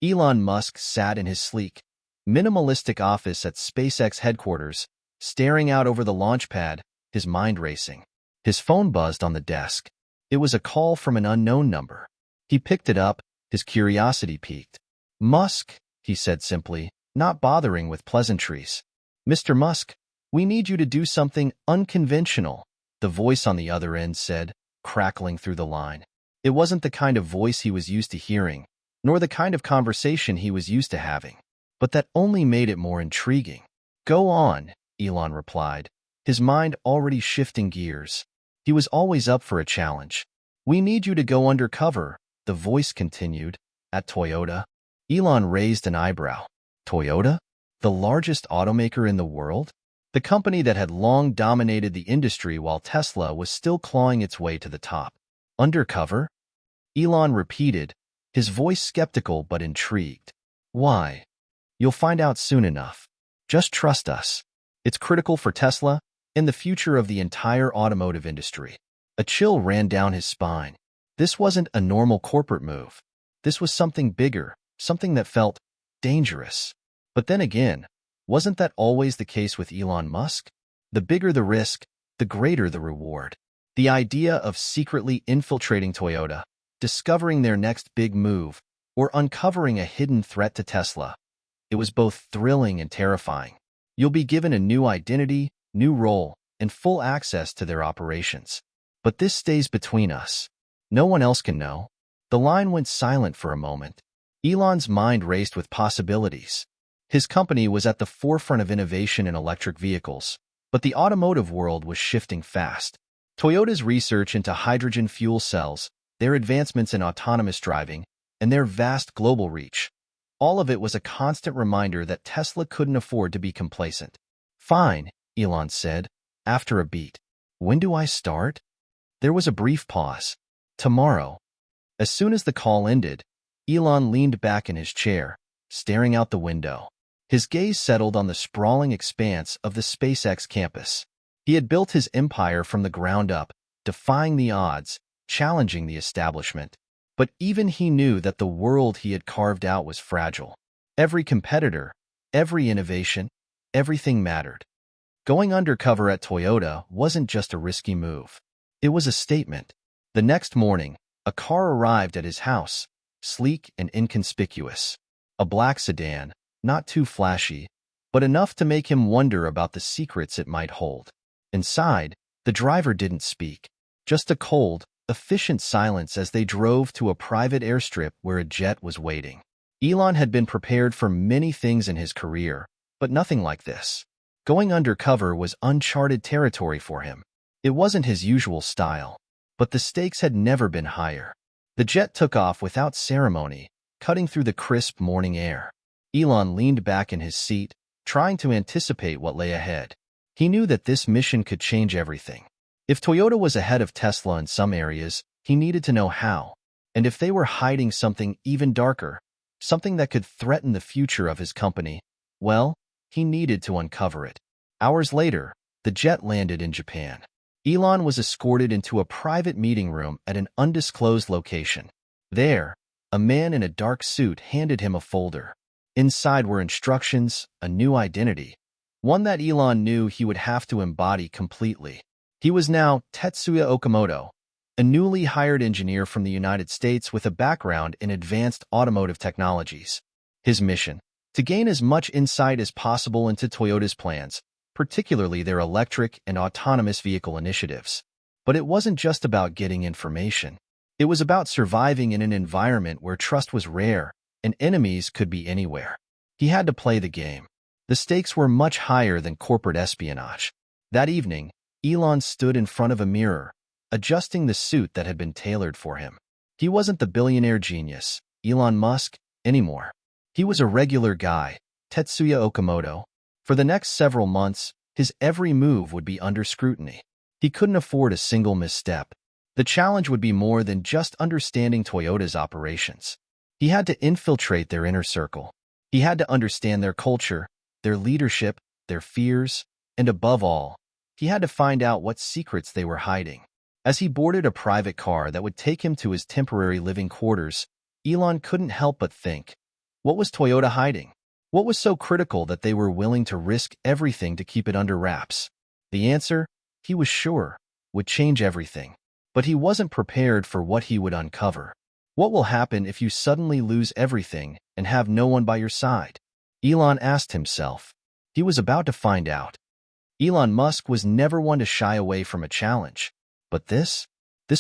Elon Musk sat in his sleek, minimalistic office at SpaceX headquarters, staring out over the launch pad, his mind racing. His phone buzzed on the desk. It was a call from an unknown number. He picked it up, his curiosity piqued. "Musk," he said simply, not bothering with pleasantries. "Mr. Musk, we need you to do something unconventional," the voice on the other end said, crackling through the line. It wasn't the kind of voice he was used to hearing, nor the kind of conversation he was used to having, but that only made it more intriguing. "Go on," Elon replied, his mind already shifting gears. He was always up for a challenge. "We need you to go undercover," the voice continued, "at Toyota." Elon raised an eyebrow. Toyota? The largest automaker in the world? The company that had long dominated the industry while Tesla was still clawing its way to the top. "Undercover?" Elon repeated, his voice skeptical but intrigued. "Why?" "You'll find out soon enough. Just trust us. It's critical for Tesla and the future of the entire automotive industry." A chill ran down his spine. This wasn't a normal corporate move. This was something bigger, something that felt dangerous. But then again, wasn't that always the case with Elon Musk? The bigger the risk, the greater the reward. The idea of secretly infiltrating Toyota, discovering their next big move, or uncovering a hidden threat to Tesla. It was both thrilling and terrifying. You'll be given a new identity, new role, and full access to their operations. But this stays between us. No one else can know. The line went silent for a moment. Elon's mind raced with possibilities. His company was at the forefront of innovation in electric vehicles, but the automotive world was shifting fast. Toyota's research into hydrogen fuel cells, their advancements in autonomous driving, and their vast global reach. All of it was a constant reminder that Tesla couldn't afford to be complacent. "Fine," Elon said, after a beat. "When do I start?" There was a brief pause. "Tomorrow." As soon as the call ended, Elon leaned back in his chair, staring out the window. His gaze settled on the sprawling expanse of the SpaceX campus. He had built his empire from the ground up, defying the odds, challenging the establishment. But even he knew that the world he had carved out was fragile. Every competitor, every innovation, everything mattered. Going undercover at Toyota wasn't just a risky move. It was a statement. The next morning, a car arrived at his house, sleek and inconspicuous. A black sedan, not too flashy, but enough to make him wonder about the secrets it might hold. Inside, the driver didn't speak, just a cold, efficient silence as they drove to a private airstrip where a jet was waiting. Elon had been prepared for many things in his career, but nothing like this. Going undercover was uncharted territory for him. It wasn't his usual style, but the stakes had never been higher. The jet took off without ceremony, cutting through the crisp morning air. Elon leaned back in his seat, trying to anticipate what lay ahead. He knew that this mission could change everything. If Toyota was ahead of Tesla in some areas, he needed to know how. And if they were hiding something even darker, something that could threaten the future of his company, well, he needed to uncover it. Hours later, the jet landed in Japan. Elon was escorted into a private meeting room at an undisclosed location. There, a man in a dark suit handed him a folder. Inside were instructions, a new identity, one that Elon knew he would have to embody completely. He was now Tetsuya Okamoto, a newly hired engineer from the United States with a background in advanced automotive technologies. His mission: to gain as much insight as possible into Toyota's plans, particularly their electric and autonomous vehicle initiatives. But it wasn't just about getting information. It was about surviving in an environment where trust was rare and enemies could be anywhere. He had to play the game. The stakes were much higher than corporate espionage. That evening, Elon stood in front of a mirror, adjusting the suit that had been tailored for him. He wasn't the billionaire genius, Elon Musk, anymore. He was a regular guy, Tetsuya Okamoto. For the next several months, his every move would be under scrutiny. He couldn't afford a single misstep. The challenge would be more than just understanding Toyota's operations. He had to infiltrate their inner circle. He had to understand their culture, their leadership, their fears, and above all, he had to find out what secrets they were hiding. As he boarded a private car that would take him to his temporary living quarters, Elon couldn't help but think, What was Toyota hiding? What was so critical that they were willing to risk everything to keep it under wraps? The answer, he was sure, would change everything. But he wasn't prepared for what he would uncover. What will happen if you suddenly lose everything and have no one by your side? Elon asked himself. He was about to find out. Elon Musk was never one to shy away from a challenge. But this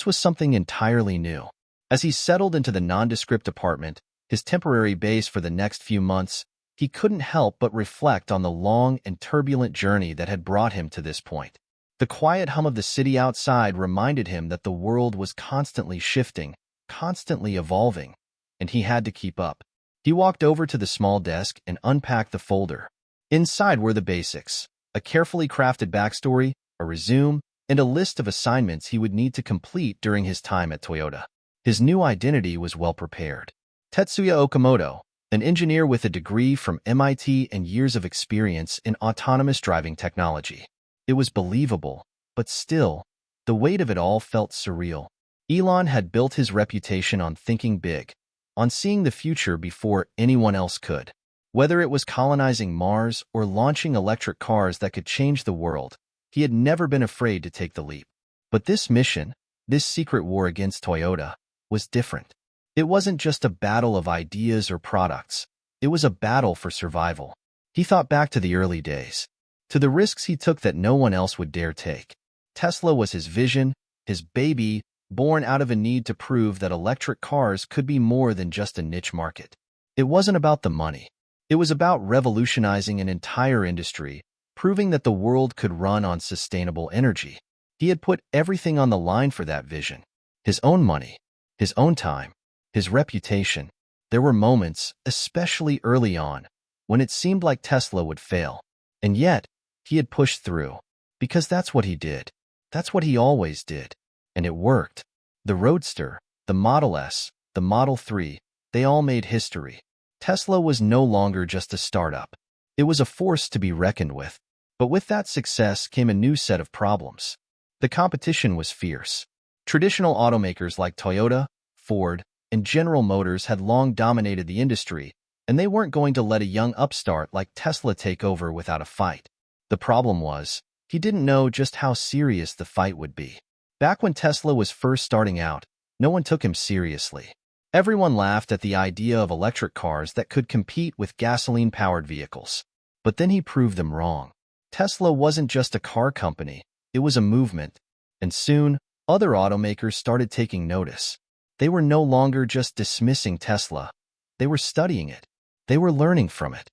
was something entirely new. As he settled into the nondescript apartment, his temporary base for the next few months, he couldn't help but reflect on the long and turbulent journey that had brought him to this point. The quiet hum of the city outside reminded him that the world was constantly shifting, constantly evolving, and he had to keep up. He walked over to the small desk and unpacked the folder. Inside were the basics, a carefully crafted backstory, a resume, and a list of assignments he would need to complete during his time at Toyota. His new identity was well prepared. Tetsuya Okamoto, an engineer with a degree from MIT and years of experience in autonomous driving technology. It was believable, but still, the weight of it all felt surreal. Elon had built his reputation on thinking big, on seeing the future before anyone else could. Whether it was colonizing Mars or launching electric cars that could change the world, he had never been afraid to take the leap. But this mission, this secret war against Toyota, was different. It wasn't just a battle of ideas or products. It was a battle for survival. He thought back to the early days, to the risks he took that no one else would dare take. Tesla was his vision, his baby, born out of a need to prove that electric cars could be more than just a niche market. It wasn't about the money. It was about revolutionizing an entire industry, proving that the world could run on sustainable energy. He had put everything on the line for that vision. His own money, his own time, his reputation. There were moments, especially early on, when it seemed like Tesla would fail. And yet, he had pushed through. Because that's what he did. That's what he always did. And it worked. The Roadster, the Model S, the Model 3, they all made history. Tesla was no longer just a startup. It was a force to be reckoned with. But with that success came a new set of problems. The competition was fierce. Traditional automakers like Toyota, Ford, and General Motors had long dominated the industry, and they weren't going to let a young upstart like Tesla take over without a fight. The problem was, he didn't know just how serious the fight would be. Back when Tesla was first starting out, no one took him seriously. Everyone laughed at the idea of electric cars that could compete with gasoline-powered vehicles. But then he proved them wrong. Tesla wasn't just a car company, it was a movement. And soon, other automakers started taking notice. They were no longer just dismissing Tesla. They were studying it. They were learning from it.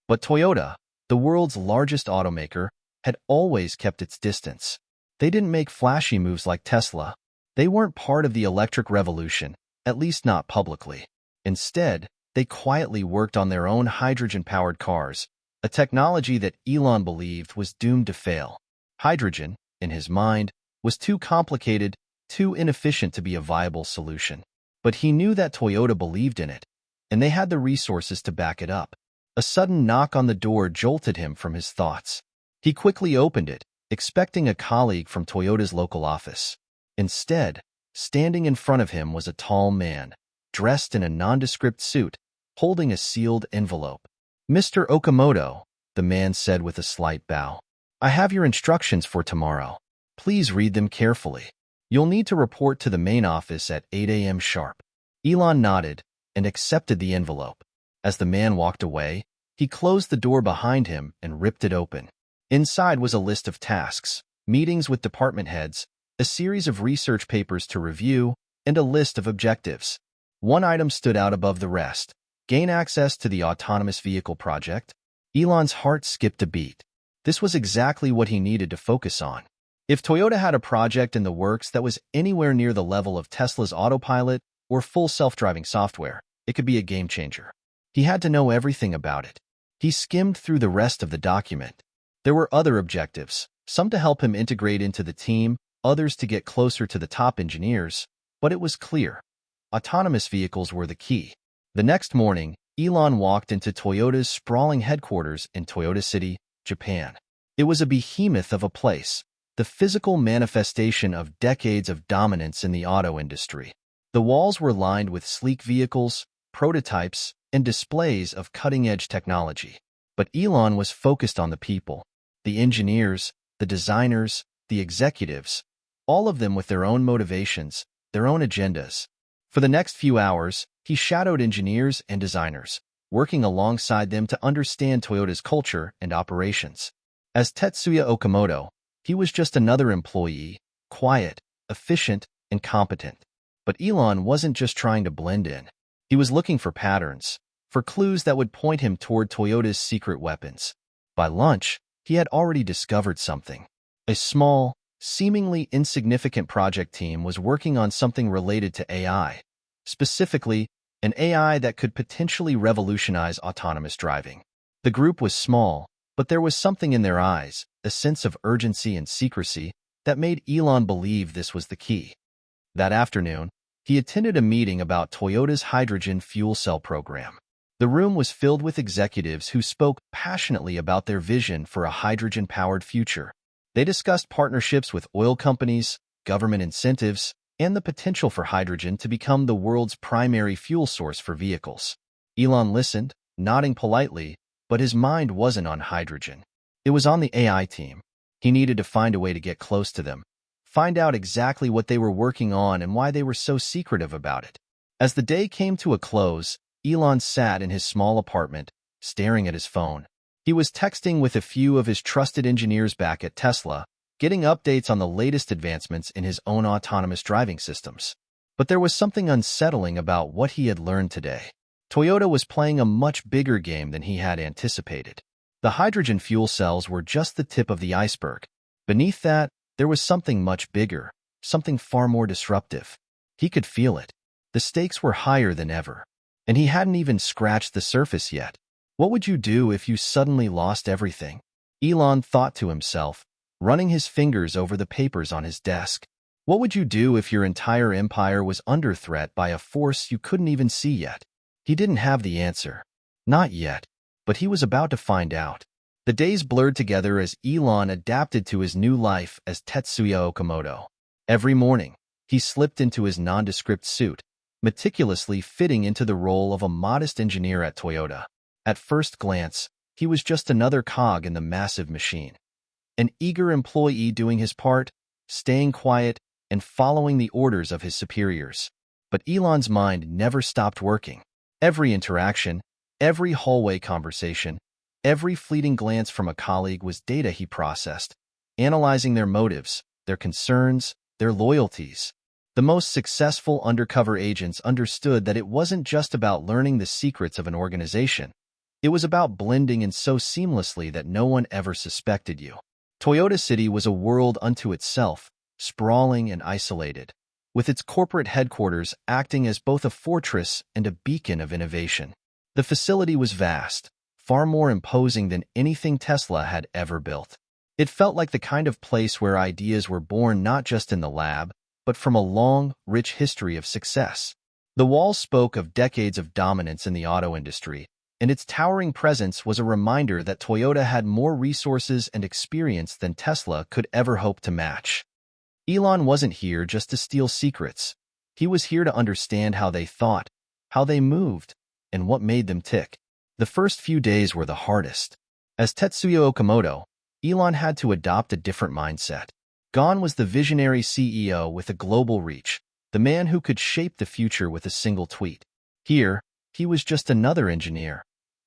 But Toyota, the world's largest automaker, had always kept its distance. They didn't make flashy moves like Tesla. They weren't part of the electric revolution, at least not publicly. Instead, they quietly worked on their own hydrogen-powered cars, a technology that Elon believed was doomed to fail. Hydrogen, in his mind, was too complicated, too inefficient to be a viable solution. But he knew that Toyota believed in it, and they had the resources to back it up. A sudden knock on the door jolted him from his thoughts. He quickly opened it, expecting a colleague from Toyota's local office. Instead, standing in front of him was a tall man, dressed in a nondescript suit, holding a sealed envelope. "Mr. Okamoto," the man said with a slight bow, "I have your instructions for tomorrow. Please read them carefully. You'll need to report to the main office at 8 a.m. sharp." Elon nodded and accepted the envelope. As the man walked away, he closed the door behind him and ripped it open. Inside was a list of tasks, meetings with department heads, a series of research papers to review, and a list of objectives. One item stood out above the rest: gain access to the autonomous vehicle project. Elon's heart skipped a beat. This was exactly what he needed to focus on. If Toyota had a project in the works that was anywhere near the level of Tesla's autopilot or full self-driving software, it could be a game changer. He had to know everything about it. He skimmed through the rest of the document. There were other objectives, some to help him integrate into the team, others to get closer to the top engineers, but it was clear. Autonomous vehicles were the key. The next morning, Elon walked into Toyota's sprawling headquarters in Toyota City, Japan. It was a behemoth of a place, the physical manifestation of decades of dominance in the auto industry. The walls were lined with sleek vehicles, prototypes, and displays of cutting-edge technology. But Elon was focused on the people, the engineers, the designers, the executives, all of them with their own motivations, their own agendas. For the next few hours, he shadowed engineers and designers, working alongside them to understand Toyota's culture and operations. As Tetsuya Okamoto, he was just another employee, quiet, efficient, and competent. But Elon wasn't just trying to blend in. He was looking for patterns, for clues that would point him toward Toyota's secret weapons. By lunch, he had already discovered something. A small, seemingly insignificant project team was working on something related to AI, specifically, an AI that could potentially revolutionize autonomous driving. The group was small, but there was something in their eyes, a sense of urgency and secrecy, that made Elon believe this was the key. That afternoon, he attended a meeting about Toyota's hydrogen fuel cell program. The room was filled with executives who spoke passionately about their vision for a hydrogen-powered future. They discussed partnerships with oil companies, government incentives, and the potential for hydrogen to become the world's primary fuel source for vehicles. Elon listened, nodding politely, but his mind wasn't on hydrogen. It was on the AI team. He needed to find a way to get close to them, find out exactly what they were working on and why they were so secretive about it. As the day came to a close, Elon sat in his small apartment, staring at his phone. He was texting with a few of his trusted engineers back at Tesla, getting updates on the latest advancements in his own autonomous driving systems. But there was something unsettling about what he had learned today. Toyota was playing a much bigger game than he had anticipated. The hydrogen fuel cells were just the tip of the iceberg. Beneath that, there was something much bigger, something far more disruptive. He could feel it. The stakes were higher than ever. And he hadn't even scratched the surface yet. What would you do if you suddenly lost everything? Elon thought to himself, running his fingers over the papers on his desk. What would you do if your entire empire was under threat by a force you couldn't even see yet? He didn't have the answer. Not yet. But he was about to find out. The days blurred together as Elon adapted to his new life as Tetsuya Okamoto. Every morning, he slipped into his nondescript suit, meticulously fitting into the role of a modest engineer at Toyota. At first glance, he was just another cog in the massive machine. An eager employee doing his part, staying quiet, and following the orders of his superiors. But Elon's mind never stopped working. Every interaction, every hallway conversation, every fleeting glance from a colleague was data he processed, analyzing their motives, their concerns, their loyalties. The most successful undercover agents understood that it wasn't just about learning the secrets of an organization. It was about blending in so seamlessly that no one ever suspected you. Toyota City was a world unto itself, sprawling and isolated, with its corporate headquarters acting as both a fortress and a beacon of innovation. The facility was vast, far more imposing than anything Tesla had ever built. It felt like the kind of place where ideas were born not just in the lab, but from a long, rich history of success. The walls spoke of decades of dominance in the auto industry, and its towering presence was a reminder that Toyota had more resources and experience than Tesla could ever hope to match. Elon wasn't here just to steal secrets. He was here to understand how they thought, how they moved, and what made them tick. The first few days were the hardest. As Tetsuya Okamoto, Elon had to adopt a different mindset. Gone was the visionary CEO with a global reach, the man who could shape the future with a single tweet. Here, he was just another engineer,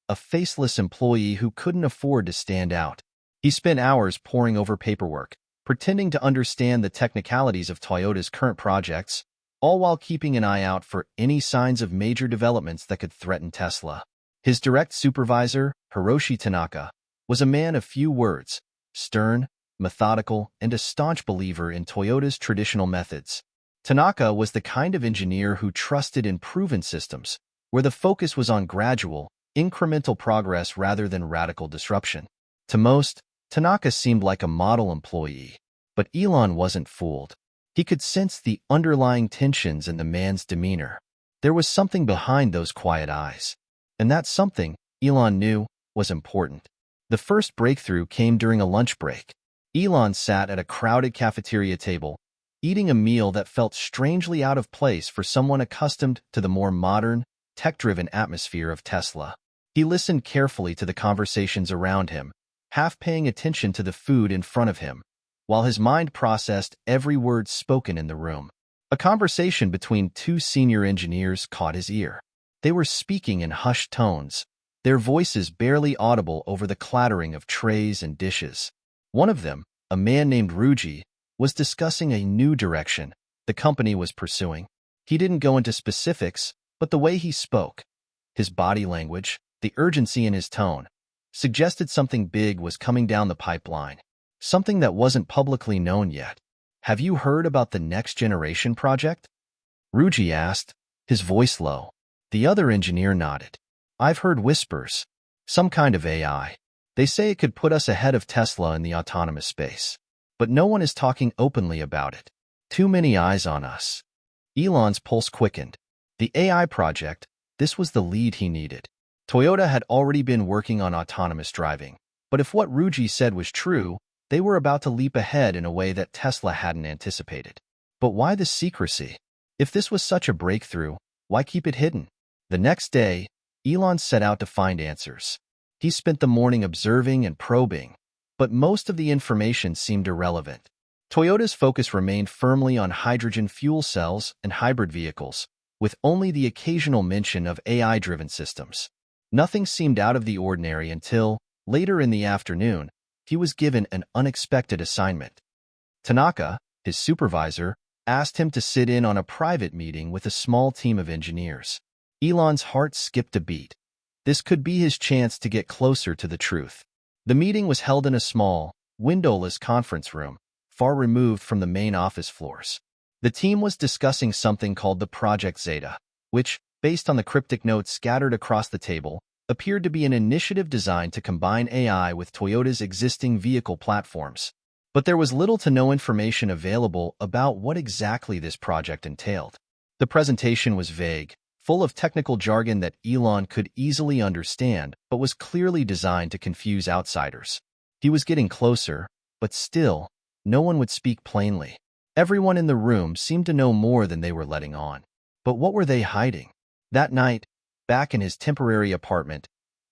a faceless employee who couldn't afford to stand out. He spent hours poring over paperwork, pretending to understand the technicalities of Toyota's current projects, all while keeping an eye out for any signs of major developments that could threaten Tesla. His direct supervisor, Hiroshi Tanaka, was a man of few words, stern, methodical, and a staunch believer in Toyota's traditional methods. Tanaka was the kind of engineer who trusted in proven systems, where the focus was on gradual, incremental progress rather than radical disruption. To most, Tanaka seemed like a model employee, but Elon wasn't fooled. He could sense the underlying tensions in the man's demeanor. There was something behind those quiet eyes. And that something, Elon knew, was important. The first breakthrough came during a lunch break. Elon sat at a crowded cafeteria table, eating a meal that felt strangely out of place for someone accustomed to the more modern, tech-driven atmosphere of Tesla. He listened carefully to the conversations around him, half paying attention to the food in front of him, while his mind processed every word spoken in the room. A conversation between two senior engineers caught his ear. They were speaking in hushed tones, their voices barely audible over the clattering of trays and dishes. One of them, a man named Ruji, was discussing a new direction the company was pursuing. He didn't go into specifics, but the way he spoke, his body language, the urgency in his tone, suggested something big was coming down the pipeline, something that wasn't publicly known yet. "Have you heard about the Next Generation project?" Ruji asked, his voice low. The other engineer nodded. "I've heard whispers. Some kind of AI. They say it could put us ahead of Tesla in the autonomous space. But no one is talking openly about it. Too many eyes on us." Elon's pulse quickened. The AI project, this was the lead he needed. Toyota had already been working on autonomous driving, but if what Ruji said was true, they were about to leap ahead in a way that Tesla hadn't anticipated. But why the secrecy? If this was such a breakthrough, why keep it hidden? The next day, Elon set out to find answers. He spent the morning observing and probing, but most of the information seemed irrelevant. Toyota's focus remained firmly on hydrogen fuel cells and hybrid vehicles, with only the occasional mention of AI-driven systems. Nothing seemed out of the ordinary until, later in the afternoon, he was given an unexpected assignment. Tanaka, his supervisor, asked him to sit in on a private meeting with a small team of engineers. Elon's heart skipped a beat. This could be his chance to get closer to the truth. The meeting was held in a small, windowless conference room, far removed from the main office floors. The team was discussing something called the Project Zeta, which, based on the cryptic notes scattered across the table, appeared to be an initiative designed to combine AI with Toyota's existing vehicle platforms. But there was little to no information available about what exactly this project entailed. The presentation was vague, full of technical jargon that Elon could easily understand, but was clearly designed to confuse outsiders. He was getting closer, but still, no one would speak plainly. Everyone in the room seemed to know more than they were letting on. But what were they hiding? That night, back in his temporary apartment,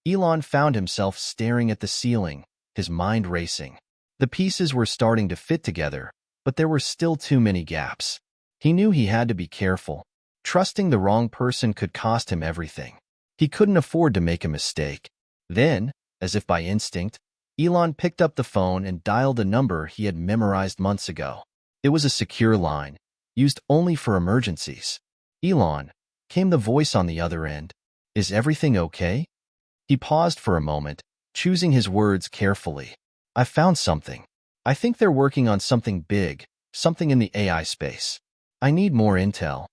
Elon found himself staring at the ceiling, his mind racing. The pieces were starting to fit together, but there were still too many gaps. He knew he had to be careful. Trusting the wrong person could cost him everything. He couldn't afford to make a mistake. Then, as if by instinct, Elon picked up the phone and dialed a number he had memorized months ago. It was a secure line, used only for emergencies. "Elon," came the voice on the other end. "Is everything okay?" He paused for a moment, choosing his words carefully. "I found something. I think they're working on something big, something in the AI space. I need more intel."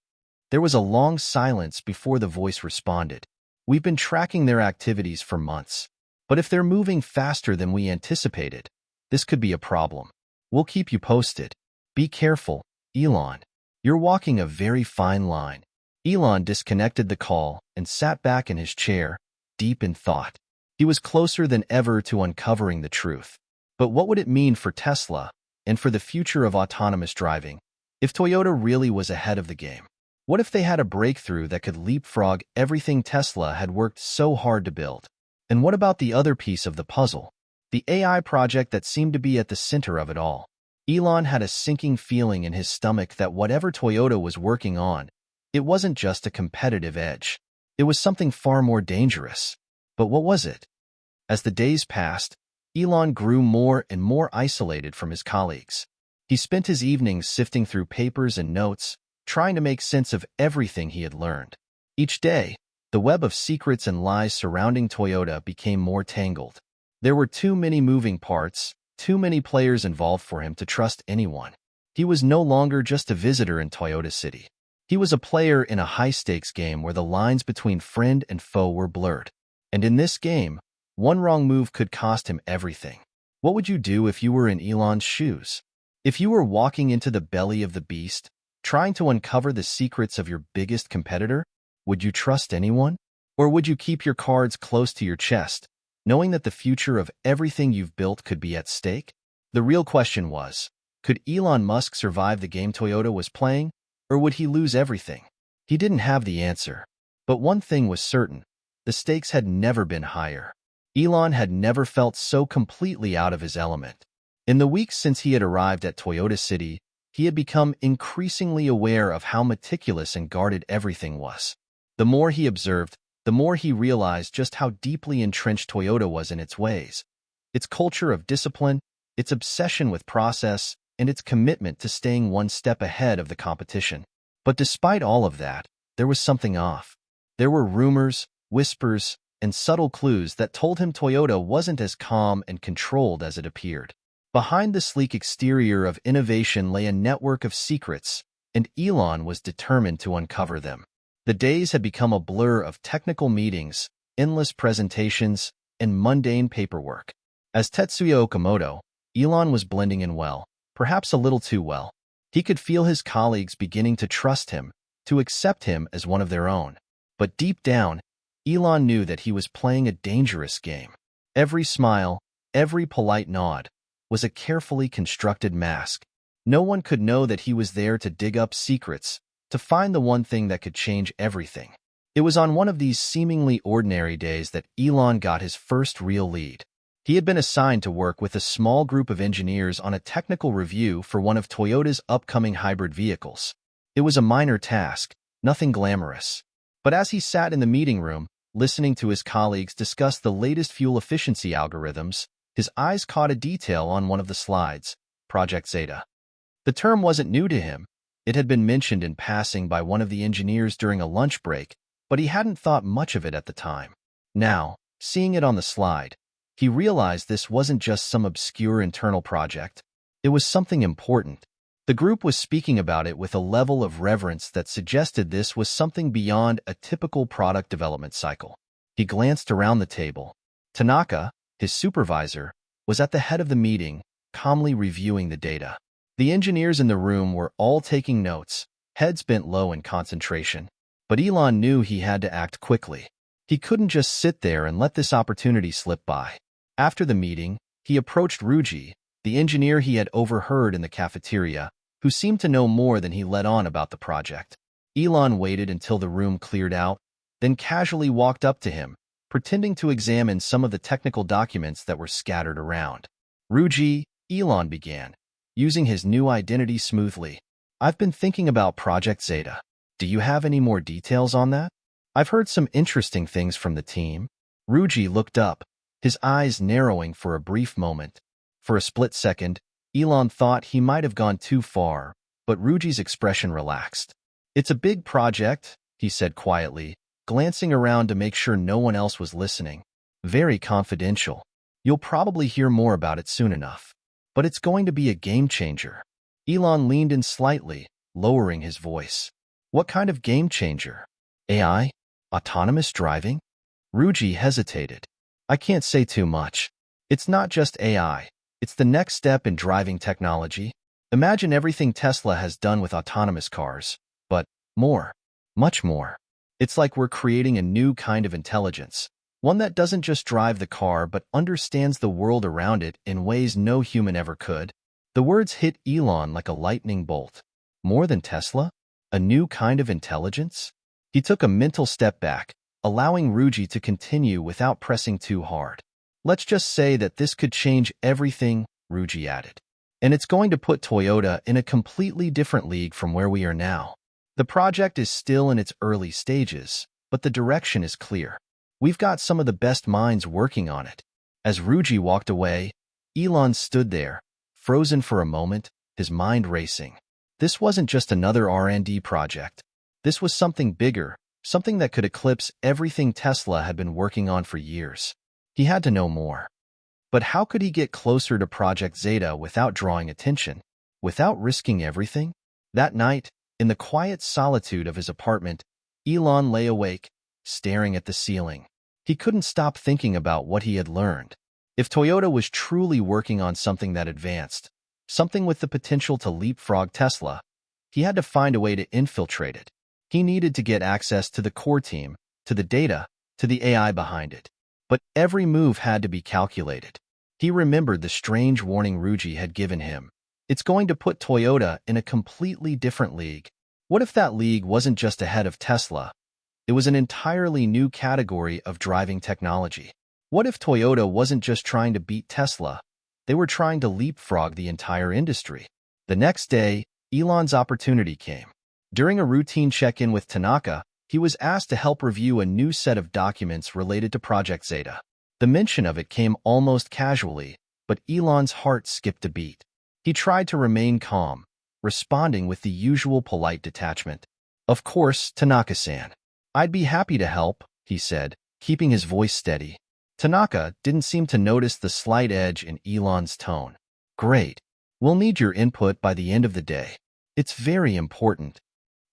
There was a long silence before the voice responded. "We've been tracking their activities for months. But if they're moving faster than we anticipated, this could be a problem. We'll keep you posted. Be careful, Elon. You're walking a very fine line." Elon disconnected the call and sat back in his chair, deep in thought. He was closer than ever to uncovering the truth. But what would it mean for Tesla and for the future of autonomous driving if Toyota really was ahead of the game? What if they had a breakthrough that could leapfrog everything Tesla had worked so hard to build? And what about the other piece of the puzzle? The AI project that seemed to be at the center of it all. Elon had a sinking feeling in his stomach that whatever Toyota was working on, it wasn't just a competitive edge. It was something far more dangerous. But what was it? As the days passed, Elon grew more and more isolated from his colleagues. He spent his evenings sifting through papers and notes, trying to make sense of everything he had learned. Each day, the web of secrets and lies surrounding Toyota became more tangled. There were too many moving parts, too many players involved for him to trust anyone. He was no longer just a visitor in Toyota City. He was a player in a high-stakes game where the lines between friend and foe were blurred. And in this game, one wrong move could cost him everything. What would you do if you were in Elon's shoes? If you were walking into the belly of the beast, trying to uncover the secrets of your biggest competitor? Would you trust anyone? Or would you keep your cards close to your chest, knowing that the future of everything you've built could be at stake? The real question was, could Elon Musk survive the game Toyota was playing, or would he lose everything? He didn't have the answer. But one thing was certain, the stakes had never been higher. Elon had never felt so completely out of his element. In the weeks since he had arrived at Toyota City, he had become increasingly aware of how meticulous and guarded everything was. The more he observed, the more he realized just how deeply entrenched Toyota was in its ways. Its culture of discipline, its obsession with process, and its commitment to staying one step ahead of the competition. But despite all of that, there was something off. There were rumors, whispers, and subtle clues that told him Toyota wasn't as calm and controlled as it appeared. Behind the sleek exterior of innovation lay a network of secrets, and Elon was determined to uncover them. The days had become a blur of technical meetings, endless presentations, and mundane paperwork. As Tetsuya Okamoto, Elon was blending in well, perhaps a little too well. He could feel his colleagues beginning to trust him, to accept him as one of their own. But deep down, Elon knew that he was playing a dangerous game. Every smile, every polite nod, was a carefully constructed mask. No one could know that he was there to dig up secrets, to find the one thing that could change everything. It was on one of these seemingly ordinary days that Elon got his first real lead. He had been assigned to work with a small group of engineers on a technical review for one of Toyota's upcoming hybrid vehicles. It was a minor task, nothing glamorous. But as he sat in the meeting room, listening to his colleagues discuss the latest fuel efficiency algorithms, his eyes caught a detail on one of the slides, Project Zeta. The term wasn't new to him. It had been mentioned in passing by one of the engineers during a lunch break, but he hadn't thought much of it at the time. Now, seeing it on the slide, he realized this wasn't just some obscure internal project. It was something important. The group was speaking about it with a level of reverence that suggested this was something beyond a typical product development cycle. He glanced around the table. Tanaka, his supervisor, was at the head of the meeting, calmly reviewing the data. The engineers in the room were all taking notes, heads bent low in concentration. But Elon knew he had to act quickly. He couldn't just sit there and let this opportunity slip by. After the meeting, he approached Ruji, the engineer he had overheard in the cafeteria, who seemed to know more than he let on about the project. Elon waited until the room cleared out, then casually walked up to him, pretending to examine some of the technical documents that were scattered around. Ruji, Elon began, using his new identity smoothly. I've been thinking about Project Zeta. Do you have any more details on that? I've heard some interesting things from the team. Ruji looked up, his eyes narrowing for a brief moment. For a split second, Elon thought he might have gone too far, but Ruji's expression relaxed. It's a big project, he said quietly, glancing around to make sure no one else was listening. Very confidential. You'll probably hear more about it soon enough. But it's going to be a game changer. Elon leaned in slightly, lowering his voice. What kind of game changer? AI? Autonomous driving? Ruji hesitated. I can't say too much. It's not just AI. It's the next step in driving technology. Imagine everything Tesla has done with autonomous cars, but more, much more. It's like we're creating a new kind of intelligence, one that doesn't just drive the car but understands the world around it in ways no human ever could. The words hit Elon like a lightning bolt. More than Tesla? A new kind of intelligence? He took a mental step back, allowing Ruji to continue without pressing too hard. Let's just say that this could change everything, Ruji added. And it's going to put Toyota in a completely different league from where we are now. The project is still in its early stages, but the direction is clear. We've got some of the best minds working on it. As Ruji walked away, Elon stood there, frozen for a moment, his mind racing. This wasn't just another R&D project. This was something bigger, something that could eclipse everything Tesla had been working on for years. He had to know more. But how could he get closer to Project Zeta without drawing attention, without risking everything? That night, in the quiet solitude of his apartment, Elon lay awake, staring at the ceiling. He couldn't stop thinking about what he had learned. If Toyota was truly working on something that advanced, something with the potential to leapfrog Tesla, he had to find a way to infiltrate it. He needed to get access to the core team, to the data, to the AI behind it. But every move had to be calculated. He remembered the strange warning Ruji had given him. It's going to put Toyota in a completely different league. What if that league wasn't just ahead of Tesla, It was an entirely new category of driving technology. What if Toyota wasn't just trying to beat Tesla? They were trying to leapfrog the entire industry. The next day, Elon's opportunity came. During a routine check-in with Tanaka, he was asked to help review a new set of documents related to Project Zeta. The mention of it came almost casually, but Elon's heart skipped a beat. He tried to remain calm, responding with the usual polite detachment. "Of course, Tanaka-san. I'd be happy to help," he said, keeping his voice steady. Tanaka didn't seem to notice the slight edge in Elon's tone. "Great. We'll need your input by the end of the day. It's very important."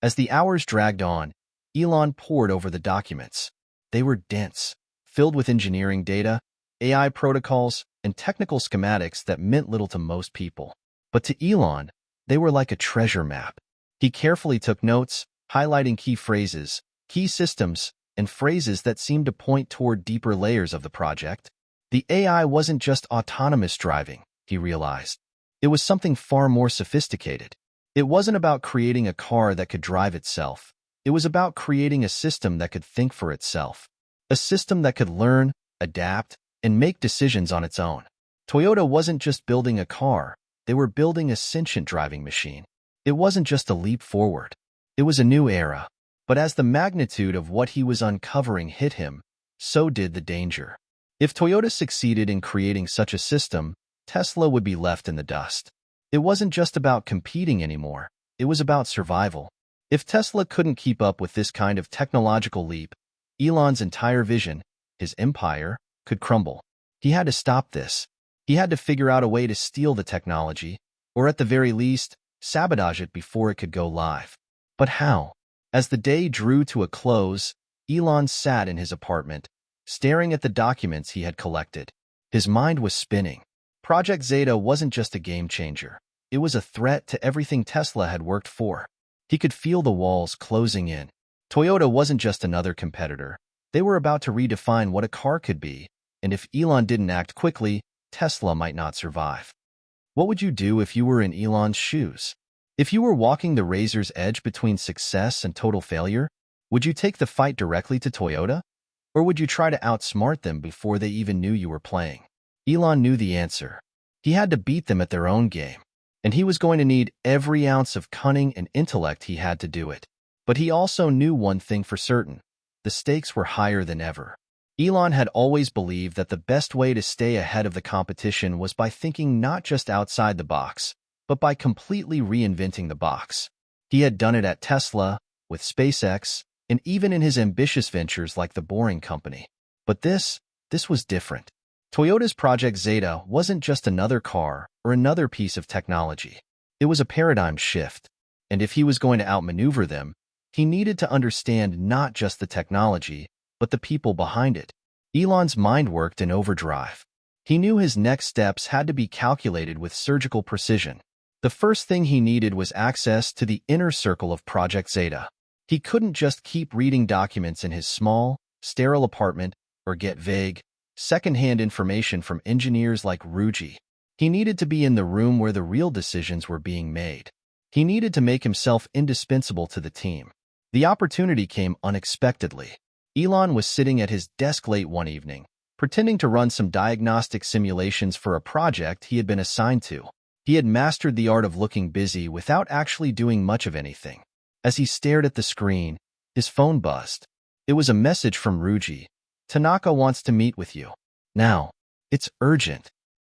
As the hours dragged on, Elon pored over the documents. They were dense, filled with engineering data, AI protocols, and technical schematics that meant little to most people. But to Elon, they were like a treasure map. He carefully took notes, highlighting key phrases, key systems, and phrases that seemed to point toward deeper layers of the project. The AI wasn't just autonomous driving, he realized. It was something far more sophisticated. It wasn't about creating a car that could drive itself. It was about creating a system that could think for itself. A system that could learn, adapt, and make decisions on its own. Toyota wasn't just building a car, they were building a sentient driving machine. It wasn't just a leap forward. It was a new era. But as the magnitude of what he was uncovering hit him, so did the danger. If Toyota succeeded in creating such a system, Tesla would be left in the dust. It wasn't just about competing anymore, it was about survival. If Tesla couldn't keep up with this kind of technological leap, Elon's entire vision, his empire, could crumble. He had to stop this. He had to figure out a way to steal the technology, or at the very least, sabotage it before it could go live. But how? As the day drew to a close, Elon sat in his apartment, staring at the documents he had collected. His mind was spinning. Project Zeta wasn't just a game changer. It was a threat to everything Tesla had worked for. He could feel the walls closing in. Toyota wasn't just another competitor. They were about to redefine what a car could be, and if Elon didn't act quickly, Tesla might not survive. What would you do if you were in Elon's shoes? If you were walking the razor's edge between success and total failure, would you take the fight directly to Toyota? Or would you try to outsmart them before they even knew you were playing? Elon knew the answer. He had to beat them at their own game, and he was going to need every ounce of cunning and intellect he had to do it. But he also knew one thing for certain. The stakes were higher than ever. Elon had always believed that the best way to stay ahead of the competition was by thinking not just outside the box, but by completely reinventing the box. He had done it at Tesla, with SpaceX, and even in his ambitious ventures like the Boring Company. But this was different. Toyota's Project Zeta wasn't just another car or another piece of technology. It was a paradigm shift. And if he was going to outmaneuver them, he needed to understand not just the technology, but the people behind it. Elon's mind worked in overdrive. He knew his next steps had to be calculated with surgical precision. The first thing he needed was access to the inner circle of Project Zeta. He couldn't just keep reading documents in his small, sterile apartment or get vague, second-hand information from engineers like Ruji. He needed to be in the room where the real decisions were being made. He needed to make himself indispensable to the team. The opportunity came unexpectedly. Elon was sitting at his desk late one evening, pretending to run some diagnostic simulations for a project he had been assigned to. He had mastered the art of looking busy without actually doing much of anything. As he stared at the screen, his phone buzzed. It was a message from Ruji. "Tanaka wants to meet with you. Now. It's urgent."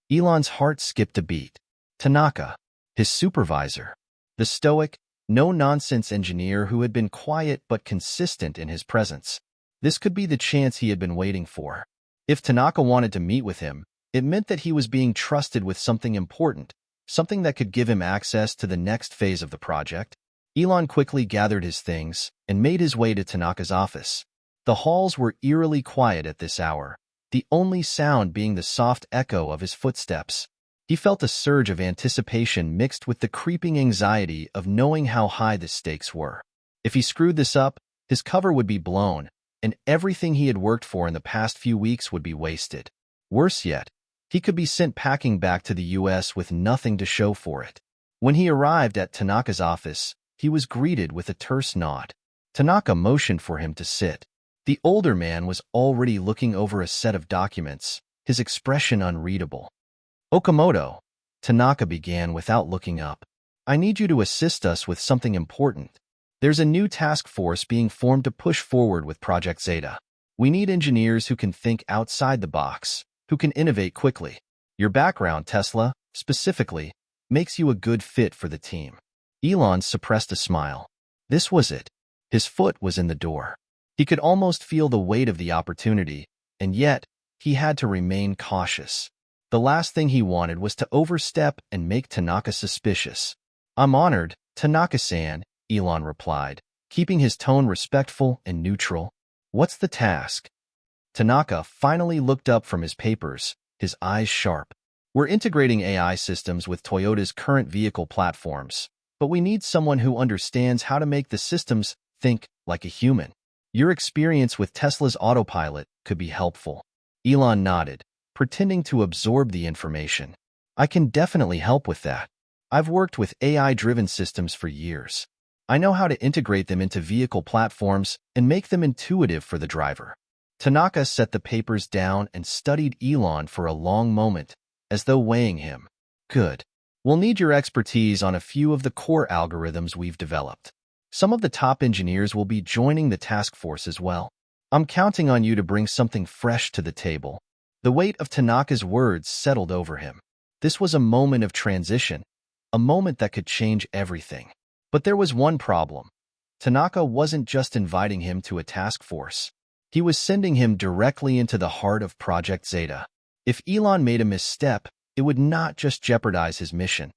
Elon's heart skipped a beat. Tanaka, his supervisor. The stoic, no-nonsense engineer who had been quiet but consistent in his presence. This could be the chance he had been waiting for. If Tanaka wanted to meet with him, it meant that he was being trusted with something important, something that could give him access to the next phase of the project. Elon quickly gathered his things and made his way to Tanaka's office. The halls were eerily quiet at this hour, the only sound being the soft echo of his footsteps. He felt a surge of anticipation mixed with the creeping anxiety of knowing how high the stakes were. If he screwed this up, his cover would be blown, and everything he had worked for in the past few weeks would be wasted. Worse yet, he could be sent packing back to the U.S. with nothing to show for it. When he arrived at Tanaka's office, he was greeted with a terse nod. Tanaka motioned for him to sit. The older man was already looking over a set of documents, his expression unreadable. Okamoto, Tanaka began without looking up. I need you to assist us with something important. There's a new task force being formed to push forward with Project Zeta. We need engineers who can think outside the box, who can innovate quickly. Your background, Tesla, specifically, makes you a good fit for the team. Elon suppressed a smile. This was it. His foot was in the door. He could almost feel the weight of the opportunity, and yet, he had to remain cautious. The last thing he wanted was to overstep and make Tanaka suspicious. I'm honored, Tanaka-san, Elon replied, keeping his tone respectful and neutral. What's the task? Tanaka finally looked up from his papers, his eyes sharp. We're integrating AI systems with Toyota's current vehicle platforms, but we need someone who understands how to make the systems think like a human. Your experience with Tesla's autopilot could be helpful. Elon nodded, pretending to absorb the information. I can definitely help with that. I've worked with AI-driven systems for years. I know how to integrate them into vehicle platforms and make them intuitive for the driver. Tanaka set the papers down and studied Elon for a long moment, as though weighing him. Good. We'll need your expertise on a few of the core algorithms we've developed. Some of the top engineers will be joining the task force as well. I'm counting on you to bring something fresh to the table. The weight of Tanaka's words settled over him. This was a moment of transition, a moment that could change everything. But there was one problem. Tanaka wasn't just inviting him to a task force. He was sending him directly into the heart of Project Zeta. If Elon made a misstep, it would not just jeopardize his mission.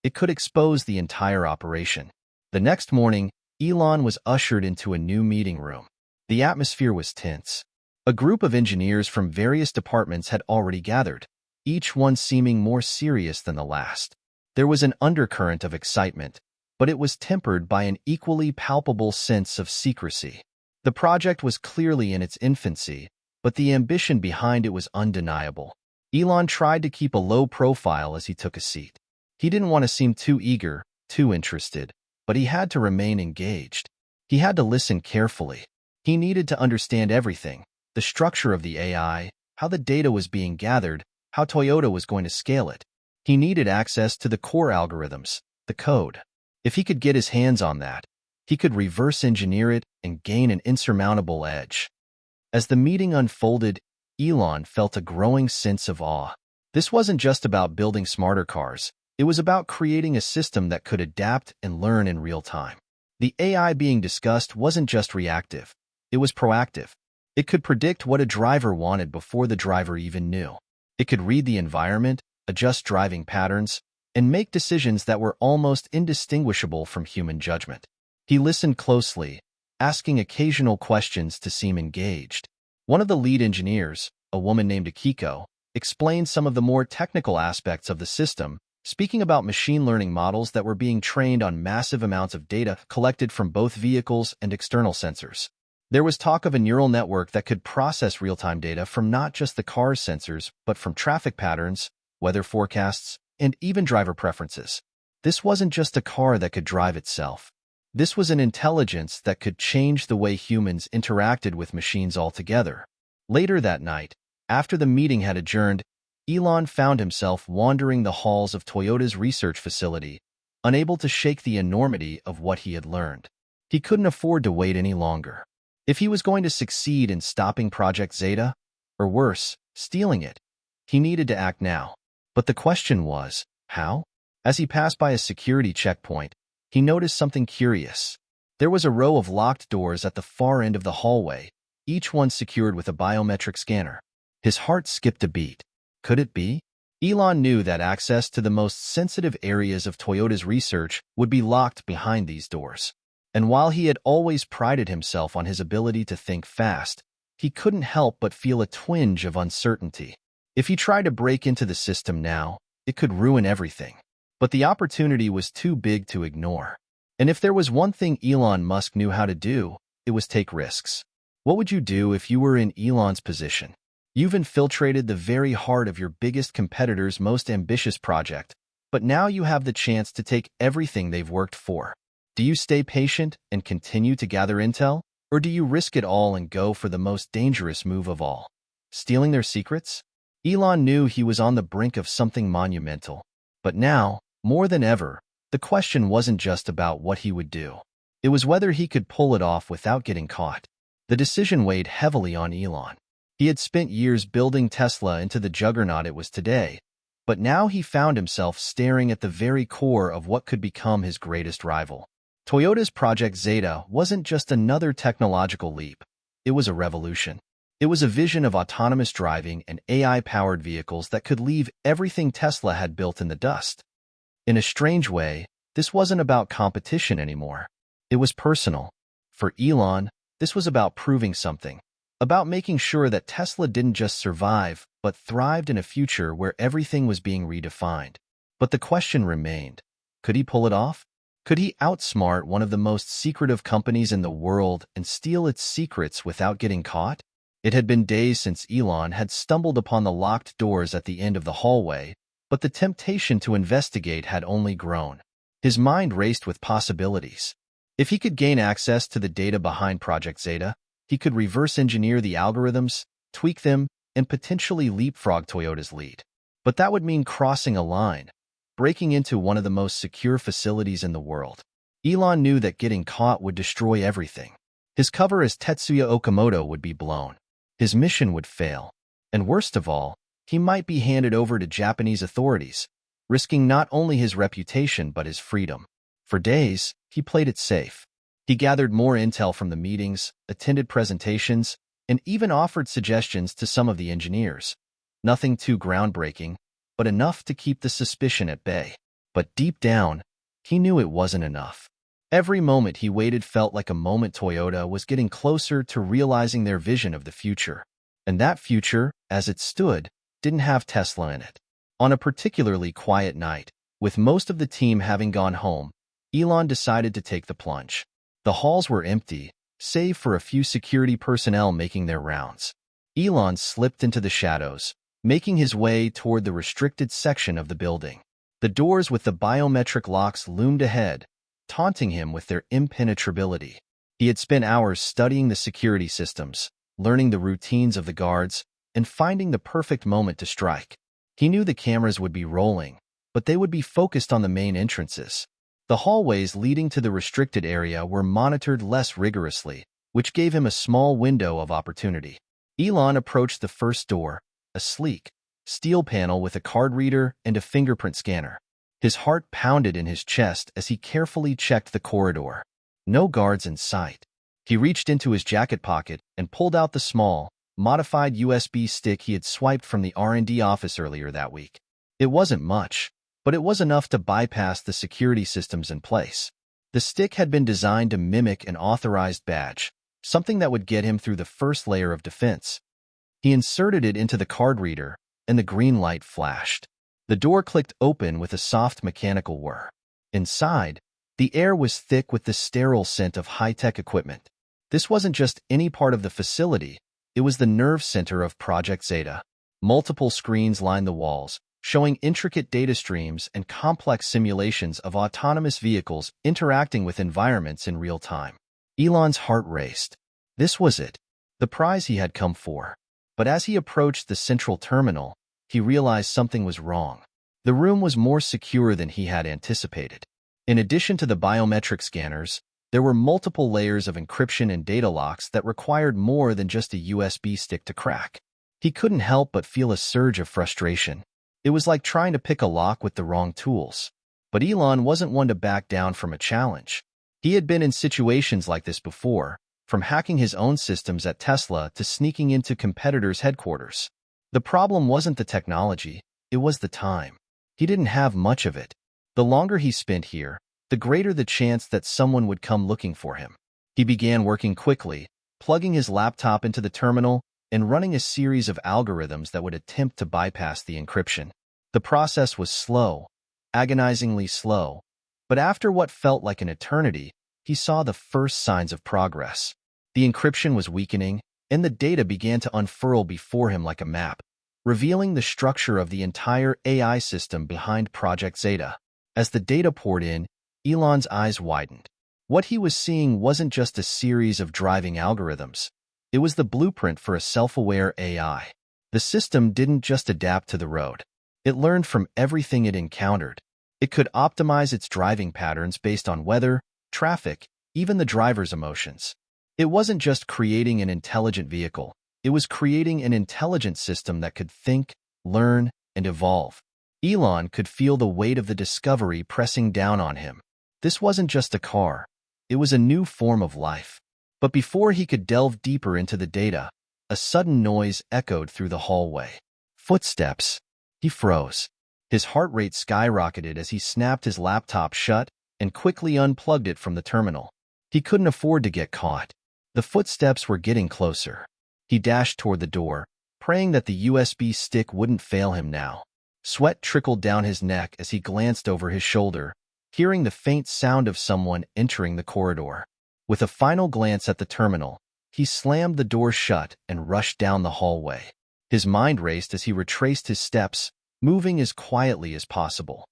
It could expose the entire operation. The next morning, Elon was ushered into a new meeting room. The atmosphere was tense. A group of engineers from various departments had already gathered, each one seeming more serious than the last. There was an undercurrent of excitement, but it was tempered by an equally palpable sense of secrecy. The project was clearly in its infancy, but the ambition behind it was undeniable. Elon tried to keep a low profile as he took a seat. He didn't want to seem too eager, too interested, but he had to remain engaged. He had to listen carefully. He needed to understand everything, the structure of the AI, how the data was being gathered, how Toyota was going to scale it. He needed access to the core algorithms, the code. If he could get his hands on that, he could reverse engineer it and gain an insurmountable edge. As the meeting unfolded, Elon felt a growing sense of awe. This wasn't just about building smarter cars. It was about creating a system that could adapt and learn in real time. The AI being discussed wasn't just reactive. It was proactive. It could predict what a driver wanted before the driver even knew. It could read the environment, adjust driving patterns, and make decisions that were almost indistinguishable from human judgment. He listened closely, asking occasional questions to seem engaged. One of the lead engineers, a woman named Akiko, explained some of the more technical aspects of the system, speaking about machine learning models that were being trained on massive amounts of data collected from both vehicles and external sensors. There was talk of a neural network that could process real-time data from not just the car's sensors, but from traffic patterns, weather forecasts, and even driver preferences. This wasn't just a car that could drive itself. This was an intelligence that could change the way humans interacted with machines altogether. Later that night, after the meeting had adjourned, Elon found himself wandering the halls of Toyota's research facility, unable to shake the enormity of what he had learned. He couldn't afford to wait any longer. If he was going to succeed in stopping Project Zeta, or worse, stealing it, he needed to act now. But the question was, how? As he passed by a security checkpoint, he noticed something curious. There was a row of locked doors at the far end of the hallway, each one secured with a biometric scanner. His heart skipped a beat. Could it be? Elon knew that access to the most sensitive areas of Toyota's research would be locked behind these doors. And while he had always prided himself on his ability to think fast, he couldn't help but feel a twinge of uncertainty. If he tried to break into the system now, it could ruin everything. But the opportunity was too big to ignore. And if there was one thing Elon Musk knew how to do, it was take risks. What would you do if you were in Elon's position? You've infiltrated the very heart of your biggest competitor's most ambitious project, but now you have the chance to take everything they've worked for. Do you stay patient and continue to gather intel? Or do you risk it all and go for the most dangerous move of all? Stealing their secrets? Elon knew he was on the brink of something monumental. But now, more than ever, the question wasn't just about what he would do. It was whether he could pull it off without getting caught. The decision weighed heavily on Elon. He had spent years building Tesla into the juggernaut it was today, but now he found himself staring at the very core of what could become his greatest rival. Toyota's Project Zeta wasn't just another technological leap. It was a revolution. It was a vision of autonomous driving and AI-powered vehicles that could leave everything Tesla had built in the dust. In a strange way, this wasn't about competition anymore. It was personal. For Elon, this was about proving something, about making sure that Tesla didn't just survive, but thrived in a future where everything was being redefined. But the question remained, could he pull it off? Could he outsmart one of the most secretive companies in the world and steal its secrets without getting caught? It had been days since Elon had stumbled upon the locked doors at the end of the hallway, but the temptation to investigate had only grown. His mind raced with possibilities. If he could gain access to the data behind Project Zeta, he could reverse engineer the algorithms, tweak them, and potentially leapfrog Toyota's lead. But that would mean crossing a line, breaking into one of the most secure facilities in the world. Elon knew that getting caught would destroy everything. His cover as Tetsuya Okamoto would be blown. His mission would fail. And worst of all, he might be handed over to Japanese authorities, risking not only his reputation but his freedom. For days, he played it safe. He gathered more intel from the meetings, attended presentations, and even offered suggestions to some of the engineers. Nothing too groundbreaking, but enough to keep the suspicion at bay. But deep down, he knew it wasn't enough. Every moment he waited felt like a moment Toyota was getting closer to realizing their vision of the future. And that future, as it stood, didn't have Tesla in it. On a particularly quiet night, with most of the team having gone home, Elon decided to take the plunge. The halls were empty, save for a few security personnel making their rounds. Elon slipped into the shadows, making his way toward the restricted section of the building. The doors with the biometric locks loomed ahead, taunting him with their impenetrability. He had spent hours studying the security systems, learning the routines of the guards, and finding the perfect moment to strike. He knew the cameras would be rolling, but they would be focused on the main entrances. The hallways leading to the restricted area were monitored less rigorously, which gave him a small window of opportunity. Elon approached the first door, a sleek, steel panel with a card reader and a fingerprint scanner. His heart pounded in his chest as he carefully checked the corridor. No guards in sight. He reached into his jacket pocket and pulled out the small, modified USB stick he had swiped from the R&D office earlier that week. It wasn't much, but it was enough to bypass the security systems in place. The stick had been designed to mimic an authorized badge, something that would get him through the first layer of defense. He inserted it into the card reader, and the green light flashed. The door clicked open with a soft mechanical whir. Inside, the air was thick with the sterile scent of high-tech equipment. This wasn't just any part of the facility, it was the nerve center of Project Zeta. Multiple screens lined the walls, showing intricate data streams and complex simulations of autonomous vehicles interacting with environments in real time. Elon's heart raced. This was it, the prize he had come for. But as he approached the central terminal, he realized something was wrong. The room was more secure than he had anticipated. In addition to the biometric scanners, there were multiple layers of encryption and data locks that required more than just a USB stick to crack. He couldn't help but feel a surge of frustration. It was like trying to pick a lock with the wrong tools. But Elon wasn't one to back down from a challenge. He had been in situations like this before, from hacking his own systems at Tesla to sneaking into competitors' headquarters. The problem wasn't the technology, it was the time. He didn't have much of it. The longer he spent here, the greater the chance that someone would come looking for him. He began working quickly, plugging his laptop into the terminal and running a series of algorithms that would attempt to bypass the encryption. The process was slow, agonizingly slow, but after what felt like an eternity, he saw the first signs of progress. The encryption was weakening, and the data began to unfurl before him like a map, revealing the structure of the entire AI system behind Project Zeta. As the data poured in, Elon's eyes widened. What he was seeing wasn't just a series of driving algorithms. It was the blueprint for a self-aware AI. The system didn't just adapt to the road. It learned from everything it encountered. It could optimize its driving patterns based on weather, traffic, even the driver's emotions. It wasn't just creating an intelligent vehicle. It was creating an intelligent system that could think, learn, and evolve. Elon could feel the weight of the discovery pressing down on him. This wasn't just a car. It was a new form of life. But before he could delve deeper into the data, a sudden noise echoed through the hallway. Footsteps. He froze. His heart rate skyrocketed as he snapped his laptop shut and quickly unplugged it from the terminal. He couldn't afford to get caught. The footsteps were getting closer. He dashed toward the door, praying that the USB stick wouldn't fail him now. Sweat trickled down his neck as he glanced over his shoulder, hearing the faint sound of someone entering the corridor. With a final glance at the terminal, he slammed the door shut and rushed down the hallway. His mind raced as he retraced his steps, moving as quietly as possible.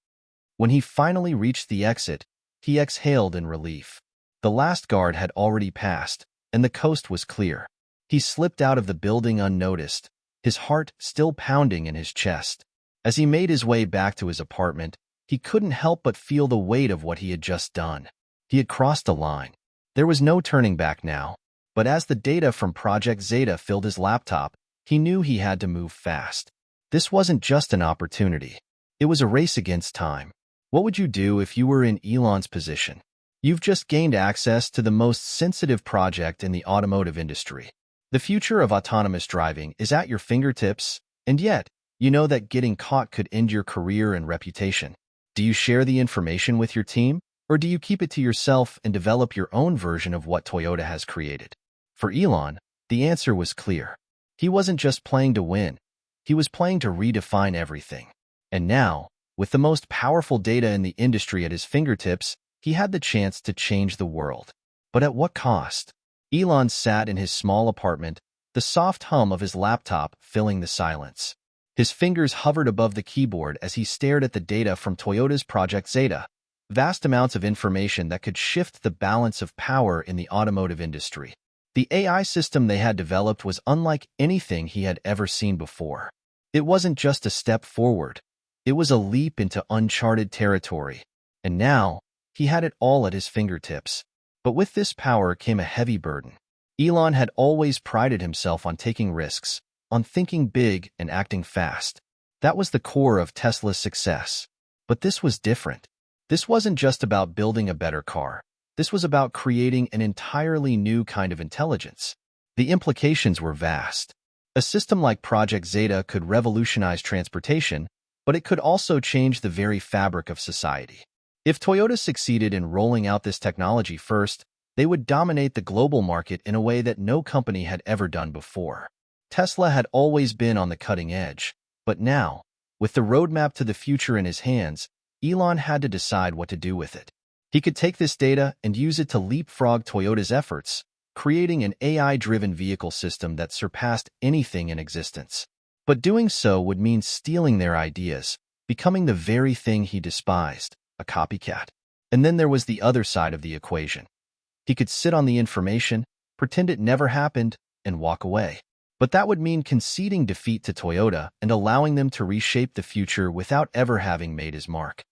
When he finally reached the exit, he exhaled in relief. The last guard had already passed, and the coast was clear. He slipped out of the building unnoticed, his heart still pounding in his chest. As he made his way back to his apartment, he couldn't help but feel the weight of what he had just done. He had crossed a line. There was no turning back now. But as the data from Project Zeta filled his laptop, he knew he had to move fast. This wasn't just an opportunity. It was a race against time. What would you do if you were in Elon's position? You've just gained access to the most sensitive project in the automotive industry. The future of autonomous driving is at your fingertips, and yet, you know that getting caught could end your career and reputation. Do you share the information with your team, or do you keep it to yourself and develop your own version of what Toyota has created? For Elon, the answer was clear. He wasn't just playing to win. He was playing to redefine everything. And now, with the most powerful data in the industry at his fingertips, he had the chance to change the world. But at what cost? Elon sat in his small apartment, the soft hum of his laptop filling the silence. His fingers hovered above the keyboard as he stared at the data from Toyota's Project Zeta, vast amounts of information that could shift the balance of power in the automotive industry. The AI system they had developed was unlike anything he had ever seen before. It wasn't just a step forward. It was a leap into uncharted territory. And now, he had it all at his fingertips. But with this power came a heavy burden. Elon had always prided himself on taking risks, on thinking big and acting fast. That was the core of Tesla's success. But this was different. This wasn't just about building a better car. This was about creating an entirely new kind of intelligence. The implications were vast. A system like Project Zeta could revolutionize transportation, but it could also change the very fabric of society. If Toyota succeeded in rolling out this technology first, they would dominate the global market in a way that no company had ever done before. Tesla had always been on the cutting edge, but now, with the roadmap to the future in his hands, Elon had to decide what to do with it. He could take this data and use it to leapfrog Toyota's efforts, creating an AI-driven vehicle system that surpassed anything in existence. But doing so would mean stealing their ideas, becoming the very thing he despised, a copycat. And then there was the other side of the equation. He could sit on the information, pretend it never happened, and walk away. But that would mean conceding defeat to Toyota and allowing them to reshape the future without ever having made his mark.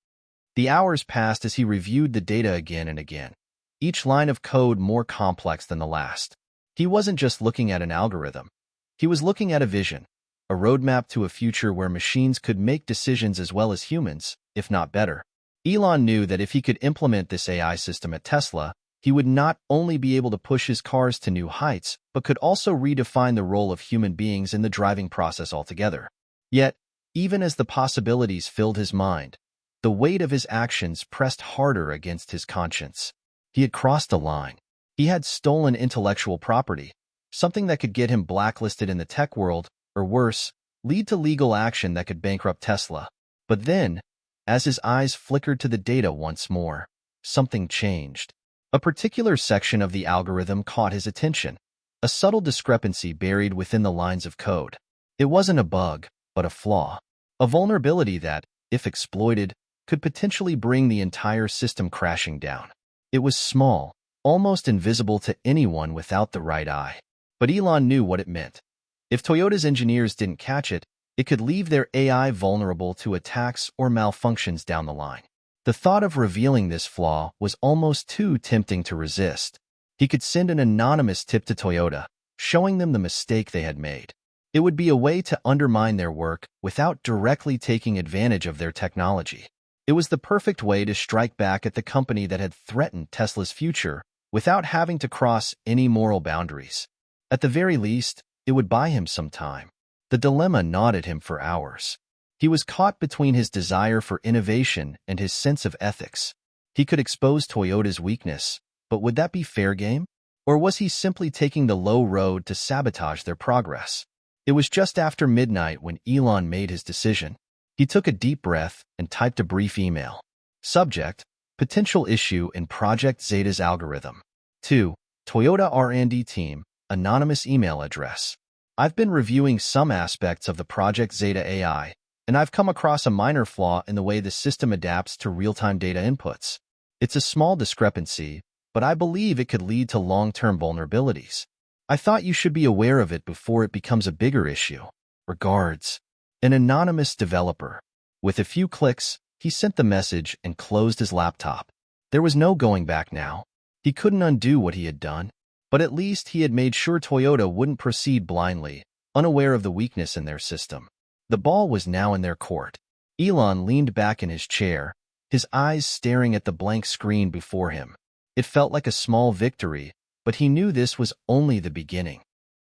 The hours passed as he reviewed the data again and again, each line of code more complex than the last. He wasn't just looking at an algorithm. He was looking at a vision, a roadmap to a future where machines could make decisions as well as humans, if not better. Elon knew that if he could implement this AI system at Tesla, he would not only be able to push his cars to new heights, but could also redefine the role of human beings in the driving process altogether. Yet, even as the possibilities filled his mind, the weight of his actions pressed harder against his conscience. He had crossed a line. He had stolen intellectual property, something that could get him blacklisted in the tech world, or worse, lead to legal action that could bankrupt Tesla. But then, as his eyes flickered to the data once more, something changed. A particular section of the algorithm caught his attention, a subtle discrepancy buried within the lines of code. It wasn't a bug, but a flaw, a vulnerability that, if exploited, could potentially bring the entire system crashing down. It was small, almost invisible to anyone without the right eye. But Elon knew what it meant. If Toyota's engineers didn't catch it, it could leave their AI vulnerable to attacks or malfunctions down the line. The thought of revealing this flaw was almost too tempting to resist. He could send an anonymous tip to Toyota, showing them the mistake they had made. It would be a way to undermine their work without directly taking advantage of their technology. It was the perfect way to strike back at the company that had threatened Tesla's future without having to cross any moral boundaries. At the very least, it would buy him some time. The dilemma gnawed at him for hours. He was caught between his desire for innovation and his sense of ethics. He could expose Toyota's weakness, but would that be fair game? Or was he simply taking the low road to sabotage their progress? It was just after midnight when Elon made his decision. He took a deep breath and typed a brief email. Subject: Potential issue in Project Zeta's algorithm. 2. Toyota R&D team, anonymous email address. I've been reviewing some aspects of the Project Zeta AI, and I've come across a minor flaw in the way the system adapts to real-time data inputs. It's a small discrepancy, but I believe it could lead to long-term vulnerabilities. I thought you should be aware of it before it becomes a bigger issue. Regards, an anonymous developer. With a few clicks, he sent the message and closed his laptop. There was no going back now. He couldn't undo what he had done, but at least he had made sure Toyota wouldn't proceed blindly, unaware of the weakness in their system. The ball was now in their court. Elon leaned back in his chair, his eyes staring at the blank screen before him. It felt like a small victory, but he knew this was only the beginning.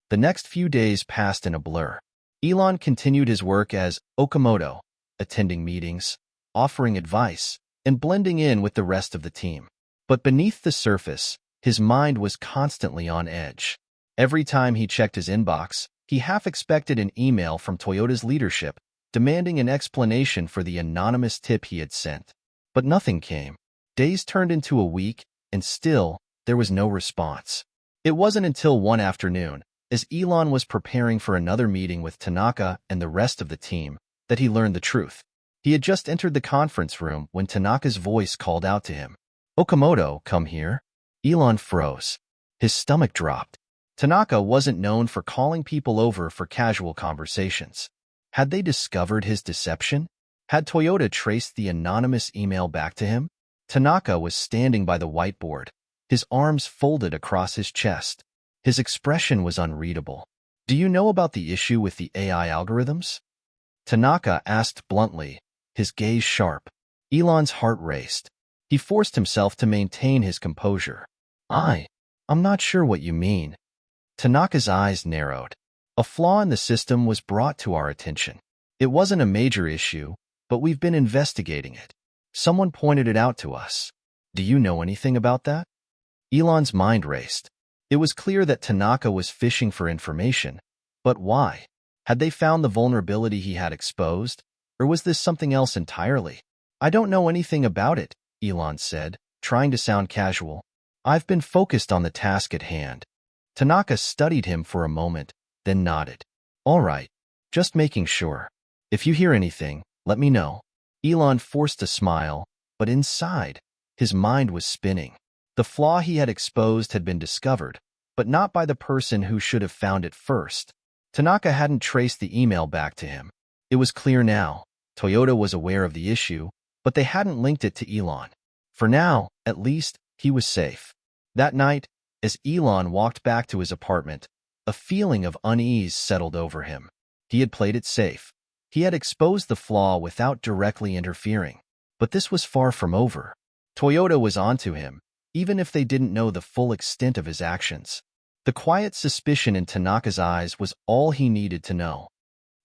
The next few days passed in a blur. Elon continued his work as Okamoto, attending meetings, offering advice, and blending in with the rest of the team. But beneath the surface, his mind was constantly on edge. Every time he checked his inbox, he half expected an email from Toyota's leadership, demanding an explanation for the anonymous tip he had sent. But nothing came. Days turned into a week, and still, there was no response. It wasn't until one afternoon, as Elon was preparing for another meeting with Tanaka and the rest of the team, that he learned the truth. He had just entered the conference room when Tanaka's voice called out to him. "Okamoto, come here." Elon froze. His stomach dropped. Tanaka wasn't known for calling people over for casual conversations. Had they discovered his deception? Had Toyota traced the anonymous email back to him? Tanaka was standing by the whiteboard, his arms folded across his chest. His expression was unreadable. "Do you know about the issue with the AI algorithms?" Tanaka asked bluntly, his gaze sharp. Elon's heart raced. He forced himself to maintain his composure. I'm not sure what you mean." Tanaka's eyes narrowed. "A flaw in the system was brought to our attention. It wasn't a major issue, but we've been investigating it. Someone pointed it out to us. Do you know anything about that?" Elon's mind raced. It was clear that Tanaka was fishing for information, but why? Had they found the vulnerability he had exposed, or was this something else entirely? "I don't know anything about it," Elon said, trying to sound casual. "I've been focused on the task at hand." Tanaka studied him for a moment, then nodded. "All right, just making sure. If you hear anything, let me know." Elon forced a smile, but inside, his mind was spinning. The flaw he had exposed had been discovered, but not by the person who should have found it first. Tanaka hadn't traced the email back to him. It was clear now. Toyota was aware of the issue, but they hadn't linked it to Elon. For now, at least, he was safe. That night, as Elon walked back to his apartment, a feeling of unease settled over him. He had played it safe. He had exposed the flaw without directly interfering. But this was far from over. Toyota was onto him, even if they didn't know the full extent of his actions. The quiet suspicion in Tanaka's eyes was all he needed to know.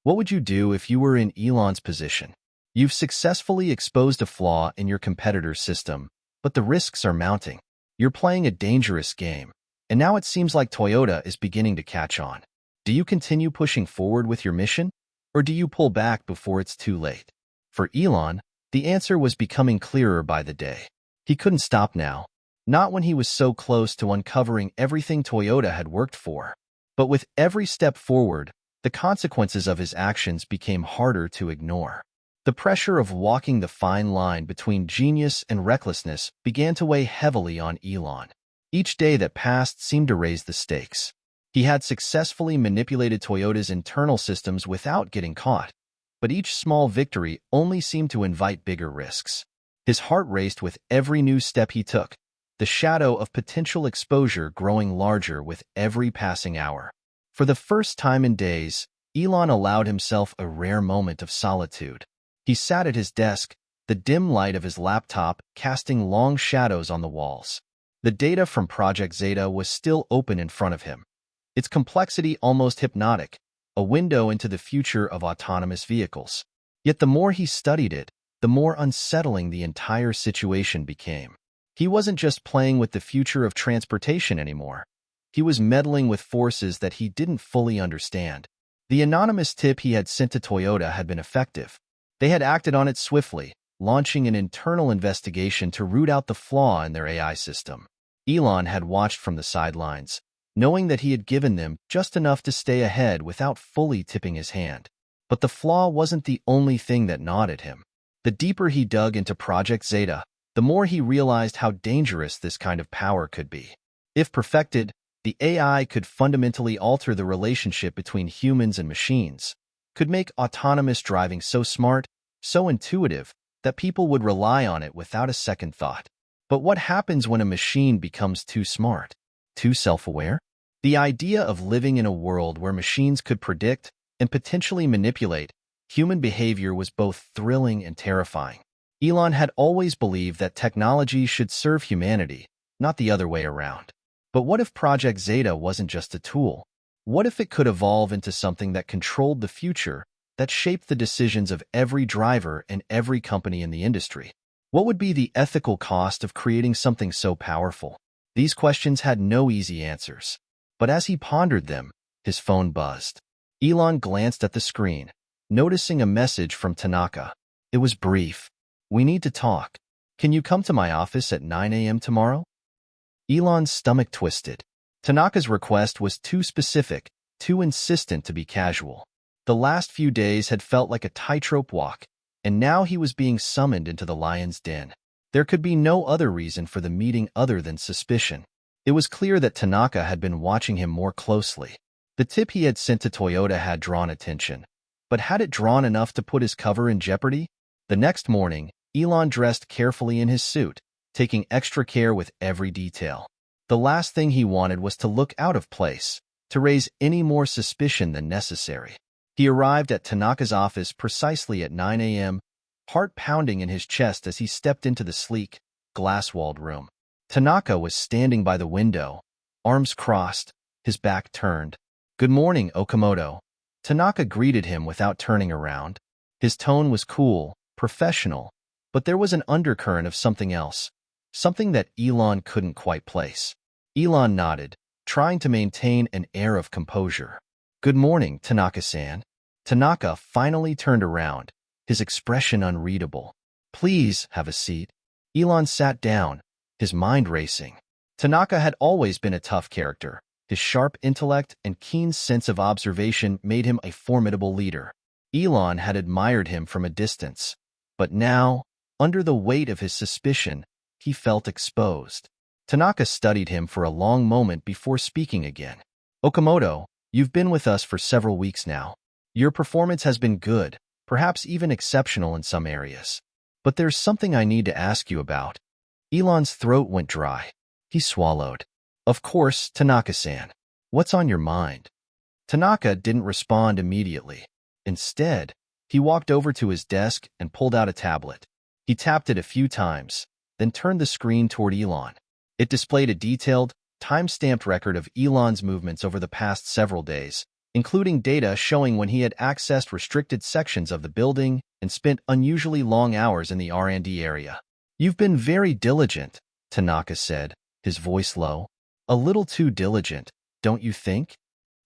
What would you do if you were in Elon's position? You've successfully exposed a flaw in your competitor's system, but the risks are mounting. You're playing a dangerous game, and now it seems like Toyota is beginning to catch on. Do you continue pushing forward with your mission, or do you pull back before it's too late? For Elon, the answer was becoming clearer by the day. He couldn't stop now, not when he was so close to uncovering everything Toyota had worked for. But with every step forward, the consequences of his actions became harder to ignore. The pressure of walking the fine line between genius and recklessness began to weigh heavily on Elon. Each day that passed seemed to raise the stakes. He had successfully manipulated Toyota's internal systems without getting caught, but each small victory only seemed to invite bigger risks. His heart raced with every new step he took, the shadow of potential exposure growing larger with every passing hour. For the first time in days, Elon allowed himself a rare moment of solitude. He sat at his desk, the dim light of his laptop casting long shadows on the walls. The data from Project Zeta was still open in front of him, its complexity almost hypnotic, a window into the future of autonomous vehicles. Yet the more he studied it, the more unsettling the entire situation became. He wasn't just playing with the future of transportation anymore. He was meddling with forces that he didn't fully understand. The anonymous tip he had sent to Toyota had been effective. They had acted on it swiftly, launching an internal investigation to root out the flaw in their AI system. Elon had watched from the sidelines, knowing that he had given them just enough to stay ahead without fully tipping his hand. But the flaw wasn't the only thing that gnawed at him. The deeper he dug into Project Zeta, the more he realized how dangerous this kind of power could be. If perfected, the AI could fundamentally alter the relationship between humans and machines, could make autonomous driving so smart, so intuitive, that people would rely on it without a second thought. But what happens when a machine becomes too smart, too self-aware? The idea of living in a world where machines could predict and potentially manipulate human behavior was both thrilling and terrifying. Elon had always believed that technology should serve humanity, not the other way around. But what if Project Zeta wasn't just a tool? What if it could evolve into something that controlled the future, that shaped the decisions of every driver and every company in the industry? What would be the ethical cost of creating something so powerful? These questions had no easy answers. But as he pondered them, his phone buzzed. Elon glanced at the screen, noticing a message from Tanaka. It was brief. "We need to talk. Can you come to my office at 9 a.m. tomorrow?" Elon's stomach twisted. Tanaka's request was too specific, too insistent to be casual. The last few days had felt like a tightrope walk, and now he was being summoned into the lion's den. There could be no other reason for the meeting other than suspicion. It was clear that Tanaka had been watching him more closely. The tip he had sent to Toyota had drawn attention. But had it drawn enough to put his cover in jeopardy? The next morning, Elon dressed carefully in his suit, taking extra care with every detail. The last thing he wanted was to look out of place, to raise any more suspicion than necessary. He arrived at Tanaka's office precisely at 9 a.m., heart pounding in his chest as he stepped into the sleek, glass-walled room. Tanaka was standing by the window, arms crossed, his back turned. "Good morning, Okamoto." Tanaka greeted him without turning around. His tone was cool, professional, but there was an undercurrent of something else, something that Elon couldn't quite place. Elon nodded, trying to maintain an air of composure. "Good morning, Tanaka-san." Tanaka finally turned around, his expression unreadable. "Please have a seat." Elon sat down, his mind racing. Tanaka had always been a tough character. His sharp intellect and keen sense of observation made him a formidable leader. Elon had admired him from a distance, but now, under the weight of his suspicion, he felt exposed. Tanaka studied him for a long moment before speaking again. "Okamoto, you've been with us for several weeks now. Your performance has been good, perhaps even exceptional in some areas. But there's something I need to ask you about." Elon's throat went dry. He swallowed. "Of course, Tanaka-san. What's on your mind?" Tanaka didn't respond immediately. Instead, he walked over to his desk and pulled out a tablet. He tapped it a few times, then turned the screen toward Elon. It displayed a detailed, time-stamped record of Elon's movements over the past several days, including data showing when he had accessed restricted sections of the building and spent unusually long hours in the R&D area. "You've been very diligent," Tanaka said, his voice low. "A little too diligent, don't you think?"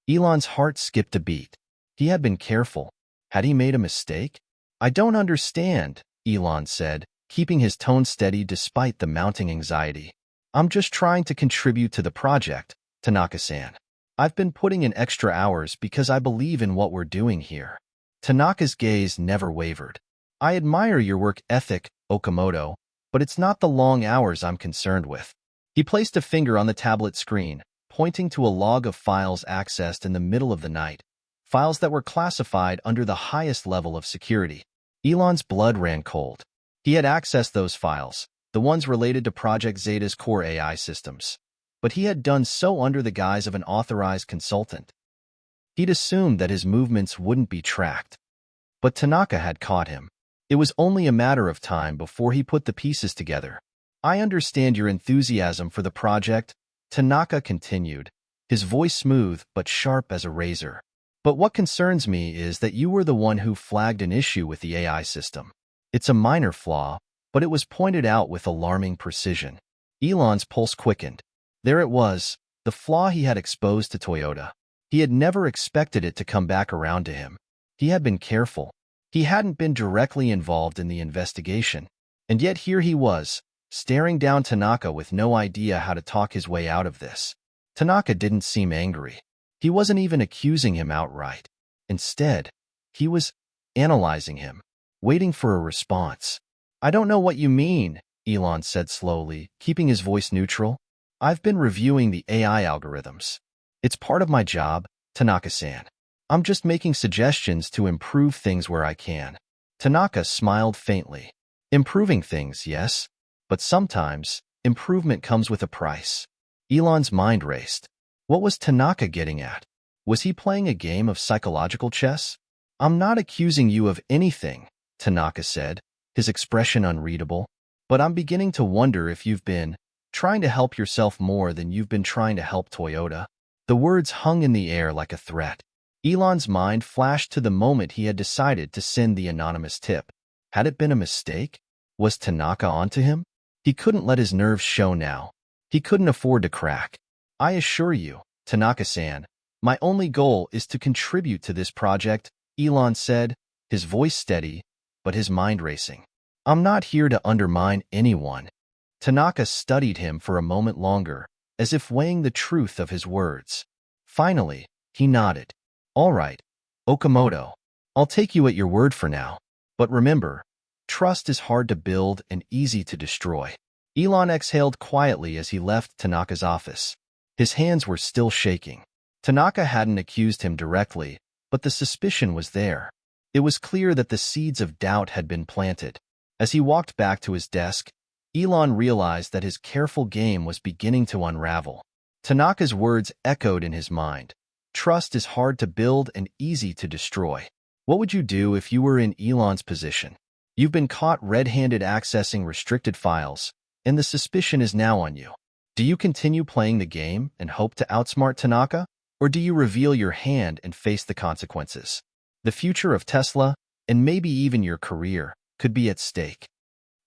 Elon's heart skipped a beat. He had been careful. Had he made a mistake? "I don't understand," Elon said, keeping his tone steady despite the mounting anxiety. "I'm just trying to contribute to the project, Tanaka-san. I've been putting in extra hours because I believe in what we're doing here." Tanaka's gaze never wavered. I admire your work ethic, Okamoto, but it's not the long hours I'm concerned with. He placed a finger on the tablet screen, pointing to a log of files accessed in the middle of the night, files that were classified under the highest level of security. Elon's blood ran cold. He had accessed those files, the ones related to Project Zeta's core AI systems. But he had done so under the guise of an authorized consultant. He'd assumed that his movements wouldn't be tracked. But Tanaka had caught him. It was only a matter of time before he put the pieces together. I understand your enthusiasm for the project, Tanaka continued, his voice smooth but sharp as a razor. But what concerns me is that you were the one who flagged an issue with the AI system. It's a minor flaw, but it was pointed out with alarming precision. Elon's pulse quickened. There it was, the flaw he had exposed to Toyota. He had never expected it to come back around to him. He had been careful. He hadn't been directly involved in the investigation. And yet here he was, staring down Tanaka with no idea how to talk his way out of this. Tanaka didn't seem angry. He wasn't even accusing him outright. Instead, he was analyzing him, waiting for a response. I don't know what you mean, Elon said slowly, keeping his voice neutral. I've been reviewing the AI algorithms. It's part of my job, Tanaka-san. I'm just making suggestions to improve things where I can. Tanaka smiled faintly. Improving things, yes, but sometimes improvement comes with a price. Elon's mind raced. What was Tanaka getting at? Was he playing a game of psychological chess? I'm not accusing you of anything, Tanaka said, his expression unreadable, but I'm beginning to wonder if you've been trying to help yourself more than you've been trying to help Toyota. The words hung in the air like a threat. Elon's mind flashed to the moment he had decided to send the anonymous tip. Had it been a mistake? Was Tanaka onto him? He couldn't let his nerves show now. He couldn't afford to crack. I assure you, Tanaka-san, my only goal is to contribute to this project, Elon said, his voice steady, but his mind racing. I'm not here to undermine anyone. Tanaka studied him for a moment longer, as if weighing the truth of his words. Finally, he nodded. All right, Okamoto, I'll take you at your word for now. But remember, trust is hard to build and easy to destroy. Elon exhaled quietly as he left Tanaka's office. His hands were still shaking. Tanaka hadn't accused him directly, but the suspicion was there. It was clear that the seeds of doubt had been planted. As he walked back to his desk, Elon realized that his careful game was beginning to unravel. Tanaka's words echoed in his mind. Trust is hard to build and easy to destroy. What would you do if you were in Elon's position? You've been caught red-handed accessing restricted files, and the suspicion is now on you. Do you continue playing the game and hope to outsmart Tanaka, or do you reveal your hand and face the consequences? The future of Tesla, and maybe even your career, could be at stake.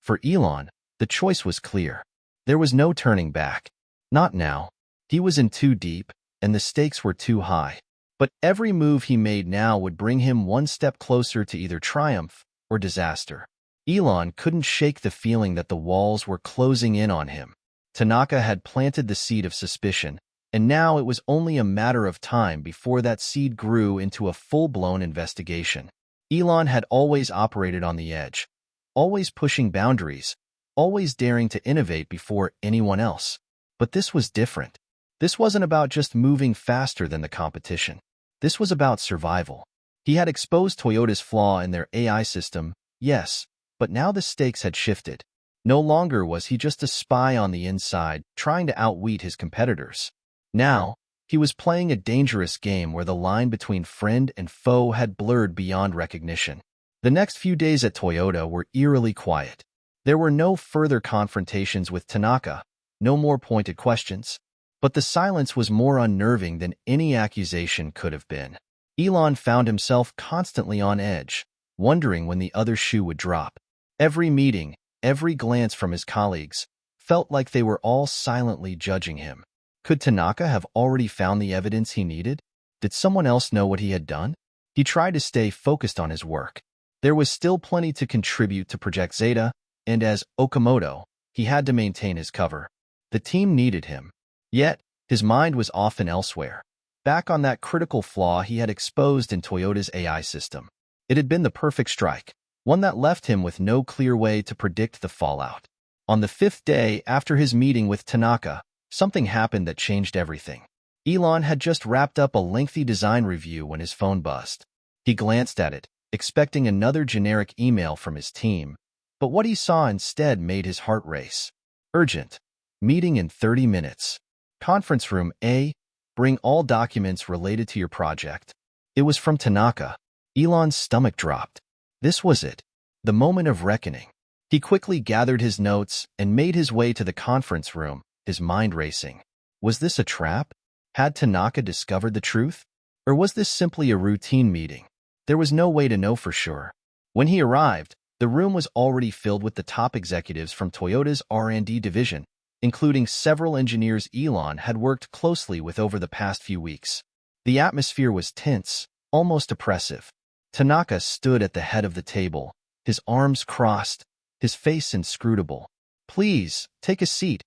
For Elon, the choice was clear. There was no turning back. Not now. He was in too deep, and the stakes were too high. But every move he made now would bring him one step closer to either triumph or disaster. Elon couldn't shake the feeling that the walls were closing in on him. Tanaka had planted the seed of suspicion, and now it was only a matter of time before that seed grew into a full-blown investigation. Elon had always operated on the edge, always pushing boundaries, always daring to innovate before anyone else. But this was different. This wasn't about just moving faster than the competition. This was about survival. He had exposed Toyota's flaw in their AI system, yes, but now the stakes had shifted. No longer was he just a spy on the inside, trying to outwit his competitors. Now, he was playing a dangerous game where the line between friend and foe had blurred beyond recognition. The next few days at Toyota were eerily quiet. There were no further confrontations with Tanaka, no more pointed questions. But the silence was more unnerving than any accusation could have been. Elon found himself constantly on edge, wondering when the other shoe would drop. Every meeting, every glance from his colleagues, felt like they were all silently judging him. Could Tanaka have already found the evidence he needed? Did someone else know what he had done? He tried to stay focused on his work. There was still plenty to contribute to Project Zeta, and as Okamoto, he had to maintain his cover. The team needed him. Yet, his mind was often elsewhere, back on that critical flaw he had exposed in Toyota's AI system. It had been the perfect strike. one that left him with no clear way to predict the fallout. On the 5th day after his meeting with Tanaka, something happened that changed everything. Elon had just wrapped up a lengthy design review when his phone buzzed. He glanced at it, expecting another generic email from his team, but what he saw instead made his heart race. Urgent. Meeting in 30 minutes. Conference room A. Bring all documents related to your project. It was from Tanaka. Elon's stomach dropped. This was it. The moment of reckoning. He quickly gathered his notes and made his way to the conference room, his mind racing. Was this a trap? Had Tanaka discovered the truth? Or was this simply a routine meeting? There was no way to know for sure. When he arrived, the room was already filled with the top executives from Toyota's R&D division, including several engineers Elon had worked closely with over the past few weeks. The atmosphere was tense, almost oppressive. Tanaka stood at the head of the table, his arms crossed, his face inscrutable. "Please, take a seat,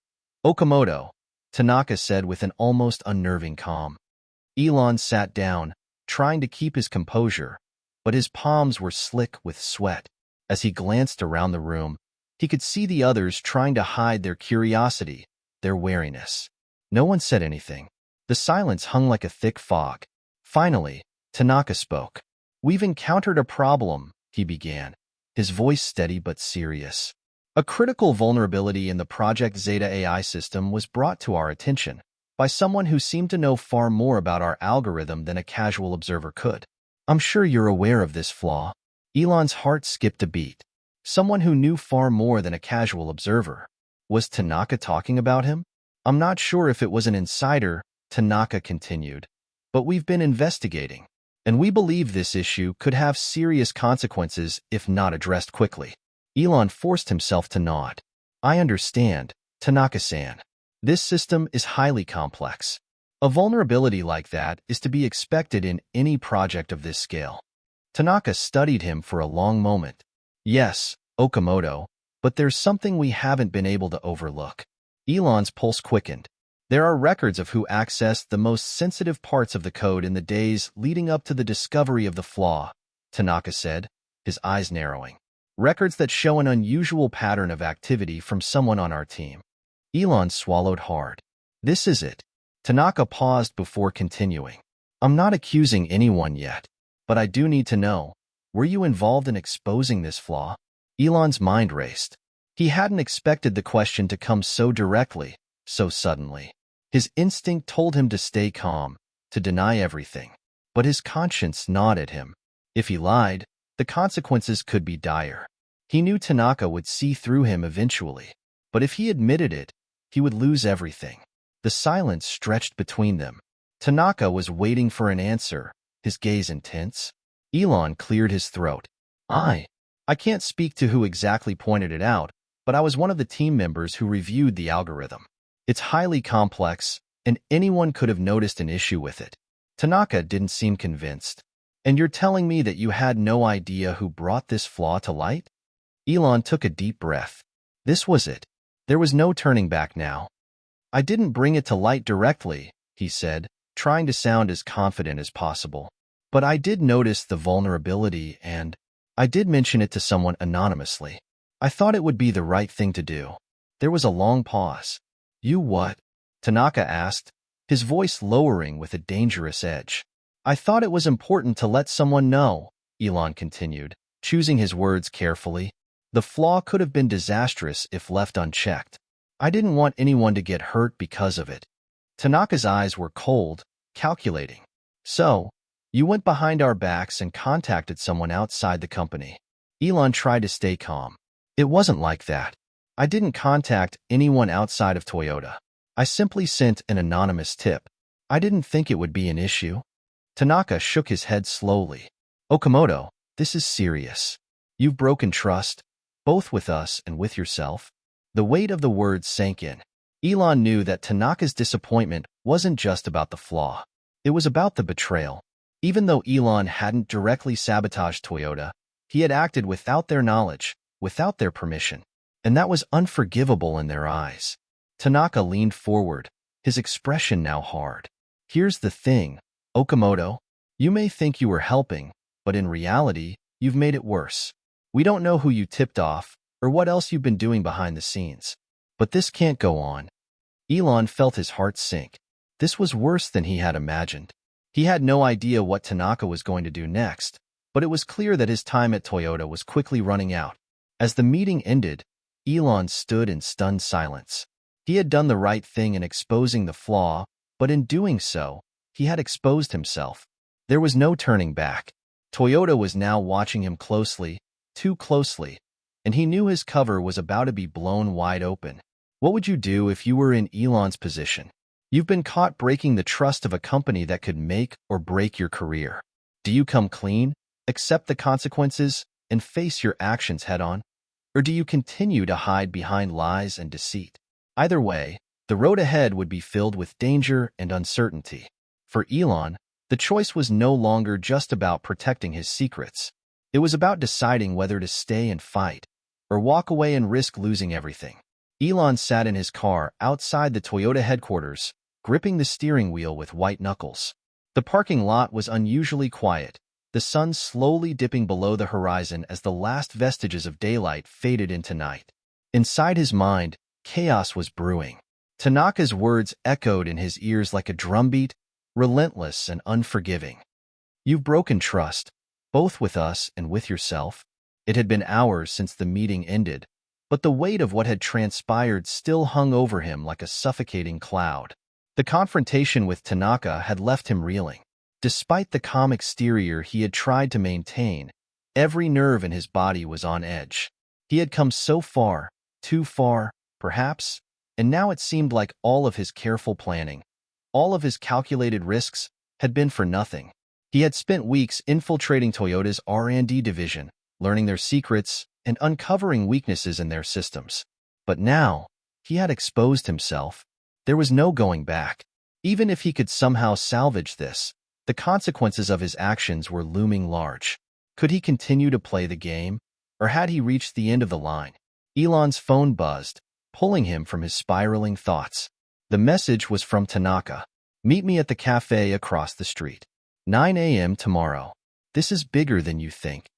Okamoto," Tanaka said with an almost unnerving calm. Elon sat down, trying to keep his composure, but his palms were slick with sweat. As he glanced around the room, he could see the others trying to hide their curiosity, their wariness. No one said anything. The silence hung like a thick fog. Finally, Tanaka spoke. "We've encountered a problem," he began, his voice steady but serious. "A critical vulnerability in the Project Zeta AI system was brought to our attention by someone who seemed to know far more about our algorithm than a casual observer could. I'm sure you're aware of this flaw." Elon's heart skipped a beat. Someone who knew far more than a casual observer. Was Tanaka talking about him? "I'm not sure if it was an insider," Tanaka continued, "but we've been investigating, and we believe this issue could have serious consequences if not addressed quickly." Elon forced himself to nod. "I understand, Tanaka-san. This system is highly complex. A vulnerability like that is to be expected in any project of this scale." Tanaka studied him for a long moment. "Yes, Okamoto, but there's something we haven't been able to overlook." Elon's pulse quickened. "There are records of who accessed the most sensitive parts of the code in the days leading up to the discovery of the flaw," Tanaka said, his eyes narrowing. "Records that show an unusual pattern of activity from someone on our team." Elon swallowed hard. "This is it." Tanaka paused before continuing. "I'm not accusing anyone yet, but I do need to know, were you involved in exposing this flaw?" Elon's mind raced. He hadn't expected the question to come so directly, so suddenly. His instinct told him to stay calm, to deny everything. But his conscience gnawed at him. If he lied, the consequences could be dire. He knew Tanaka would see through him eventually. But if he admitted it, he would lose everything. The silence stretched between them. Tanaka was waiting for an answer, his gaze intense. Elon cleared his throat. I can't speak to who exactly pointed it out, but I was one of the team members who reviewed the algorithm. It's highly complex, and anyone could have noticed an issue with it." Tanaka didn't seem convinced. "And you're telling me that you had no idea who brought this flaw to light?" Elon took a deep breath. This was it. There was no turning back now. "I didn't bring it to light directly," he said, trying to sound as confident as possible. "But I did notice the vulnerability and I did mention it to someone anonymously. I thought it would be the right thing to do." There was a long pause. "You what?" Tanaka asked, his voice lowering with a dangerous edge. "I thought it was important to let someone know," Elon continued, choosing his words carefully. "The flaw could have been disastrous if left unchecked. I didn't want anyone to get hurt because of it." Tanaka's eyes were cold, calculating. "So, you went behind our backs and contacted someone outside the company." Elon tried to stay calm. "It wasn't like that. I didn't contact anyone outside of Toyota. I simply sent an anonymous tip. I didn't think it would be an issue." Tanaka shook his head slowly. "Okamoto, this is serious. You've broken trust, both with us and with yourself." The weight of the words sank in. Elon knew that Tanaka's disappointment wasn't just about the flaw. It was about the betrayal. Even though Elon hadn't directly sabotaged Toyota, he had acted without their knowledge, without their permission, and that was unforgivable in their eyes. Tanaka leaned forward, his expression now hard. "Here's the thing, Okamoto. You may think you were helping, but in reality, you've made it worse. We don't know who you tipped off or what else you've been doing behind the scenes. But this can't go on. Elon felt his heart sink. This was worse than he had imagined. He had no idea what Tanaka was going to do next, but it was clear that his time at Toyota was quickly running out. As the meeting ended, Elon stood in stunned silence. He had done the right thing in exposing the flaw, but in doing so, he had exposed himself. There was no turning back. Toyota was now watching him closely, too closely, and he knew his cover was about to be blown wide open. What would you do if you were in Elon's position? You've been caught breaking the trust of a company that could make or break your career. Do you come clean, accept the consequences, and face your actions head-on? Or do you continue to hide behind lies and deceit? Either way, the road ahead would be filled with danger and uncertainty. For Elon, the choice was no longer just about protecting his secrets. It was about deciding whether to stay and fight, or walk away and risk losing everything. Elon sat in his car outside the Toyota headquarters, gripping the steering wheel with white knuckles. The parking lot was unusually quiet, the sun slowly dipping below the horizon as the last vestiges of daylight faded into night. Inside his mind, chaos was brewing. Tanaka's words echoed in his ears like a drumbeat, relentless and unforgiving. You've broken trust, both with us and with yourself. It had been hours since the meeting ended, but the weight of what had transpired still hung over him like a suffocating cloud. The confrontation with Tanaka had left him reeling. Despite the calm exterior he had tried to maintain, every nerve in his body was on edge. He had come so far, too far, perhaps, and now it seemed like all of his careful planning, all of his calculated risks, had been for nothing. He had spent weeks infiltrating Toyota's R&D division, learning their secrets, and uncovering weaknesses in their systems. But now, he had exposed himself. There was no going back. Even if he could somehow salvage this, the consequences of his actions were looming large. Could he continue to play the game, or had he reached the end of the line? Elon's phone buzzed, pulling him from his spiraling thoughts. The message was from Tanaka. Meet me at the cafe across the street. 9 a.m. tomorrow. This is bigger than you think.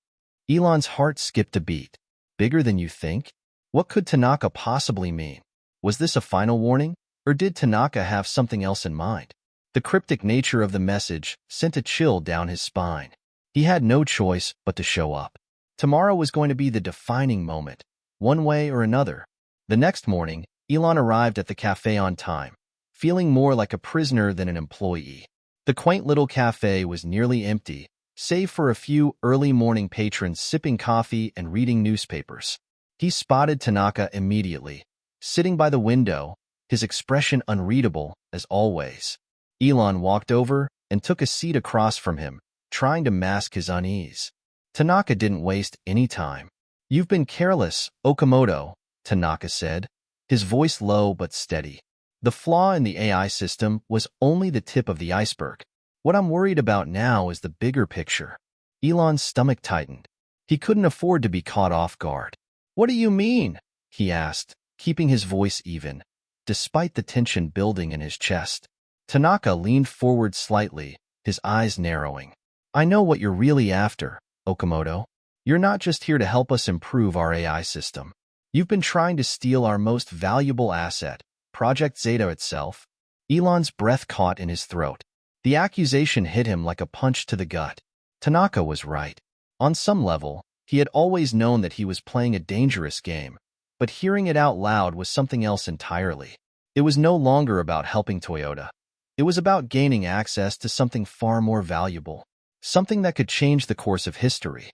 Elon's heart skipped a beat. Bigger than you think? What could Tanaka possibly mean? Was this a final warning, or did Tanaka have something else in mind? The cryptic nature of the message sent a chill down his spine. He had no choice but to show up. Tomorrow was going to be the defining moment, one way or another. The next morning, Elon arrived at the cafe on time, feeling more like a prisoner than an employee. The quaint little cafe was nearly empty, save for a few early morning patrons sipping coffee and reading newspapers. He spotted Tanaka immediately, sitting by the window, his expression unreadable as always. Elon walked over and took a seat across from him, trying to mask his unease. Tanaka didn't waste any time. You've been careless, Okamoto, Tanaka said, his voice low but steady. The flaw in the AI system was only the tip of the iceberg. What I'm worried about now is the bigger picture. Elon's stomach tightened. He couldn't afford to be caught off guard. What do you mean? He asked, keeping his voice even, despite the tension building in his chest. Tanaka leaned forward slightly, his eyes narrowing. I know what you're really after, Okamoto. You're not just here to help us improve our AI system. You've been trying to steal our most valuable asset, Project Zeta itself. Elon's breath caught in his throat. The accusation hit him like a punch to the gut. Tanaka was right. On some level, he had always known that he was playing a dangerous game, but hearing it out loud was something else entirely. It was no longer about helping Toyota. It was about gaining access to something far more valuable, something that could change the course of history.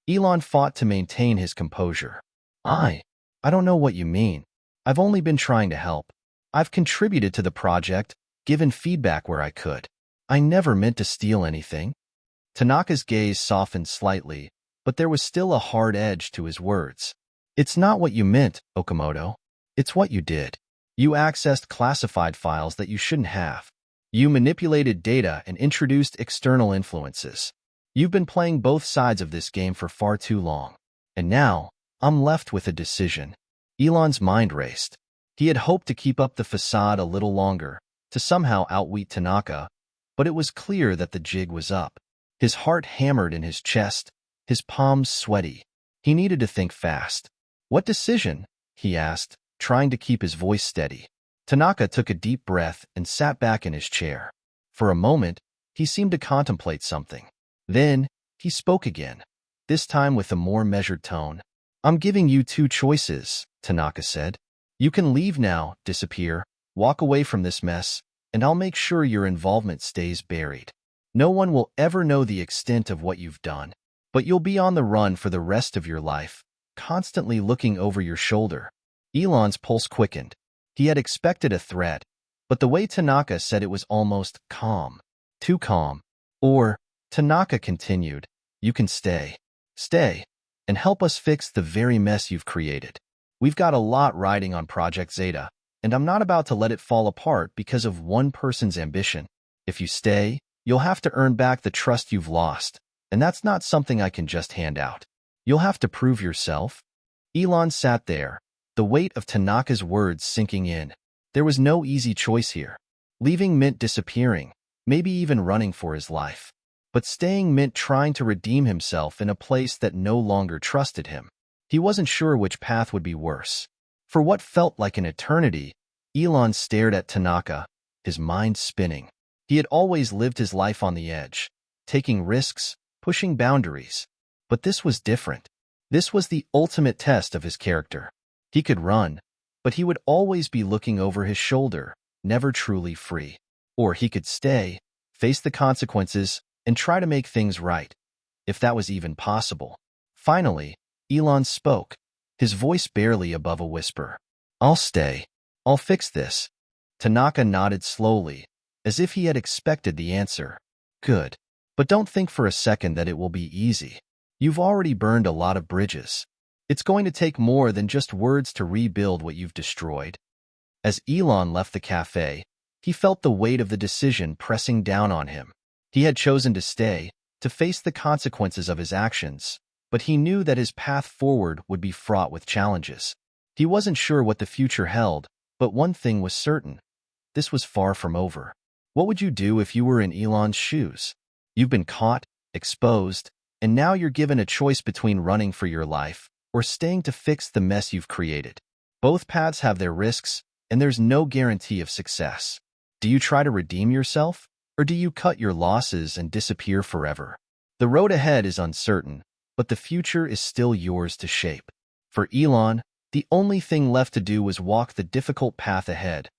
Elon fought to maintain his composure. I don't know what you mean. I've only been trying to help. I've contributed to the project, given feedback where I could. I never meant to steal anything. Tanaka's gaze softened slightly, but there was still a hard edge to his words. It's not what you meant, Okamoto. It's what you did. You accessed classified files that you shouldn't have. You manipulated data and introduced external influences. You've been playing both sides of this game for far too long. And now, I'm left with a decision. Elon's mind raced. He had hoped to keep up the facade a little longer, to somehow outwit Tanaka, but it was clear that the jig was up. His heart hammered in his chest, his palms sweaty. He needed to think fast. "What decision?" he asked, trying to keep his voice steady. Tanaka took a deep breath and sat back in his chair. For a moment, he seemed to contemplate something. Then, he spoke again, this time with a more measured tone. "I'm giving you two choices," Tanaka said. "You can leave now, disappear, walk away from this mess, and I'll make sure your involvement stays buried. No one will ever know the extent of what you've done, but you'll be on the run for the rest of your life, constantly looking over your shoulder." Elon's pulse quickened. He had expected a threat, but the way Tanaka said it was almost calm. Too calm. "Or," Tanaka continued, "you can stay. Stay, and help us fix the very mess you've created. We've got a lot riding on Project Zeta, and I'm not about to let it fall apart because of one person's ambition. If you stay, you'll have to earn back the trust you've lost, and that's not something I can just hand out. You'll have to prove yourself." Elon sat there, the weight of Tanaka's words sinking in. There was no easy choice here. Leaving meant disappearing, maybe even running for his life. But staying meant trying to redeem himself in a place that no longer trusted him. He wasn't sure which path would be worse. For what felt like an eternity, Elon stared at Tanaka, his mind spinning. He had always lived his life on the edge, taking risks, pushing boundaries. But this was different. This was the ultimate test of his character. He could run, but he would always be looking over his shoulder, never truly free. Or he could stay, face the consequences, and try to make things right, if that was even possible. Finally, Elon spoke, his voice barely above a whisper. "I'll stay. I'll fix this." Tanaka nodded slowly, as if he had expected the answer. "Good. But don't think for a second that it will be easy. You've already burned a lot of bridges. It's going to take more than just words to rebuild what you've destroyed." As Elon left the cafe, he felt the weight of the decision pressing down on him. He had chosen to stay, to face the consequences of his actions, but he knew that his path forward would be fraught with challenges. He wasn't sure what the future held, but one thing was certain. This was far from over. What would you do if you were in Elon's shoes? You've been caught, exposed, and now you're given a choice between running for your life or staying to fix the mess you've created. Both paths have their risks, and there's no guarantee of success. Do you try to redeem yourself, or do you cut your losses and disappear forever? The road ahead is uncertain, but the future is still yours to shape. For Elon, the only thing left to do was walk the difficult path ahead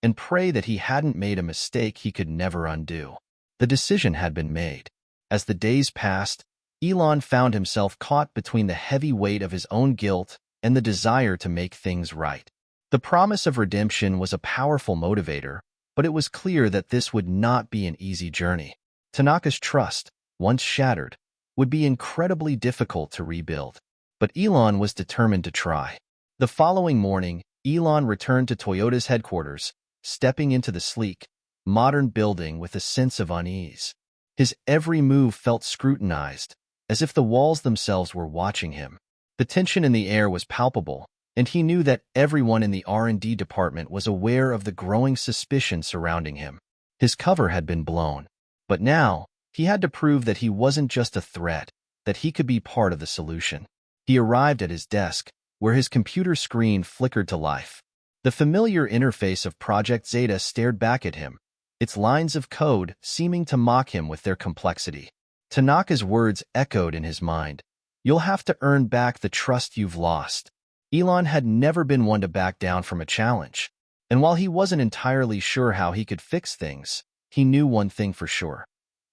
and pray that he hadn't made a mistake he could never undo. The decision had been made. As the days passed, Elon found himself caught between the heavy weight of his own guilt and the desire to make things right. The promise of redemption was a powerful motivator, but it was clear that this would not be an easy journey. Tanaka's trust, once shattered, would be incredibly difficult to rebuild. But Elon was determined to try. The following morning, Elon returned to Toyota's headquarters, stepping into the sleek, modern building with a sense of unease. His every move felt scrutinized, as if the walls themselves were watching him. The tension in the air was palpable, and he knew that everyone in the R&D department was aware of the growing suspicion surrounding him. His cover had been blown, but now he had to prove that he wasn't just a threat, that he could be part of the solution. He arrived at his desk, where his computer screen flickered to life. The familiar interface of Project Zeta stared back at him, its lines of code seeming to mock him with their complexity. Tanaka's words echoed in his mind. "You'll have to earn back the trust you've lost." Elon had never been one to back down from a challenge, and while he wasn't entirely sure how he could fix things, he knew one thing for sure.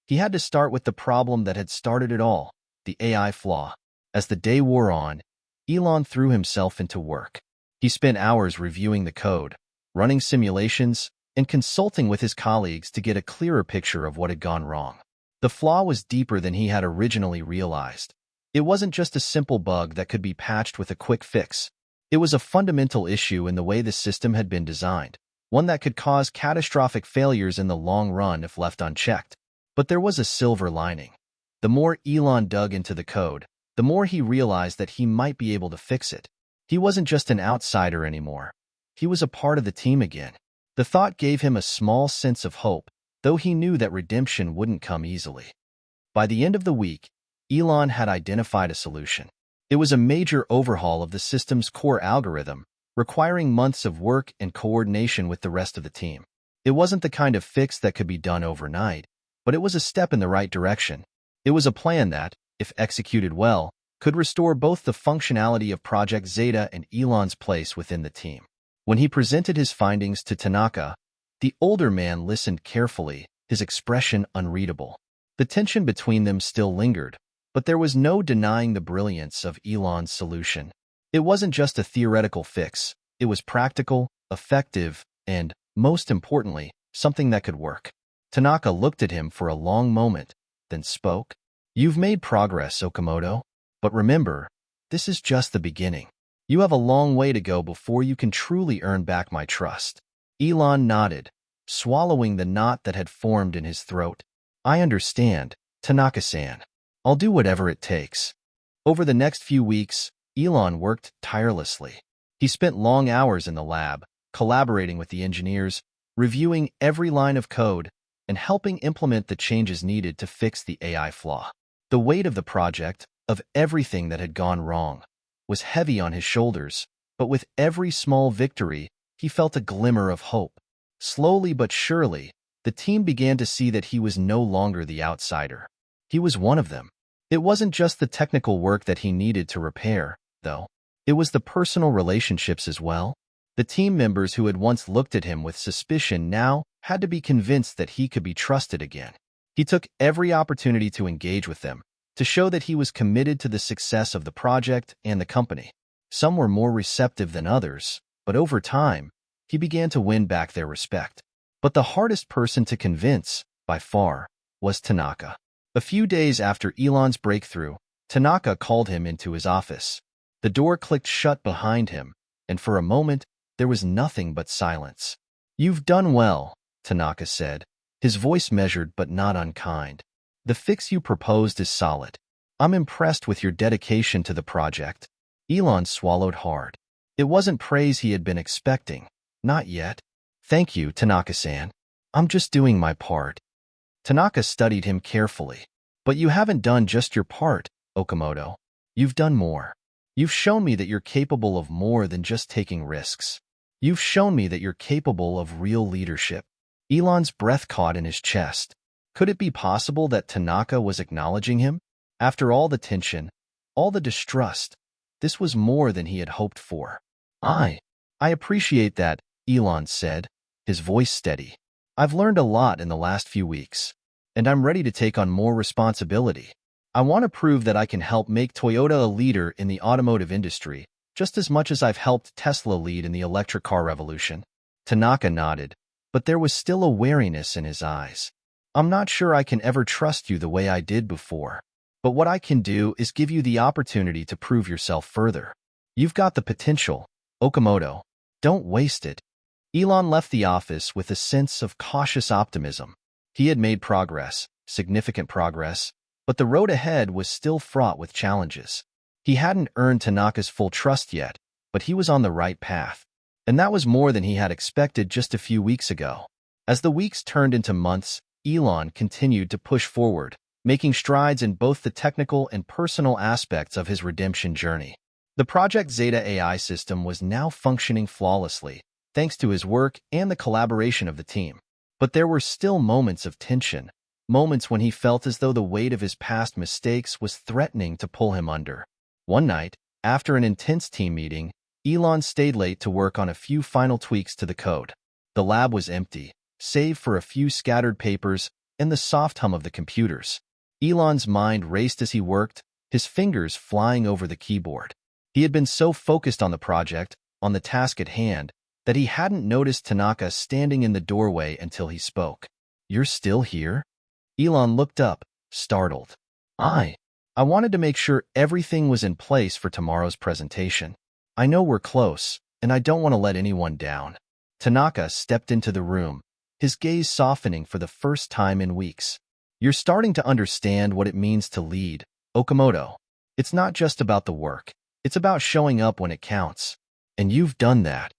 He had to start with the problem that had started it all, the AI flaw. As the day wore on, Elon threw himself into work. He spent hours reviewing the code, running simulations, and consulting with his colleagues to get a clearer picture of what had gone wrong. The flaw was deeper than he had originally realized. It wasn't just a simple bug that could be patched with a quick fix. It was a fundamental issue in the way the system had been designed, one that could cause catastrophic failures in the long run if left unchecked. But there was a silver lining. The more Elon dug into the code, the more he realized that he might be able to fix it. He wasn't just an outsider anymore. He was a part of the team again. The thought gave him a small sense of hope, though he knew that redemption wouldn't come easily. By the end of the week, Elon had identified a solution. It was a major overhaul of the system's core algorithm, requiring months of work and coordination with the rest of the team. It wasn't the kind of fix that could be done overnight, but it was a step in the right direction. It was a plan that, if executed well, could restore both the functionality of Project Zeta and Elon's place within the team. When he presented his findings to Tanaka, the older man listened carefully, his expression unreadable. The tension between them still lingered, but there was no denying the brilliance of Elon's solution. It wasn't just a theoretical fix, it was practical, effective, and, most importantly, something that could work. Tanaka looked at him for a long moment, then spoke. "You've made progress, Okamoto. But remember, this is just the beginning. You have a long way to go before you can truly earn back my trust." Elon nodded, swallowing the knot that had formed in his throat. "I understand, Tanaka-san. I'll do whatever it takes." Over the next few weeks, Elon worked tirelessly. He spent long hours in the lab, collaborating with the engineers, reviewing every line of code, and helping implement the changes needed to fix the AI flaw. The weight of the project, of everything that had gone wrong, was heavy on his shoulders, but with every small victory, he felt a glimmer of hope. Slowly but surely, the team began to see that he was no longer the outsider. He was one of them. It wasn't just the technical work that he needed to repair, though. It was the personal relationships as well. The team members who had once looked at him with suspicion now had to be convinced that he could be trusted again. He took every opportunity to engage with them, to show that he was committed to the success of the project and the company. Some were more receptive than others, but over time, he began to win back their respect. But the hardest person to convince, by far, was Tanaka. A few days after Elon's breakthrough, Tanaka called him into his office. The door clicked shut behind him, and for a moment, there was nothing but silence. "You've done well," Tanaka said, his voice measured but not unkind. "The fix you proposed is solid. I'm impressed with your dedication to the project." Elon swallowed hard. It wasn't praise he had been expecting. Not yet. "Thank you, Tanaka-san. I'm just doing my part." Tanaka studied him carefully. "But you haven't done just your part, Okamoto. You've done more. You've shown me that you're capable of more than just taking risks. You've shown me that you're capable of real leadership." Elon's breath caught in his chest. Could it be possible that Tanaka was acknowledging him? After all the tension, all the distrust, this was more than he had hoped for. I appreciate that," Elon said, his voice steady. "I've learned a lot in the last few weeks, and I'm ready to take on more responsibility. I want to prove that I can help make Toyota a leader in the automotive industry, just as much as I've helped Tesla lead in the electric car revolution." Tanaka nodded, but there was still a wariness in his eyes. "I'm not sure I can ever trust you the way I did before, but what I can do is give you the opportunity to prove yourself further. You've got the potential, Okamoto. Don't waste it." Elon left the office with a sense of cautious optimism. He had made progress, significant progress, but the road ahead was still fraught with challenges. He hadn't earned Tanaka's full trust yet, but he was on the right path. And that was more than he had expected just a few weeks ago. As the weeks turned into months, Elon continued to push forward, making strides in both the technical and personal aspects of his redemption journey. The Project Zeta AI system was now functioning flawlessly, thanks to his work and the collaboration of the team. But there were still moments of tension, moments when he felt as though the weight of his past mistakes was threatening to pull him under. One night, after an intense team meeting, Elon stayed late to work on a few final tweaks to the code. The lab was empty, save for a few scattered papers and the soft hum of the computers. Elon's mind raced as he worked, his fingers flying over the keyboard. He had been so focused on the project, on the task at hand, that he hadn't noticed Tanaka standing in the doorway until he spoke. "You're still here?" Elon looked up, startled. I wanted to make sure everything was in place for tomorrow's presentation. I know we're close, and I don't want to let anyone down." Tanaka stepped into the room, his gaze softening for the first time in weeks. "You're starting to understand what it means to lead, Okamoto. It's not just about the work. It's about showing up when it counts. And you've done that."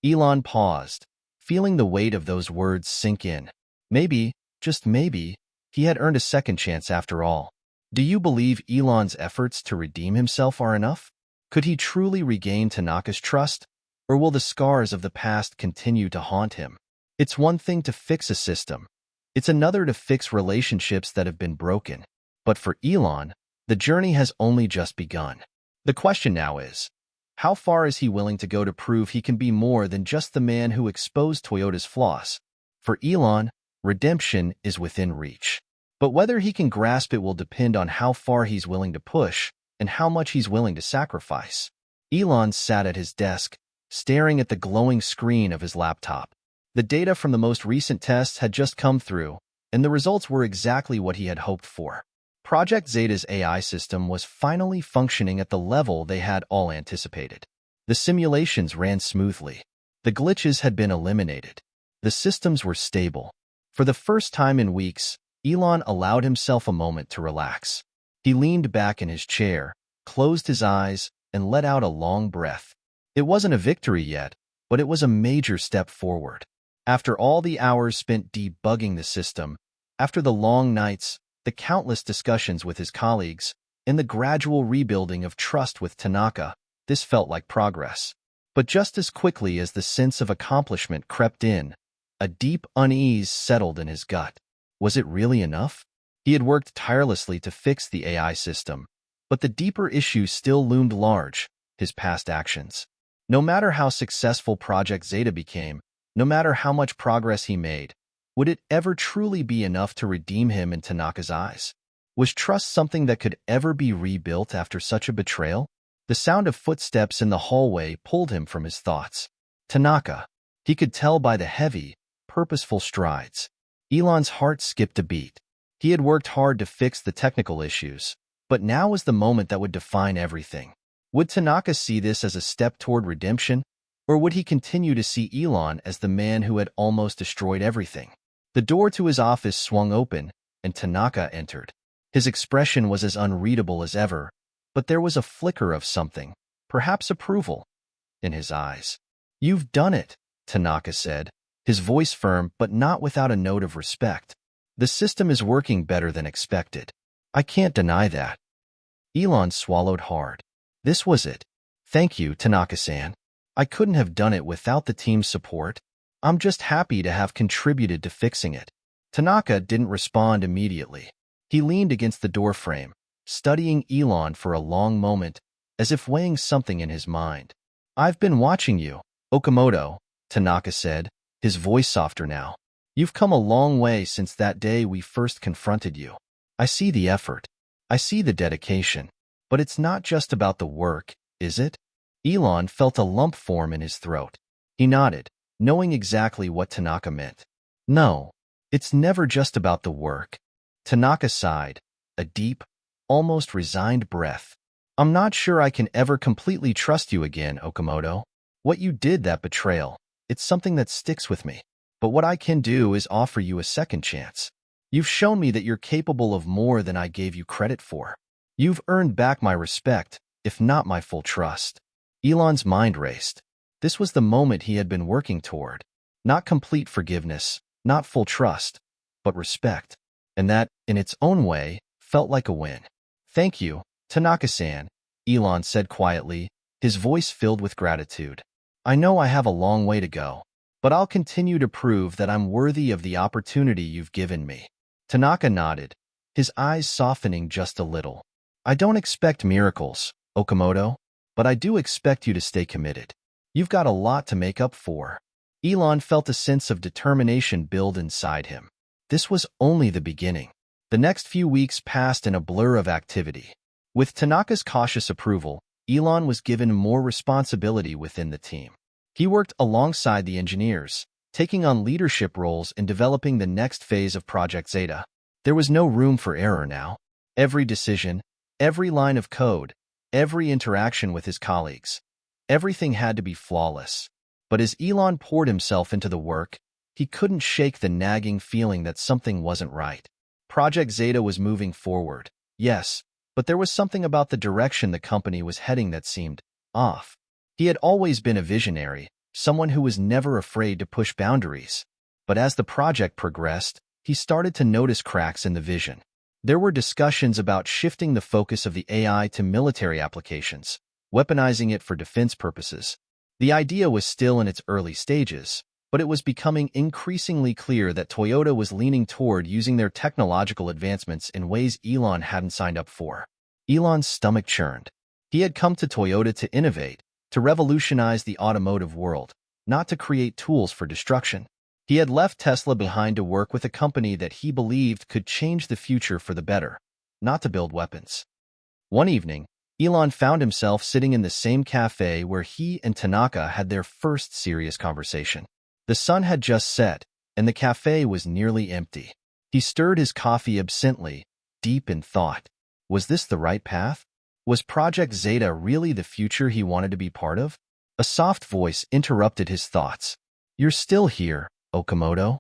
Elon paused, feeling the weight of those words sink in. Maybe, just maybe, he had earned a second chance after all. Do you believe Elon's efforts to redeem himself are enough? Could he truly regain Tanaka's trust? Or will the scars of the past continue to haunt him? It's one thing to fix a system. It's another to fix relationships that have been broken. But for Elon, the journey has only just begun. The question now is, how far is he willing to go to prove he can be more than just the man who exposed Toyota's flaws? For Elon, redemption is within reach. But whether he can grasp it will depend on how far he's willing to push and how much he's willing to sacrifice. Elon sat at his desk, staring at the glowing screen of his laptop. The data from the most recent tests had just come through, and the results were exactly what he had hoped for. Project Zeta's AI system was finally functioning at the level they had all anticipated. The simulations ran smoothly. The glitches had been eliminated. The systems were stable. For the first time in weeks, Elon allowed himself a moment to relax. He leaned back in his chair, closed his eyes, and let out a long breath. It wasn't a victory yet, but it was a major step forward. After all the hours spent debugging the system, after the long nights, the countless discussions with his colleagues, and the gradual rebuilding of trust with Tanaka, this felt like progress. But just as quickly as the sense of accomplishment crept in, a deep unease settled in his gut. Was it really enough? He had worked tirelessly to fix the AI system, but the deeper issue still loomed large, his past actions. No matter how successful Project Zeta became, no matter how much progress he made, would it ever truly be enough to redeem him in Tanaka's eyes? Was trust something that could ever be rebuilt after such a betrayal? The sound of footsteps in the hallway pulled him from his thoughts. Tanaka. He could tell by the heavy, purposeful strides. Elon's heart skipped a beat. He had worked hard to fix the technical issues, but now was the moment that would define everything. Would Tanaka see this as a step toward redemption, or would he continue to see Elon as the man who had almost destroyed everything? The door to his office swung open, and Tanaka entered. His expression was as unreadable as ever, but there was a flicker of something, perhaps approval, in his eyes. "You've done it," Tanaka said, his voice firm but not without a note of respect. "The system is working better than expected. I can't deny that." Elon swallowed hard. This was it. "Thank you, Tanaka-san. I couldn't have done it without the team's support. I'm just happy to have contributed to fixing it." Tanaka didn't respond immediately. He leaned against the doorframe, studying Elon for a long moment, as if weighing something in his mind. "I've been watching you, Okamoto," Tanaka said, his voice softer now. "You've come a long way since that day we first confronted you. I see the effort. I see the dedication. But it's not just about the work, is it?" Elon felt a lump form in his throat. He nodded, knowing exactly what Tanaka meant. "No, it's never just about the work." Tanaka sighed, a deep, almost resigned breath. "I'm not sure I can ever completely trust you again, Okamoto. What you did, that betrayal, it's something that sticks with me. But what I can do is offer you a second chance. You've shown me that you're capable of more than I gave you credit for. You've earned back my respect, if not my full trust." Elon's mind raced. This was the moment he had been working toward. Not complete forgiveness, not full trust, but respect. And that, in its own way, felt like a win. "Thank you, Tanaka-san," Elon said quietly, his voice filled with gratitude. "I know I have a long way to go, but I'll continue to prove that I'm worthy of the opportunity you've given me." Tanaka nodded, his eyes softening just a little. "I don't expect miracles, Okamoto, but I do expect you to stay committed. You've got a lot to make up for." Elon felt a sense of determination build inside him. This was only the beginning. The next few weeks passed in a blur of activity. With Tanaka's cautious approval, Elon was given more responsibility within the team. He worked alongside the engineers, taking on leadership roles in developing the next phase of Project Zeta. There was no room for error now. Every decision, every line of code, every interaction with his colleagues, everything had to be flawless. But as Elon poured himself into the work, he couldn't shake the nagging feeling that something wasn't right. Project Zeta was moving forward, yes, but there was something about the direction the company was heading that seemed off. He had always been a visionary, someone who was never afraid to push boundaries. But as the project progressed, he started to notice cracks in the vision. There were discussions about shifting the focus of the AI to military applications, weaponizing it for defense purposes. The idea was still in its early stages, but it was becoming increasingly clear that Toyota was leaning toward using their technological advancements in ways Elon hadn't signed up for. Elon's stomach churned. He had come to Toyota to innovate, to revolutionize the automotive world, not to create tools for destruction. He had left Tesla behind to work with a company that he believed could change the future for the better, not to build weapons. One evening, Elon found himself sitting in the same cafe where he and Tanaka had their first serious conversation. The sun had just set, and the cafe was nearly empty. He stirred his coffee absently, deep in thought. Was this the right path? Was Project Zeta really the future he wanted to be part of? A soft voice interrupted his thoughts. "You're still here, Okamoto?"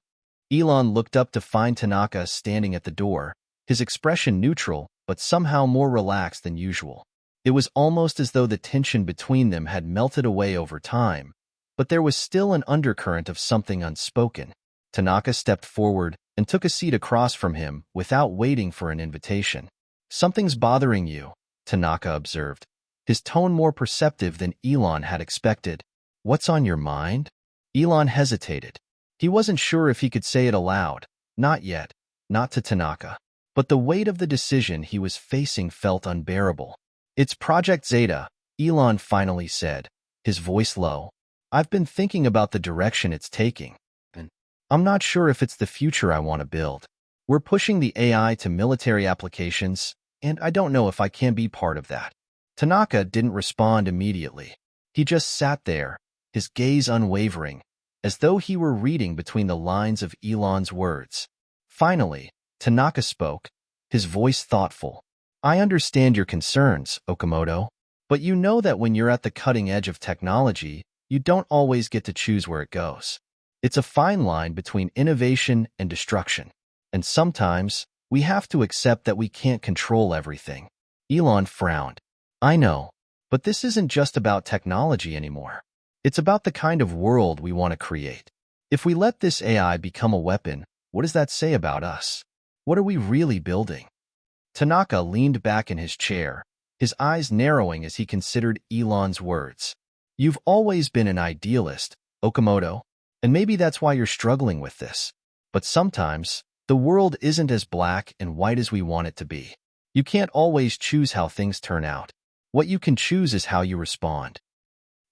Elon looked up to find Tanaka standing at the door, his expression neutral, but somehow more relaxed than usual. It was almost as though the tension between them had melted away over time, but there was still an undercurrent of something unspoken. Tanaka stepped forward and took a seat across from him without waiting for an invitation. "Something's bothering you," Tanaka observed, his tone more perceptive than Elon had expected. "What's on your mind?" Elon hesitated. He wasn't sure if he could say it aloud. Not yet, not to Tanaka. But the weight of the decision he was facing felt unbearable. "It's Project Zeta," Elon finally said, his voice low. "I've been thinking about the direction it's taking, and I'm not sure if it's the future I want to build. We're pushing the AI to military applications, and I don't know if I can be part of that." Tanaka didn't respond immediately. He just sat there, his gaze unwavering, as though he were reading between the lines of Elon's words. Finally, Tanaka spoke, his voice thoughtful. "I understand your concerns, Okamoto, but you know that when you're at the cutting edge of technology, you don't always get to choose where it goes. It's a fine line between innovation and destruction, and sometimes we have to accept that we can't control everything." Elon frowned. "I know, but this isn't just about technology anymore. It's about the kind of world we want to create. If we let this AI become a weapon, what does that say about us? What are we really building?" Tanaka leaned back in his chair, his eyes narrowing as he considered Elon's words. "You've always been an idealist, Okamoto, and maybe that's why you're struggling with this. But sometimes, the world isn't as black and white as we want it to be. You can't always choose how things turn out. What you can choose is how you respond."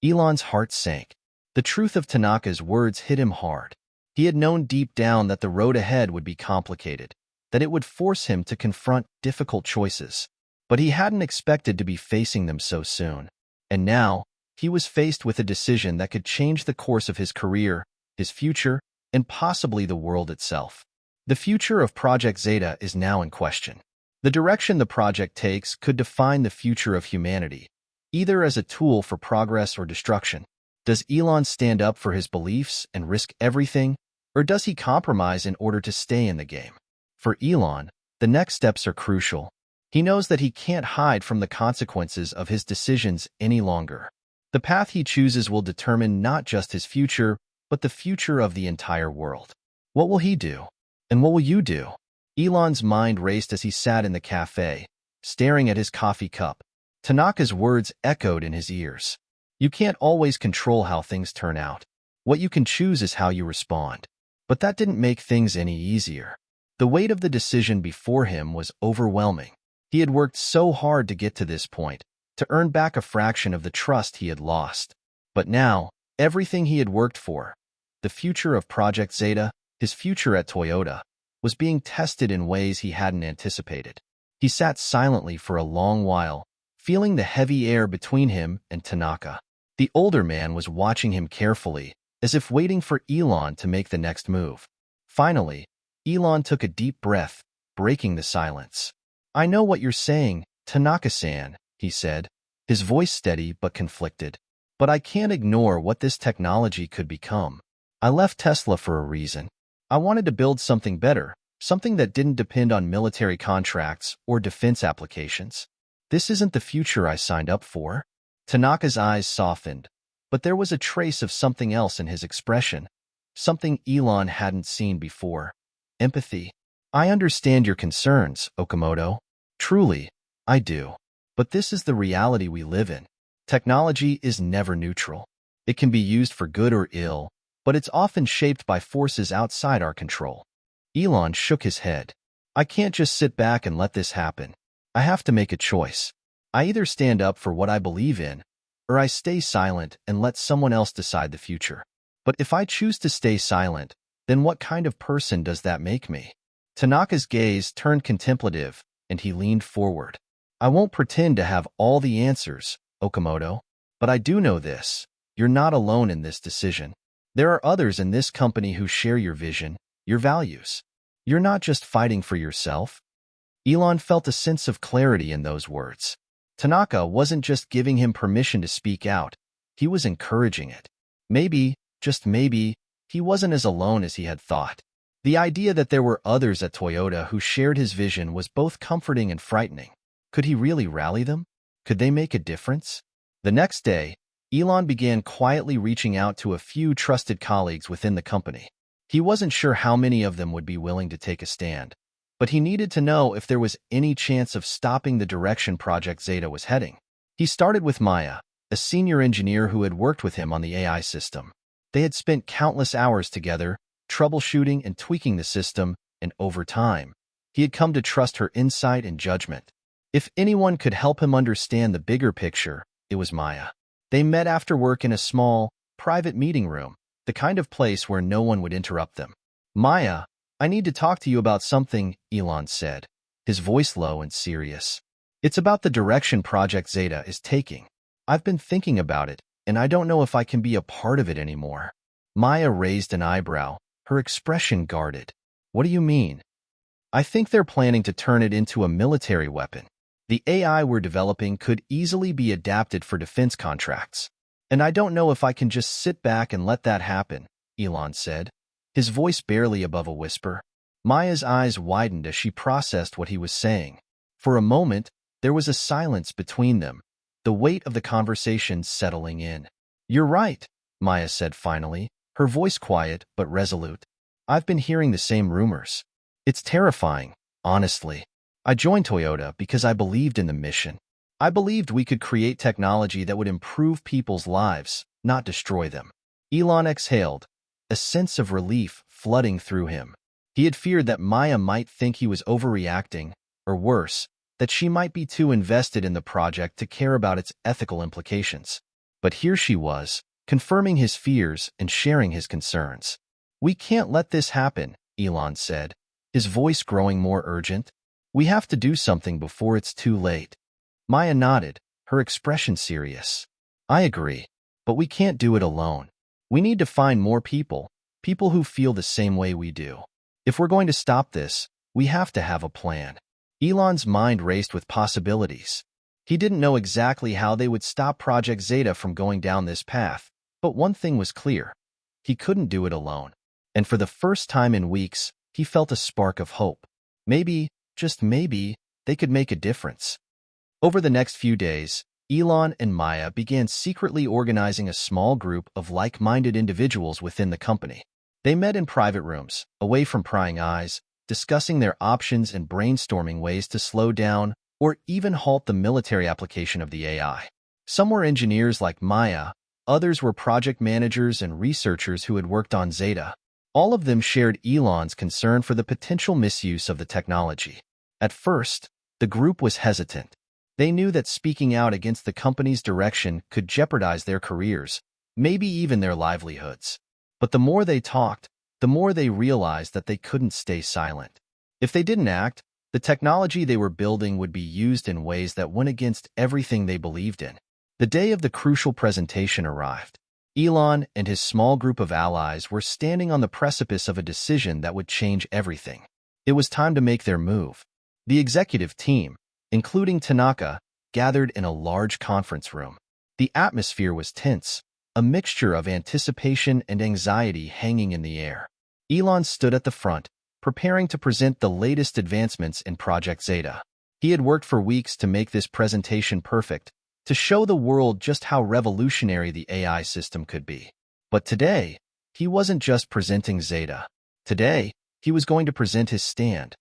Elon's heart sank. The truth of Tanaka's words hit him hard. He had known deep down that the road ahead would be complicated, that it would force him to confront difficult choices. But he hadn't expected to be facing them so soon. And now, he was faced with a decision that could change the course of his career, his future, and possibly the world itself. The future of Project Zeta is now in question. The direction the project takes could define the future of humanity, either as a tool for progress or destruction. Does Elon stand up for his beliefs and risk everything, or does he compromise in order to stay in the game? For Elon, the next steps are crucial. He knows that he can't hide from the consequences of his decisions any longer. The path he chooses will determine not just his future, but the future of the entire world. What will he do? And what will you do? Elon's mind raced as he sat in the cafe, staring at his coffee cup. Tanaka's words echoed in his ears. You can't always control how things turn out. What you can choose is how you respond. But that didn't make things any easier. The weight of the decision before him was overwhelming. He had worked so hard to get to this point, to earn back a fraction of the trust he had lost. But now, everything he had worked for, the future of Project Zeta, his future at Toyota, was being tested in ways he hadn't anticipated. He sat silently for a long while, feeling the heavy air between him and Tanaka. The older man was watching him carefully, as if waiting for Elon to make the next move. Finally, Elon took a deep breath, breaking the silence. "I know what you're saying, Tanaka-san," he said, his voice steady but conflicted. "But I can't ignore what this technology could become. I left Tesla for a reason. I wanted to build something better, something that didn't depend on military contracts or defense applications. This isn't the future I signed up for." Tanaka's eyes softened, but there was a trace of something else in his expression, something Elon hadn't seen before. Empathy. I understand your concerns, Okamoto. Truly, I do. But this is the reality we live in. Technology is never neutral. It can be used for good or ill, but it's often shaped by forces outside our control. Elon shook his head. I can't just sit back and let this happen. I have to make a choice. I either stand up for what I believe in, or I stay silent and let someone else decide the future. But if I choose to stay silent, then what kind of person does that make me? Tanaka's gaze turned contemplative, and he leaned forward. I won't pretend to have all the answers, Okamoto, but I do know this. You're not alone in this decision. There are others in this company who share your vision, your values. You're not just fighting for yourself. Elon felt a sense of clarity in those words. Tanaka wasn't just giving him permission to speak out, he was encouraging it. Maybe, just maybe, he wasn't as alone as he had thought. The idea that there were others at Toyota who shared his vision was both comforting and frightening. Could he really rally them? Could they make a difference? The next day, Elon began quietly reaching out to a few trusted colleagues within the company. He wasn't sure how many of them would be willing to take a stand, but he needed to know if there was any chance of stopping the direction Project Zeta was heading. He started with Maya, a senior engineer who had worked with him on the AI system. They had spent countless hours together, troubleshooting and tweaking the system, and over time, he had come to trust her insight and judgment. If anyone could help him understand the bigger picture, it was Maya. They met after work in a small, private meeting room, the kind of place where no one would interrupt them. Maya, I need to talk to you about something, Elon said, his voice low and serious. It's about the direction Project Zeta is taking. I've been thinking about it, and I don't know if I can be a part of it anymore. Maya raised an eyebrow, her expression guarded. What do you mean? I think they're planning to turn it into a military weapon. The AI we're developing could easily be adapted for defense contracts. And I don't know if I can just sit back and let that happen, Elon said, his voice barely above a whisper. Maya's eyes widened as she processed what he was saying. For a moment, there was a silence between them, the weight of the conversation settling in. You're right, Maya said finally, her voice quiet but resolute. I've been hearing the same rumors. It's terrifying, honestly. I joined Toyota because I believed in the mission. I believed we could create technology that would improve people's lives, not destroy them. Elon exhaled, a sense of relief flooding through him. He had feared that Maya might think he was overreacting, or worse, that she might be too invested in the project to care about its ethical implications. But here she was, confirming his fears and sharing his concerns. We can't let this happen, Elon said, his voice growing more urgent. We have to do something before it's too late. Maya nodded, her expression serious. I agree, but we can't do it alone. We need to find more people who feel the same way we do. If we're going to stop this, we have to have a plan. Elon's mind raced with possibilities. He didn't know exactly how they would stop Project Zeta from going down this path, but one thing was clear. He couldn't do it alone. And for the first time in weeks, he felt a spark of hope. Maybe, just maybe, they could make a difference. Over the next few days, Elon and Maya began secretly organizing a small group of like-minded individuals within the company. They met in private rooms, away from prying eyes, discussing their options and brainstorming ways to slow down or even halt the military application of the AI. Some were engineers like Maya, others were project managers and researchers who had worked on Zeta. All of them shared Elon's concern for the potential misuse of the technology. At first, the group was hesitant. They knew that speaking out against the company's direction could jeopardize their careers, maybe even their livelihoods. But the more they talked, the more they realized that they couldn't stay silent. If they didn't act, the technology they were building would be used in ways that went against everything they believed in. The day of the crucial presentation arrived. Elon and his small group of allies were standing on the precipice of a decision that would change everything. It was time to make their move. The executive team, including Tanaka, gathered in a large conference room. The atmosphere was tense, a mixture of anticipation and anxiety hanging in the air. Elon stood at the front, preparing to present the latest advancements in Project Zeta. He had worked for weeks to make this presentation perfect, to show the world just how revolutionary the AI system could be. But today, he wasn't just presenting Zeta. Today, He was going to present his stand,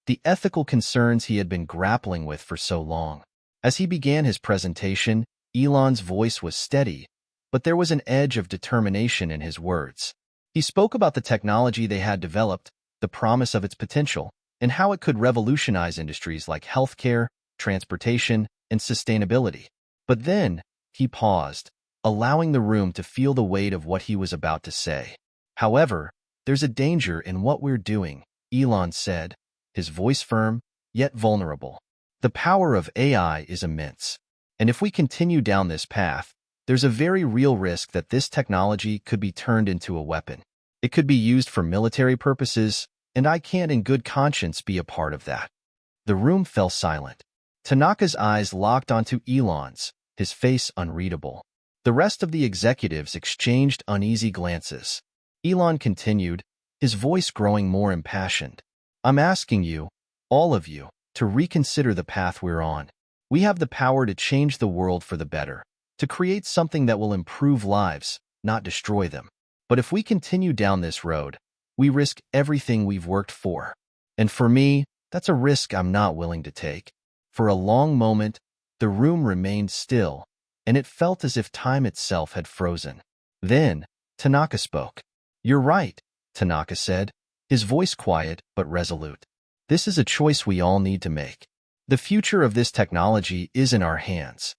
the ethical concerns he had been grappling with for so long. As he began his presentation, Elon's voice was steady, but there was an edge of determination in his words. He spoke about the technology they had developed, the promise of its potential, and how it could revolutionize industries like healthcare, transportation, and sustainability. But then, he paused, allowing the room to feel the weight of what he was about to say. However, there's a danger in what we're doing, Elon said, his voice firm, yet vulnerable. The power of AI is immense, and if we continue down this path, there's a very real risk that this technology could be turned into a weapon. It could be used for military purposes, and I can't in good conscience be a part of that. The room fell silent. Tanaka's eyes locked onto Elon's, his face unreadable. The rest of the executives exchanged uneasy glances. Elon continued, his voice growing more impassioned. I'm asking you, all of you, to reconsider the path we're on. We have the power to change the world for the better, to create something that will improve lives, not destroy them. But if we continue down this road, we risk everything we've worked for. And for me, that's a risk I'm not willing to take. For a long moment, the room remained still, and it felt as if time itself had frozen. Then, Tanaka spoke. You're right, Tanaka said, his voice quiet but resolute. This is a choice we all need to make. The future of this technology is in our hands.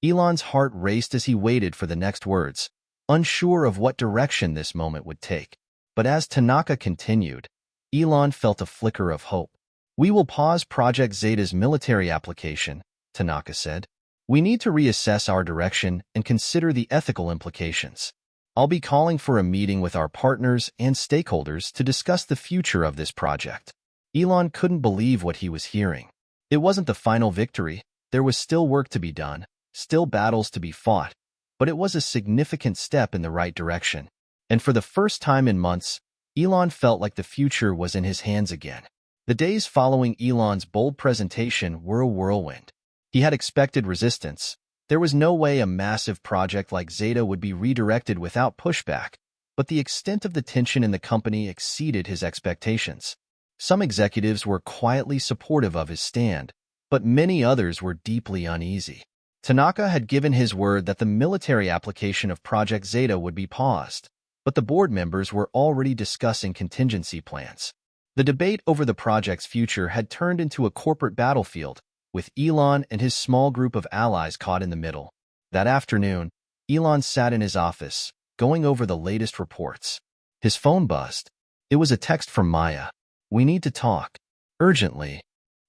Elon's heart raced as he waited for the next words, unsure of what direction this moment would take. But as Tanaka continued, Elon felt a flicker of hope. We will pause Project Zeta's military application, Tanaka said. We need to reassess our direction and consider the ethical implications. I'll be calling for a meeting with our partners and stakeholders to discuss the future of this project. Elon couldn't believe what he was hearing. It wasn't the final victory. There was still work to be done, still battles to be fought, but it was a significant step in the right direction. And for the first time in months, Elon felt like the future was in his hands again. The days following Elon's bold presentation were a whirlwind. He had expected resistance. There was no way a massive project like Zeta would be redirected without pushback, but the extent of the tension in the company exceeded his expectations. Some executives were quietly supportive of his stand, but many others were deeply uneasy. Tanaka had given his word that the military application of Project Zeta would be paused, but the board members were already discussing contingency plans. The debate over the project's future had turned into a corporate battlefield, with Elon and his small group of allies caught in the middle. That afternoon, Elon sat in his office, going over the latest reports. His phone buzzed. It was a text from Maya. We need to talk. Urgently.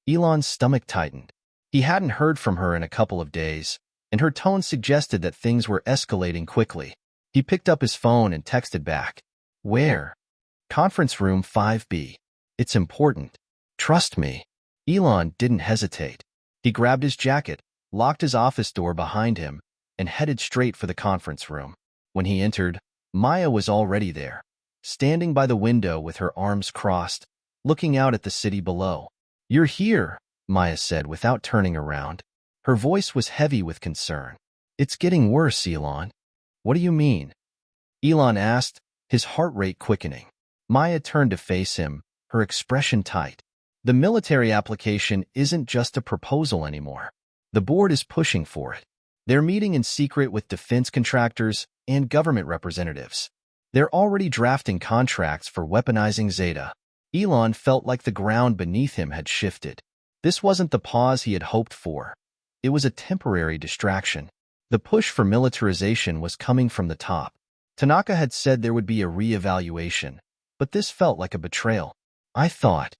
Elon's stomach tightened. He hadn't heard from her in a couple of days, and her tone suggested that things were escalating quickly. He picked up his phone and texted back. Where? Conference room 5B. It's important. Trust me. Elon didn't hesitate. He grabbed his jacket, locked his office door behind him, and headed straight for the conference room. When he entered, Maya was already there, standing by the window with her arms crossed, looking out at the city below. You're here, Maya said without turning around. Her voice was heavy with concern. It's getting worse, Elon. What do you mean? Elon asked, his heart rate quickening. Maya turned to face him, her expression tight. The military application isn't just a proposal anymore. The board is pushing for it. They're meeting in secret with defense contractors and government representatives. They're already drafting contracts for weaponizing Zeta. Elon felt like the ground beneath him had shifted. This wasn't the pause he had hoped for. It was a temporary distraction. The push for militarization was coming from the top. Tanaka had said there would be a re-evaluation, but this felt like a betrayal. I thought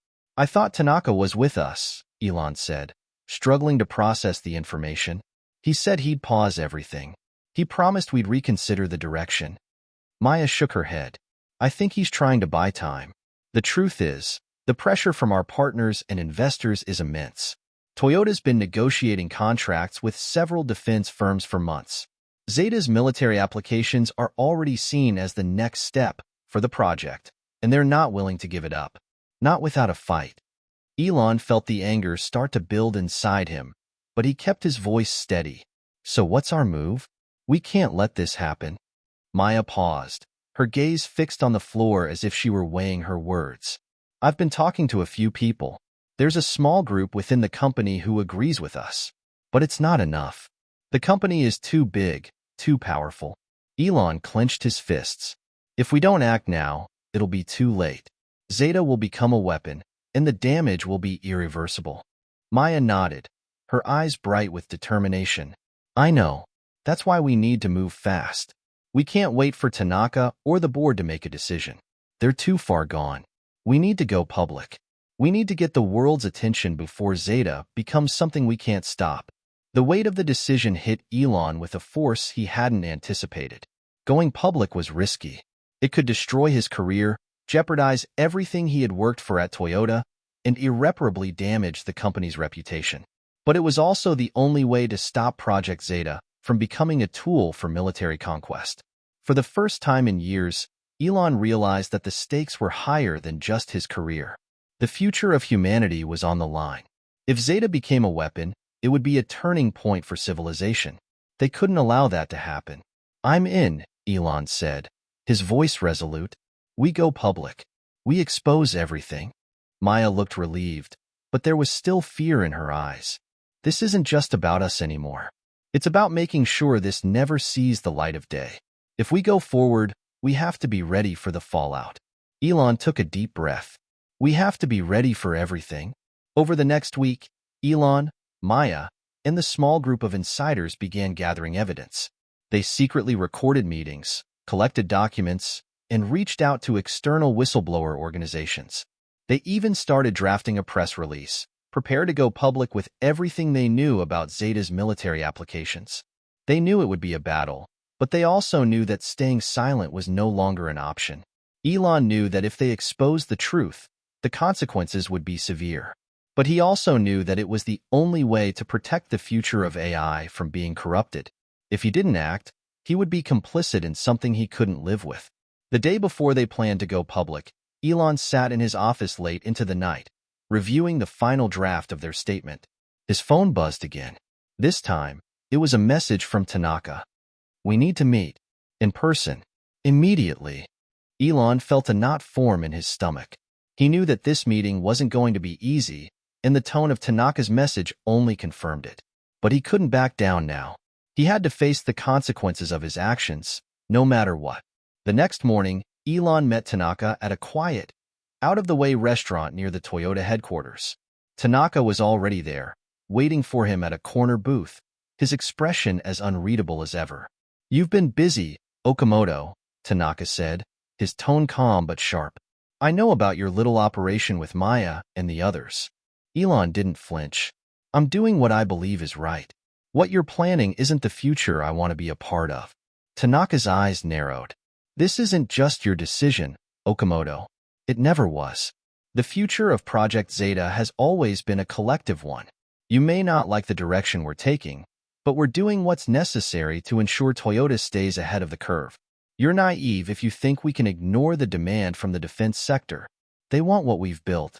Tanaka was with us, Elon said, struggling to process the information. He said he'd pause everything. He promised we'd reconsider the direction. Maya shook her head. I think he's trying to buy time. The truth is, the pressure from our partners and investors is immense. Toyota's been negotiating contracts with several defense firms for months. Zeta's military applications are already seen as the next step for the project, and they're not willing to give it up. Not without a fight. Elon felt the anger start to build inside him, but he kept his voice steady. So what's our move? We can't let this happen. Maya paused, her gaze fixed on the floor as if she were weighing her words. I've been talking to a few people. There's a small group within the company who agrees with us. But it's not enough. The company is too big, too powerful. Elon clenched his fists. If we don't act now, it'll be too late. Zeta will become a weapon, and the damage will be irreversible. Maya nodded, her eyes bright with determination. I know. That's why we need to move fast. We can't wait for Tanaka or the board to make a decision. They're too far gone. We need to go public. We need to get the world's attention before Zeta becomes something we can't stop. The weight of the decision hit Elon with a force he hadn't anticipated. Going public was risky. It could destroy his career, jeopardize everything he had worked for at Toyota, and irreparably damage the company's reputation. But it was also the only way to stop Project Zeta from becoming a tool for military conquest. For the first time in years, Elon realized that the stakes were higher than just his career. The future of humanity was on the line. If Zeta became a weapon, it would be a turning point for civilization. They couldn't allow that to happen. I'm in, Elon said, his voice resolute. We go public. We expose everything. Maya looked relieved, but there was still fear in her eyes. This isn't just about us anymore. It's about making sure this never sees the light of day. If we go forward, we have to be ready for the fallout. Elon took a deep breath. We have to be ready for everything. Over the next week, Elon, Maya, and the small group of insiders began gathering evidence. They secretly recorded meetings, collected documents, and reached out to external whistleblower organizations. They even started drafting a press release, prepared to go public with everything they knew about Zeta's military applications. They knew it would be a battle, but they also knew that staying silent was no longer an option. Elon knew that if they exposed the truth, the consequences would be severe. But he also knew that it was the only way to protect the future of AI from being corrupted. If he didn't act, he would be complicit in something he couldn't live with. The day before they planned to go public, Elon sat in his office late into the night, reviewing the final draft of their statement. His phone buzzed again. This time, it was a message from Tanaka. We need to meet. In person. Immediately. Elon felt a knot form in his stomach. He knew that this meeting wasn't going to be easy, and the tone of Tanaka's message only confirmed it. But he couldn't back down now. He had to face the consequences of his actions, no matter what. The next morning, Elon met Tanaka at a quiet, out-of-the-way restaurant near the Toyota headquarters. Tanaka was already there, waiting for him at a corner booth, his expression as unreadable as ever. You've been busy, Okamoto, Tanaka said, his tone calm but sharp. I know about your little operation with Maya and the others. Elon didn't flinch. I'm doing what I believe is right. What you're planning isn't the future I want to be a part of. Tanaka's eyes narrowed. This isn't just your decision, Okamoto. It never was. The future of Project Zeta has always been a collective one. You may not like the direction we're taking, but we're doing what's necessary to ensure Toyota stays ahead of the curve. You're naive if you think we can ignore the demand from the defense sector. They want what we've built.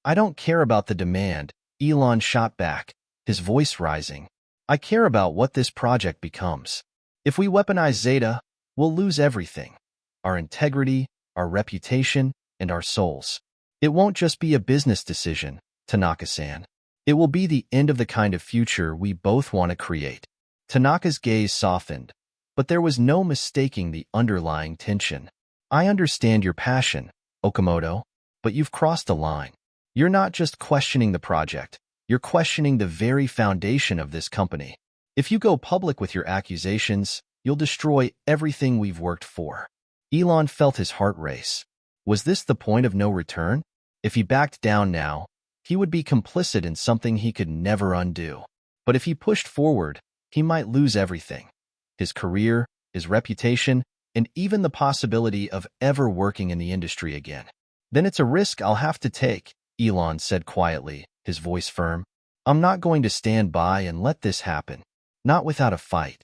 I don't care about the demand, Elon shot back, his voice rising. I care about what this project becomes. If we weaponize Zeta, we'll lose everything. Our integrity, our reputation, and our souls. It won't just be a business decision, Tanaka-san. It will be the end of the kind of future we both want to create. Tanaka's gaze softened, but there was no mistaking the underlying tension. I understand your passion, Okamoto, but you've crossed a line. You're not just questioning the project, you're questioning the very foundation of this company. If you go public with your accusations, you'll destroy everything we've worked for. Elon felt his heart race. Was this the point of no return? If he backed down now, he would be complicit in something he could never undo. But if he pushed forward, he might lose everything. His career, his reputation, and even the possibility of ever working in the industry again. Then it's a risk I'll have to take, Elon said quietly, his voice firm. I'm not going to stand by and let this happen. Not without a fight.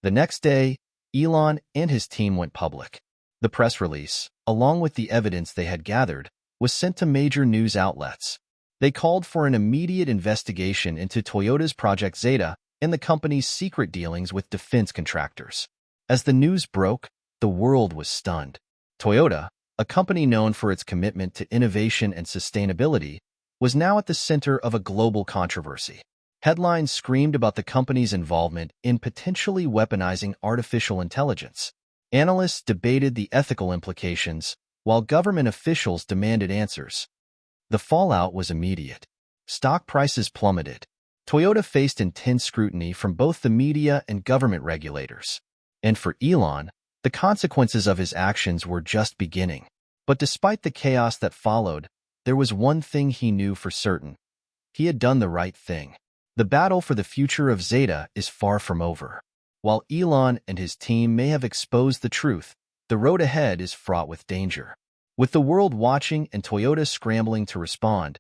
The next day, Elon and his team went public. The press release, along with the evidence they had gathered, was sent to major news outlets. They called for an immediate investigation into Toyota's Project Zeta and the company's secret dealings with defense contractors. As the news broke, the world was stunned. Toyota, a company known for its commitment to innovation and sustainability, was now at the center of a global controversy. Headlines screamed about the company's involvement in potentially weaponizing artificial intelligence. Analysts debated the ethical implications, while government officials demanded answers. The fallout was immediate. Stock prices plummeted. Toyota faced intense scrutiny from both the media and government regulators. And for Elon, the consequences of his actions were just beginning. But despite the chaos that followed, there was one thing he knew for certain. He had done the right thing. The battle for the future of Zeta is far from over. While Elon and his team may have exposed the truth, the road ahead is fraught with danger. With the world watching and Toyota scrambling to respond,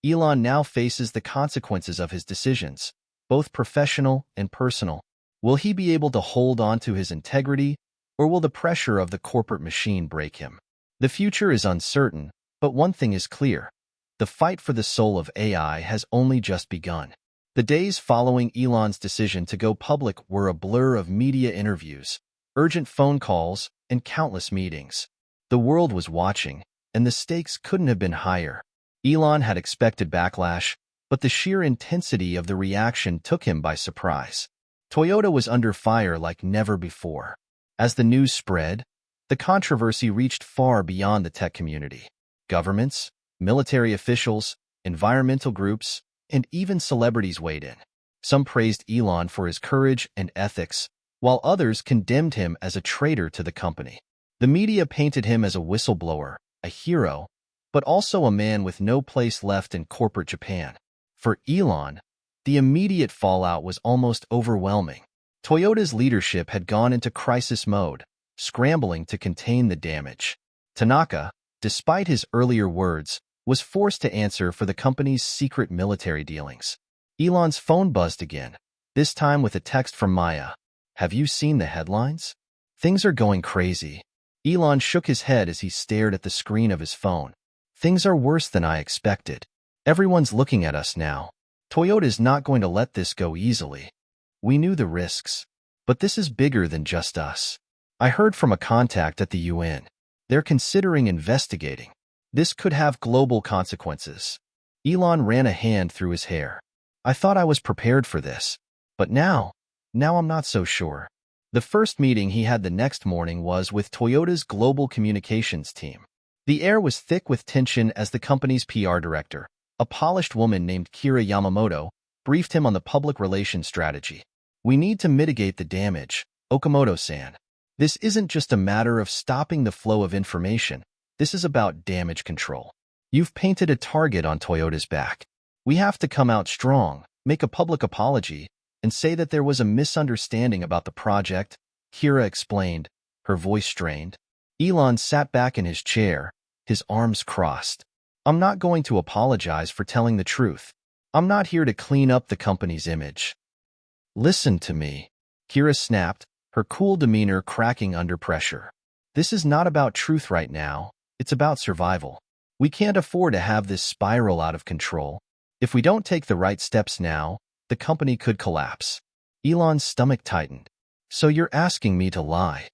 Elon now faces the consequences of his decisions, both professional and personal. Will he be able to hold on to his integrity, or will the pressure of the corporate machine break him? The future is uncertain, but one thing is clear. The fight for the soul of AI has only just begun. The days following Elon's decision to go public were a blur of media interviews, urgent phone calls, and countless meetings. The world was watching, and the stakes couldn't have been higher. Elon had expected backlash, but the sheer intensity of the reaction took him by surprise. Toyota was under fire like never before. As the news spread, the controversy reached far beyond the tech community. Governments, military officials, environmental groups, and even celebrities weighed in. Some praised Elon for his courage and ethics, while others condemned him as a traitor to the company. The media painted him as a whistleblower, a hero, but also a man with no place left in corporate Japan. For Elon, the immediate fallout was almost overwhelming. Toyota's leadership had gone into crisis mode, scrambling to contain the damage. Tanaka, despite his earlier words, was forced to answer for the company's secret military dealings. Elon's phone buzzed again, this time with a text from Maya. "Have you seen the headlines? Things are going crazy." Elon shook his head as he stared at the screen of his phone. "Things are worse than I expected. Everyone's looking at us now. Toyota is not going to let this go easily. We knew the risks. But this is bigger than just us. I heard from a contact at the UN. They're considering investigating. This could have global consequences." Elon ran a hand through his hair. "I thought I was prepared for this. But now I'm not so sure." The first meeting he had the next morning was with Toyota's global communications team. The air was thick with tension as the company's PR director, a polished woman named Kira Yamamoto, briefed him on the public relations strategy. "We need to mitigate the damage, Okamoto-san. This isn't just a matter of stopping the flow of information. This is about damage control. You've painted a target on Toyota's back. We have to come out strong, make a public apology, and say that there was a misunderstanding about the project," Kira explained, her voice strained. Elon sat back in his chair, his arms crossed. "I'm not going to apologize for telling the truth. I'm not here to clean up the company's image." "Listen to me," Kira snapped, her cool demeanor cracking under pressure. "This is not about truth right now. It's about survival. We can't afford to have this spiral out of control. If we don't take the right steps now, the company could collapse." Elon's stomach tightened. "So you're asking me to lie?"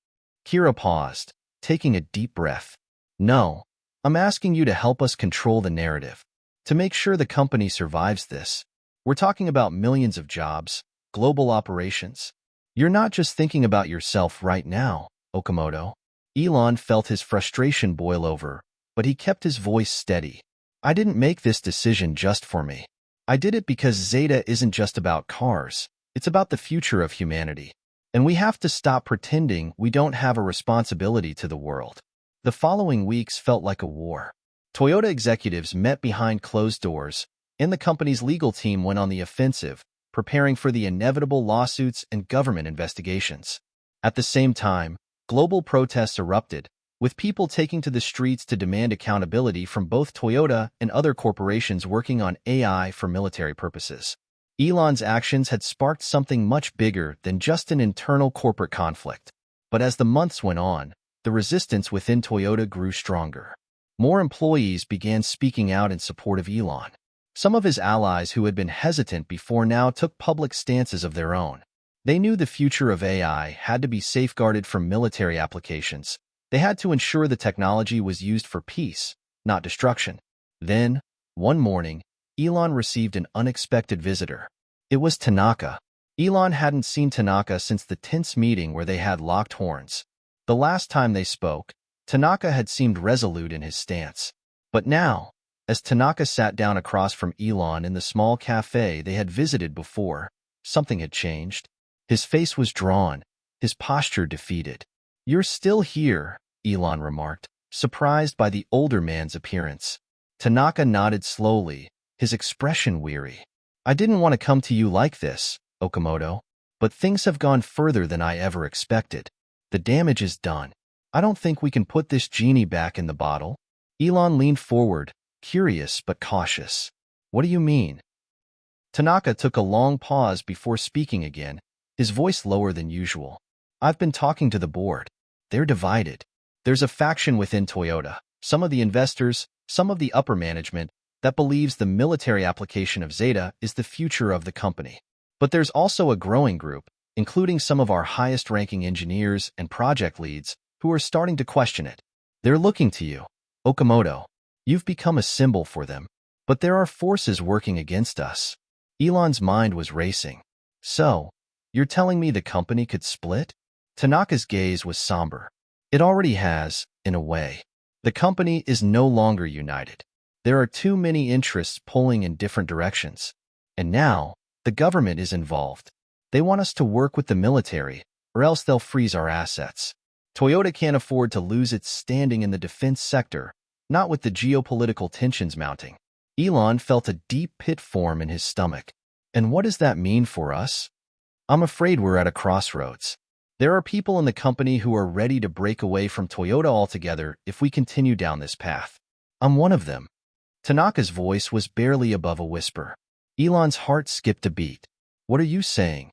Kira paused, taking a deep breath. "No, I'm asking you to help us control the narrative, to make sure the company survives this. We're talking about millions of jobs, global operations. You're not just thinking about yourself right now, Okamoto." Elon felt his frustration boil over, but he kept his voice steady. "I didn't make this decision just for me. I did it because Zeta isn't just about cars. It's about the future of humanity. And we have to stop pretending we don't have a responsibility to the world." The following weeks felt like a war. Toyota executives met behind closed doors, and the company's legal team went on the offensive, preparing for the inevitable lawsuits and government investigations. At the same time, global protests erupted, with people taking to the streets to demand accountability from both Toyota and other corporations working on AI for military purposes. Elon's actions had sparked something much bigger than just an internal corporate conflict. But as the months went on, the resistance within Toyota grew stronger. More employees began speaking out in support of Elon. Some of his allies who had been hesitant before now took public stances of their own. They knew the future of AI had to be safeguarded from military applications, They had to ensure the technology was used for peace, not destruction. Then, one morning, Elon received an unexpected visitor. It was Tanaka. Elon hadn't seen Tanaka since the tense meeting where they had locked horns. The last time they spoke, Tanaka had seemed resolute in his stance. But now, as Tanaka sat down across from Elon in the small cafe they had visited before, something had changed. His face was drawn, his posture defeated. "You're still here," Elon remarked, surprised by the older man's appearance. Tanaka nodded slowly, his expression weary. "I didn't want to come to you like this, Okamoto, but things have gone further than I ever expected. The damage is done. I don't think we can put this genie back in the bottle." Elon leaned forward, curious but cautious. "What do you mean?" Tanaka took a long pause before speaking again, his voice lower than usual. "I've been talking to the board. They're divided. There's a faction within Toyota, some of the investors, some of the upper management, that believes the military application of Zeta is the future of the company. But there's also a growing group, including some of our highest-ranking engineers and project leads, who are starting to question it. They're looking to you, Okamoto. You've become a symbol for them. But there are forces working against us." Elon's mind was racing. "So, you're telling me the company could split?" Tanaka's gaze was somber. "It already has, in a way. The company is no longer united. There are too many interests pulling in different directions. And now, the government is involved. They want us to work with the military, or else they'll freeze our assets. Toyota can't afford to lose its standing in the defense sector, not with the geopolitical tensions mounting." Elon felt a deep pit form in his stomach. "And what does that mean for us?" "I'm afraid we're at a crossroads. There are people in the company who are ready to break away from Toyota altogether if we continue down this path. I'm one of them." Tanaka's voice was barely above a whisper. Elon's heart skipped a beat. "What are you saying?"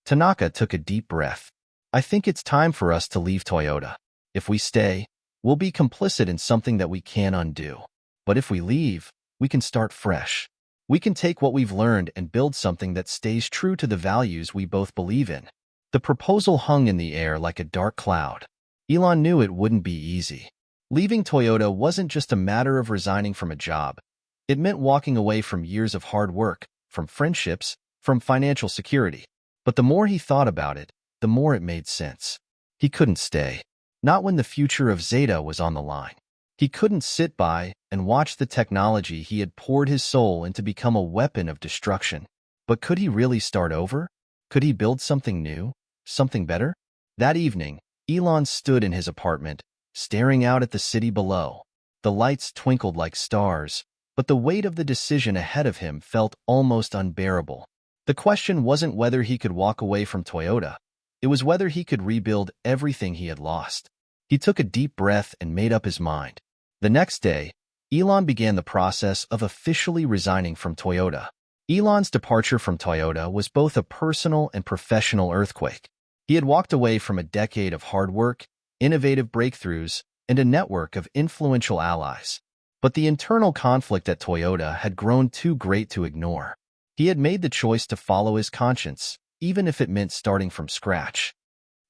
Tanaka took a deep breath. "I think it's time for us to leave Toyota. If we stay, we'll be complicit in something that we can't undo. But if we leave, we can start fresh. We can take what we've learned and build something that stays true to the values we both believe in." The proposal hung in the air like a dark cloud. Elon knew it wouldn't be easy. Leaving Toyota wasn't just a matter of resigning from a job. It meant walking away from years of hard work, from friendships, from financial security. But the more he thought about it, the more it made sense. He couldn't stay. Not when the future of Zeta was on the line. He couldn't sit by and watch the technology he had poured his soul into become a weapon of destruction. But could he really start over? Could he build something new? Something better? That evening, Elon stood in his apartment, staring out at the city below. The lights twinkled like stars, but the weight of the decision ahead of him felt almost unbearable. The question wasn't whether he could walk away from Toyota. It was whether he could rebuild everything he had lost. He took a deep breath and made up his mind. The next day, Elon began the process of officially resigning from Toyota. Elon's departure from Toyota was both a personal and professional earthquake. He had walked away from a decade of hard work, innovative breakthroughs, and a network of influential allies. But the internal conflict at Toyota had grown too great to ignore. He had made the choice to follow his conscience, even if it meant starting from scratch.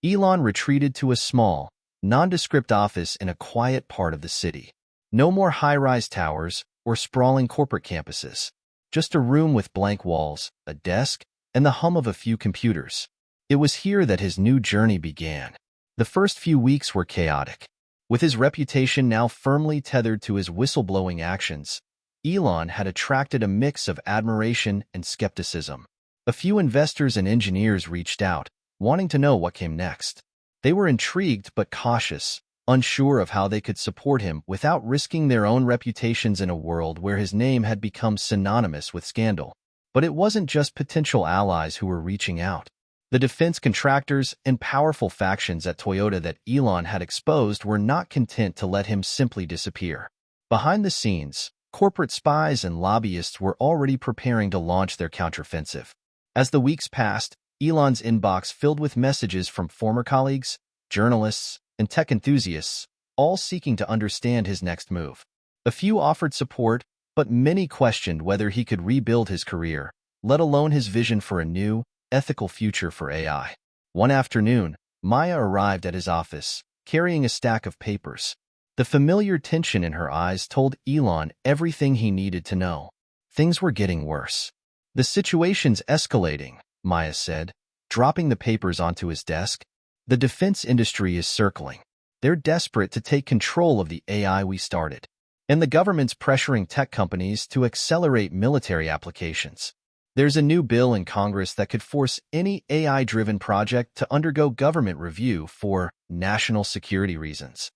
Elon retreated to a small, nondescript office in a quiet part of the city. No more high-rise towers or sprawling corporate campuses. Just a room with blank walls, a desk, and the hum of a few computers. It was here that his new journey began. The first few weeks were chaotic. With his reputation now firmly tethered to his whistleblowing actions, Elon had attracted a mix of admiration and skepticism. A few investors and engineers reached out, wanting to know what came next. They were intrigued but cautious, unsure of how they could support him without risking their own reputations in a world where his name had become synonymous with scandal. But it wasn't just potential allies who were reaching out. The defense contractors and powerful factions at Toyota that Elon had exposed were not content to let him simply disappear. Behind the scenes, corporate spies and lobbyists were already preparing to launch their counteroffensive. As the weeks passed, Elon's inbox filled with messages from former colleagues, journalists, and tech enthusiasts, all seeking to understand his next move. A few offered support, but many questioned whether he could rebuild his career, let alone his vision for a new, ethical future for AI. One afternoon, Maya arrived at his office, carrying a stack of papers. The familiar tension in her eyes told Elon everything he needed to know. Things were getting worse. The situation's escalating, Maya said, dropping the papers onto his desk. The defense industry is circling. They're desperate to take control of the AI we started. And the government's pressuring tech companies to accelerate military applications. There's a new bill in Congress that could force any AI-driven project to undergo government review for national security reasons.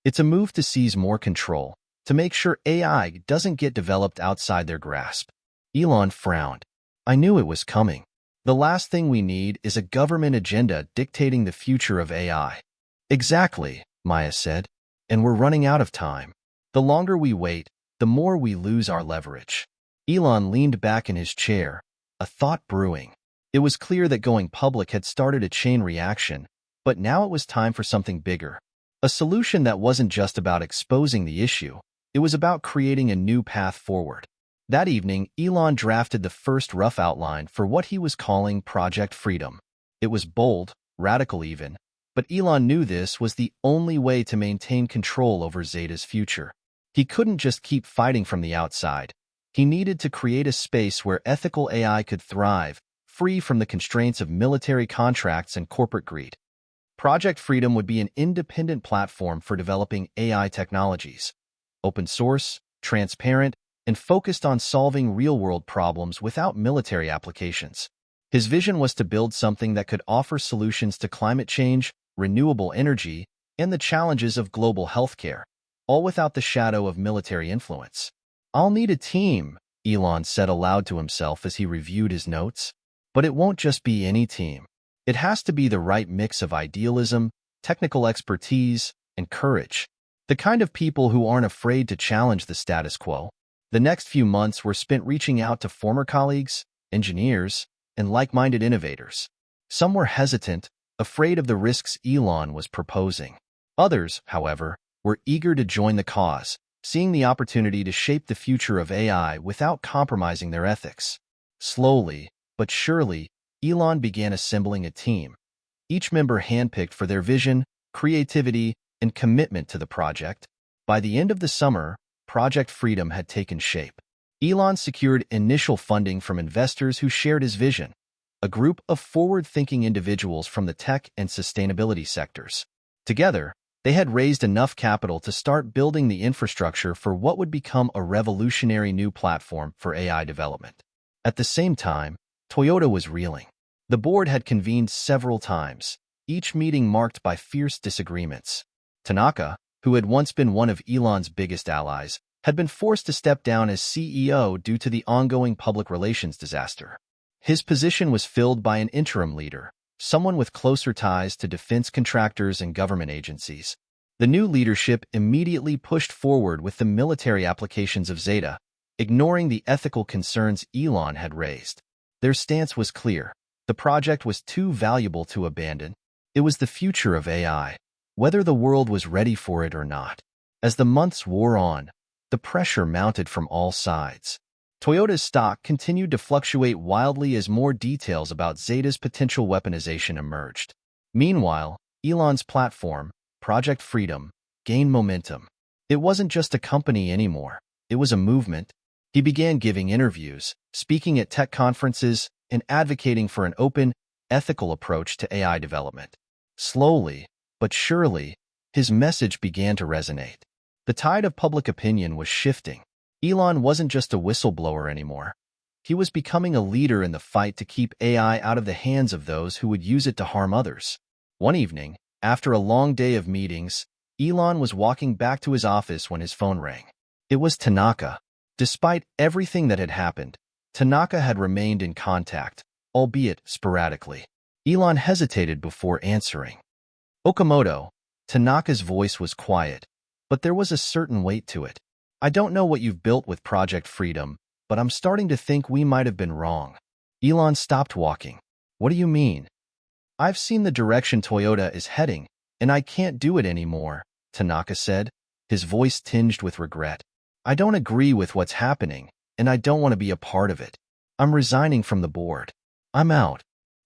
It's a move to seize more control, to make sure AI doesn't get developed outside their grasp. Elon frowned. I knew it was coming. The last thing we need is a government agenda dictating the future of AI. Exactly, Maya said. And we're running out of time. The longer we wait, the more we lose our leverage. Elon leaned back in his chair, a thought brewing. It was clear that going public had started a chain reaction, but now it was time for something bigger. A solution that wasn't just about exposing the issue, it was about creating a new path forward. That evening, Elon drafted the first rough outline for what he was calling Project Freedom. It was bold, radical even, but Elon knew this was the only way to maintain control over Zeta's future. He couldn't just keep fighting from the outside. He needed to create a space where ethical AI could thrive, free from the constraints of military contracts and corporate greed. Project Freedom would be an independent platform for developing AI technologies, open source, transparent, and focused on solving real-world problems without military applications. His vision was to build something that could offer solutions to climate change, renewable energy, and the challenges of global healthcare, all without the shadow of military influence. I'll need a team, Elon said aloud to himself as he reviewed his notes. But it won't just be any team. It has to be the right mix of idealism, technical expertise, and courage. The kind of people who aren't afraid to challenge the status quo. The next few months were spent reaching out to former colleagues, engineers, and like-minded innovators. Some were hesitant, afraid of the risks Elon was proposing. Others, however, were eager to join the cause, seeing the opportunity to shape the future of AI without compromising their ethics. Slowly, but surely, Elon began assembling a team, each member handpicked for their vision, creativity, and commitment to the project. By the end of the summer, Project Freedom had taken shape. Elon secured initial funding from investors who shared his vision, a group of forward-thinking individuals from the tech and sustainability sectors. Together, they had raised enough capital to start building the infrastructure for what would become a revolutionary new platform for AI development. At the same time, Toyota was reeling. The board had convened several times, each meeting marked by fierce disagreements. Tanaka, who had once been one of Elon's biggest allies, had been forced to step down as CEO due to the ongoing public relations disaster. His position was filled by an interim leader, someone with closer ties to defense contractors and government agencies. The new leadership immediately pushed forward with the military applications of Zeta, ignoring the ethical concerns Elon had raised. Their stance was clear. The project was too valuable to abandon. It was the future of AI, whether the world was ready for it or not. As the months wore on, the pressure mounted from all sides. Toyota's stock continued to fluctuate wildly as more details about Zeta's potential weaponization emerged. Meanwhile, Elon's platform, Project Freedom, gained momentum. It wasn't just a company anymore. It was a movement. He began giving interviews, speaking at tech conferences, and advocating for an open, ethical approach to AI development. Slowly, but surely, his message began to resonate. The tide of public opinion was shifting. Elon wasn't just a whistleblower anymore. He was becoming a leader in the fight to keep AI out of the hands of those who would use it to harm others. One evening, after a long day of meetings, Elon was walking back to his office when his phone rang. It was Tanaka. Despite everything that had happened, Tanaka had remained in contact, albeit sporadically. Elon hesitated before answering. Okamoto, Tanaka's voice was quiet, but there was a certain weight to it. I don't know what you've built with Project Freedom, but I'm starting to think we might have been wrong. Elon stopped walking. What do you mean? I've seen the direction Toyota is heading, and I can't do it anymore, Tanaka said, his voice tinged with regret. I don't agree with what's happening, and I don't want to be a part of it. I'm resigning from the board. I'm out.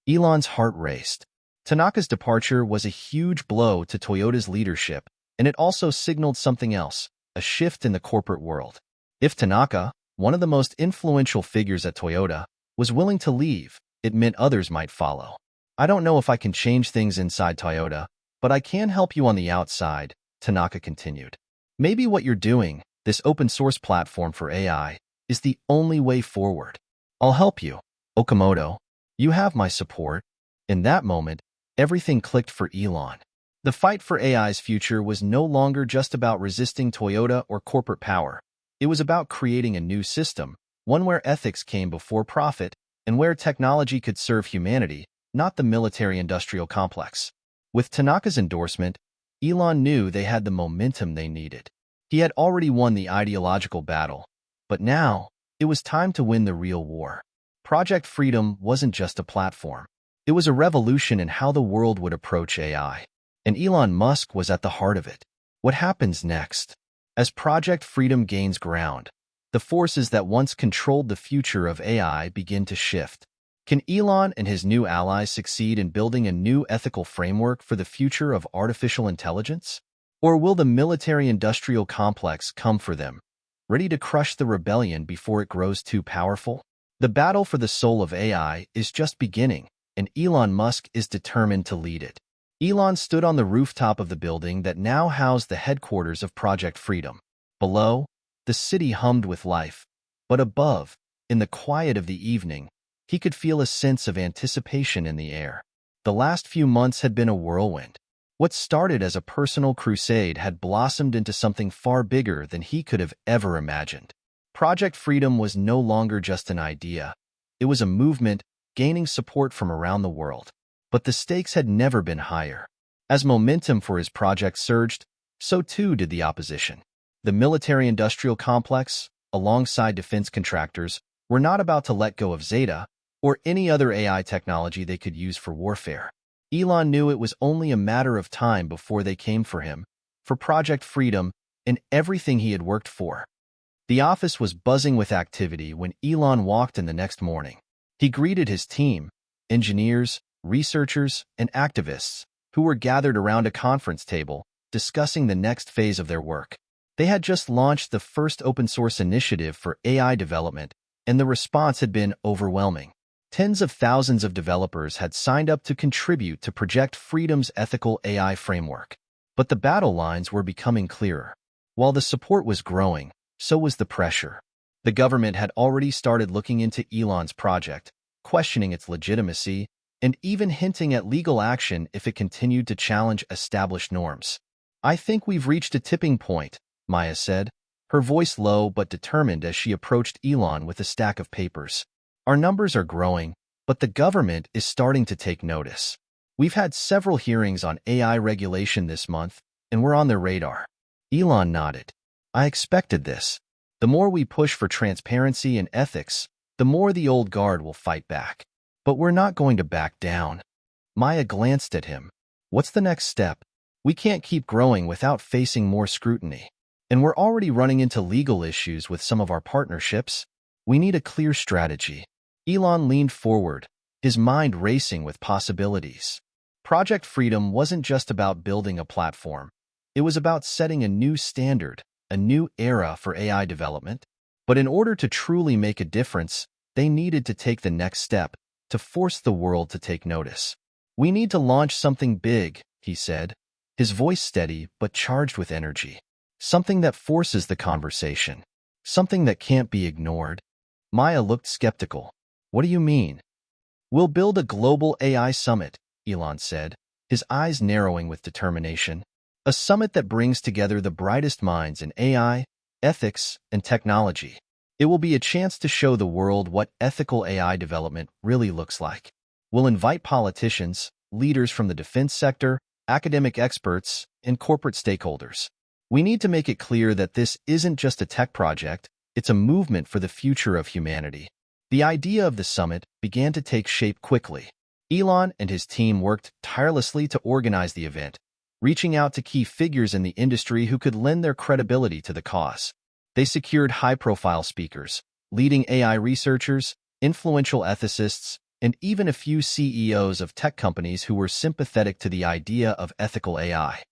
Elon's heart raced. Tanaka's departure was a huge blow to Toyota's leadership, and it also signaled something else, a shift in the corporate world. If Tanaka, one of the most influential figures at Toyota, was willing to leave, it meant others might follow. I don't know if I can change things inside Toyota, but I can help you on the outside, Tanaka continued. Maybe what you're doing, this open-source platform for AI, is the only way forward. I'll help you, Okamoto. You have my support. In that moment, everything clicked for Elon. The fight for AI's future was no longer just about resisting Toyota or corporate power. It was about creating a new system, one where ethics came before profit, and where technology could serve humanity, not the military-industrial complex. With Tanaka's endorsement, Elon knew they had the momentum they needed. He had already won the ideological battle, but now, it was time to win the real war. Project Freedom wasn't just a platform. It was a revolution in how the world would approach AI. And Elon Musk was at the heart of it. What happens next? As Project Freedom gains ground, the forces that once controlled the future of AI begin to shift. Can Elon and his new allies succeed in building a new ethical framework for the future of artificial intelligence? Or will the military-industrial complex come for them, ready to crush the rebellion before it grows too powerful? The battle for the soul of AI is just beginning, and Elon Musk is determined to lead it. Elon stood on the rooftop of the building that now housed the headquarters of Project Freedom. Below, the city hummed with life, but above, in the quiet of the evening, he could feel a sense of anticipation in the air. The last few months had been a whirlwind. What started as a personal crusade had blossomed into something far bigger than he could have ever imagined. Project Freedom was no longer just an idea. It was a movement, gaining support from around the world. But the stakes had never been higher. As momentum for his project surged, so too did the opposition. The military-industrial complex, alongside defense contractors, were not about to let go of Zeta or any other AI technology they could use for warfare. Elon knew it was only a matter of time before they came for him, for Project Freedom, and everything he had worked for. The office was buzzing with activity when Elon walked in the next morning. He greeted his team, engineers, researchers, and activists, who were gathered around a conference table, discussing the next phase of their work. They had just launched the first open-source initiative for AI development, and the response had been overwhelming. Tens of thousands of developers had signed up to contribute to Project Freedom's ethical AI framework. But the battle lines were becoming clearer. While the support was growing, so was the pressure. The government had already started looking into Elon's project, questioning its legitimacy, and even hinting at legal action if it continued to challenge established norms. "I think we've reached a tipping point," Maya said, her voice low but determined as she approached Elon with a stack of papers. "Our numbers are growing, but the government is starting to take notice. We've had several hearings on AI regulation this month, and we're on their radar." Elon nodded. "I expected this. The more we push for transparency and ethics, the more the old guard will fight back. But we're not going to back down." Maya glanced at him. "What's the next step? We can't keep growing without facing more scrutiny. And we're already running into legal issues with some of our partnerships. We need a clear strategy." Elon leaned forward, his mind racing with possibilities. Project Freedom wasn't just about building a platform. It was about setting a new standard, a new era for AI development. But in order to truly make a difference, they needed to take the next step, to force the world to take notice. "We need to launch something big," he said, his voice steady but charged with energy. "Something that forces the conversation. Something that can't be ignored." Maya looked skeptical. "What do you mean?" "We'll build a global AI summit," Elon said, his eyes narrowing with determination. "A summit that brings together the brightest minds in AI, ethics, and technology. It will be a chance to show the world what ethical AI development really looks like. We'll invite politicians, leaders from the defense sector, academic experts, and corporate stakeholders. We need to make it clear that this isn't just a tech project, it's a movement for the future of humanity." The idea of the summit began to take shape quickly. Elon and his team worked tirelessly to organize the event, reaching out to key figures in the industry who could lend their credibility to the cause. They secured high-profile speakers, leading AI researchers, influential ethicists, and even a few CEOs of tech companies who were sympathetic to the idea of ethical AI.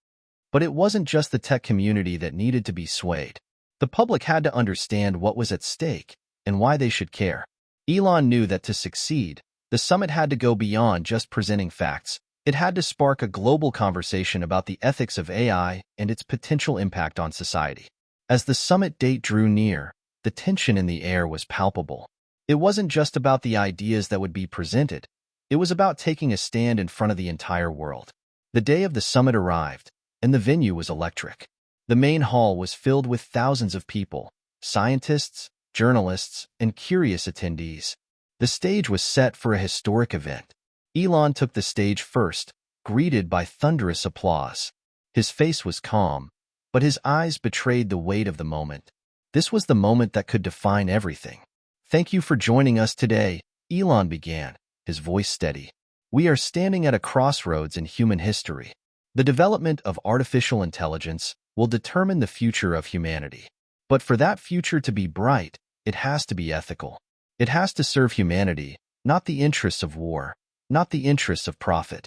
But it wasn't just the tech community that needed to be swayed. The public had to understand what was at stake and why they should care. Elon knew that to succeed, the summit had to go beyond just presenting facts. It had to spark a global conversation about the ethics of AI and its potential impact on society. As the summit date drew near, the tension in the air was palpable. It wasn't just about the ideas that would be presented. It was about taking a stand in front of the entire world. The day of the summit arrived, and the venue was electric. The main hall was filled with thousands of people, scientists, journalists, and curious attendees. The stage was set for a historic event. Elon took the stage first, greeted by thunderous applause. His face was calm, but his eyes betrayed the weight of the moment. This was the moment that could define everything. "Thank you for joining us today," Elon began, his voice steady. "We are standing at a crossroads in human history. The development of artificial intelligence will determine the future of humanity. But for that future to be bright, it has to be ethical. It has to serve humanity, not the interests of war, not the interests of profit."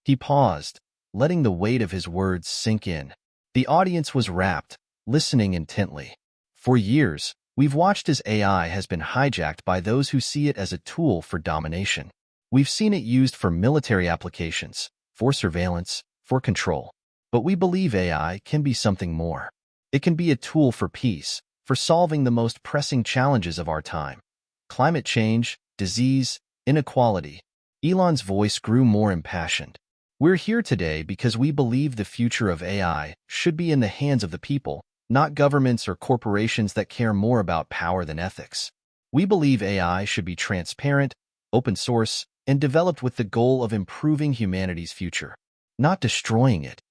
He paused, letting the weight of his words sink in. The audience was rapt, listening intently. For years, we've watched as AI has been hijacked by those who see it as a tool for domination. We've seen it used for military applications, for surveillance, for control. But we believe AI can be something more. It can be a tool for peace, for solving the most pressing challenges of our time: climate change, disease, inequality. Elon's voice grew more impassioned. "We're here today because we believe the future of AI should be in the hands of the people, not governments or corporations that care more about power than ethics. We believe AI should be transparent, open source, and developed with the goal of improving humanity's future, not destroying it."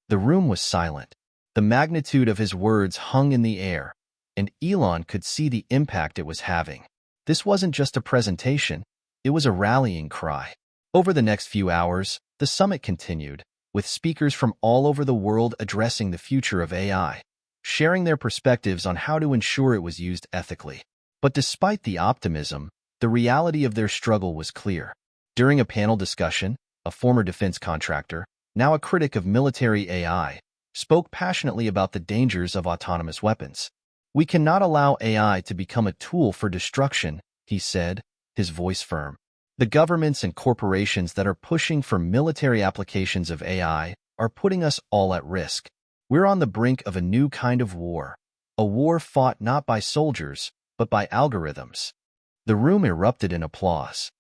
The room was silent. The magnitude of his words hung in the air, and Elon could see the impact it was having. This wasn't just a presentation, it was a rallying cry. Over the next few hours, the summit continued, with speakers from all over the world addressing the future of AI, sharing their perspectives on how to ensure it was used ethically. But despite the optimism, the reality of their struggle was clear. During a panel discussion, a former defense contractor, now a critic of military AI, spoke passionately about the dangers of autonomous weapons. "We cannot allow AI to become a tool for destruction," he said, his voice firm. "The governments and corporations that are pushing for military applications of AI are putting us all at risk. We're on the brink of a new kind of war, a war fought not by soldiers, but by algorithms." The room erupted in applause.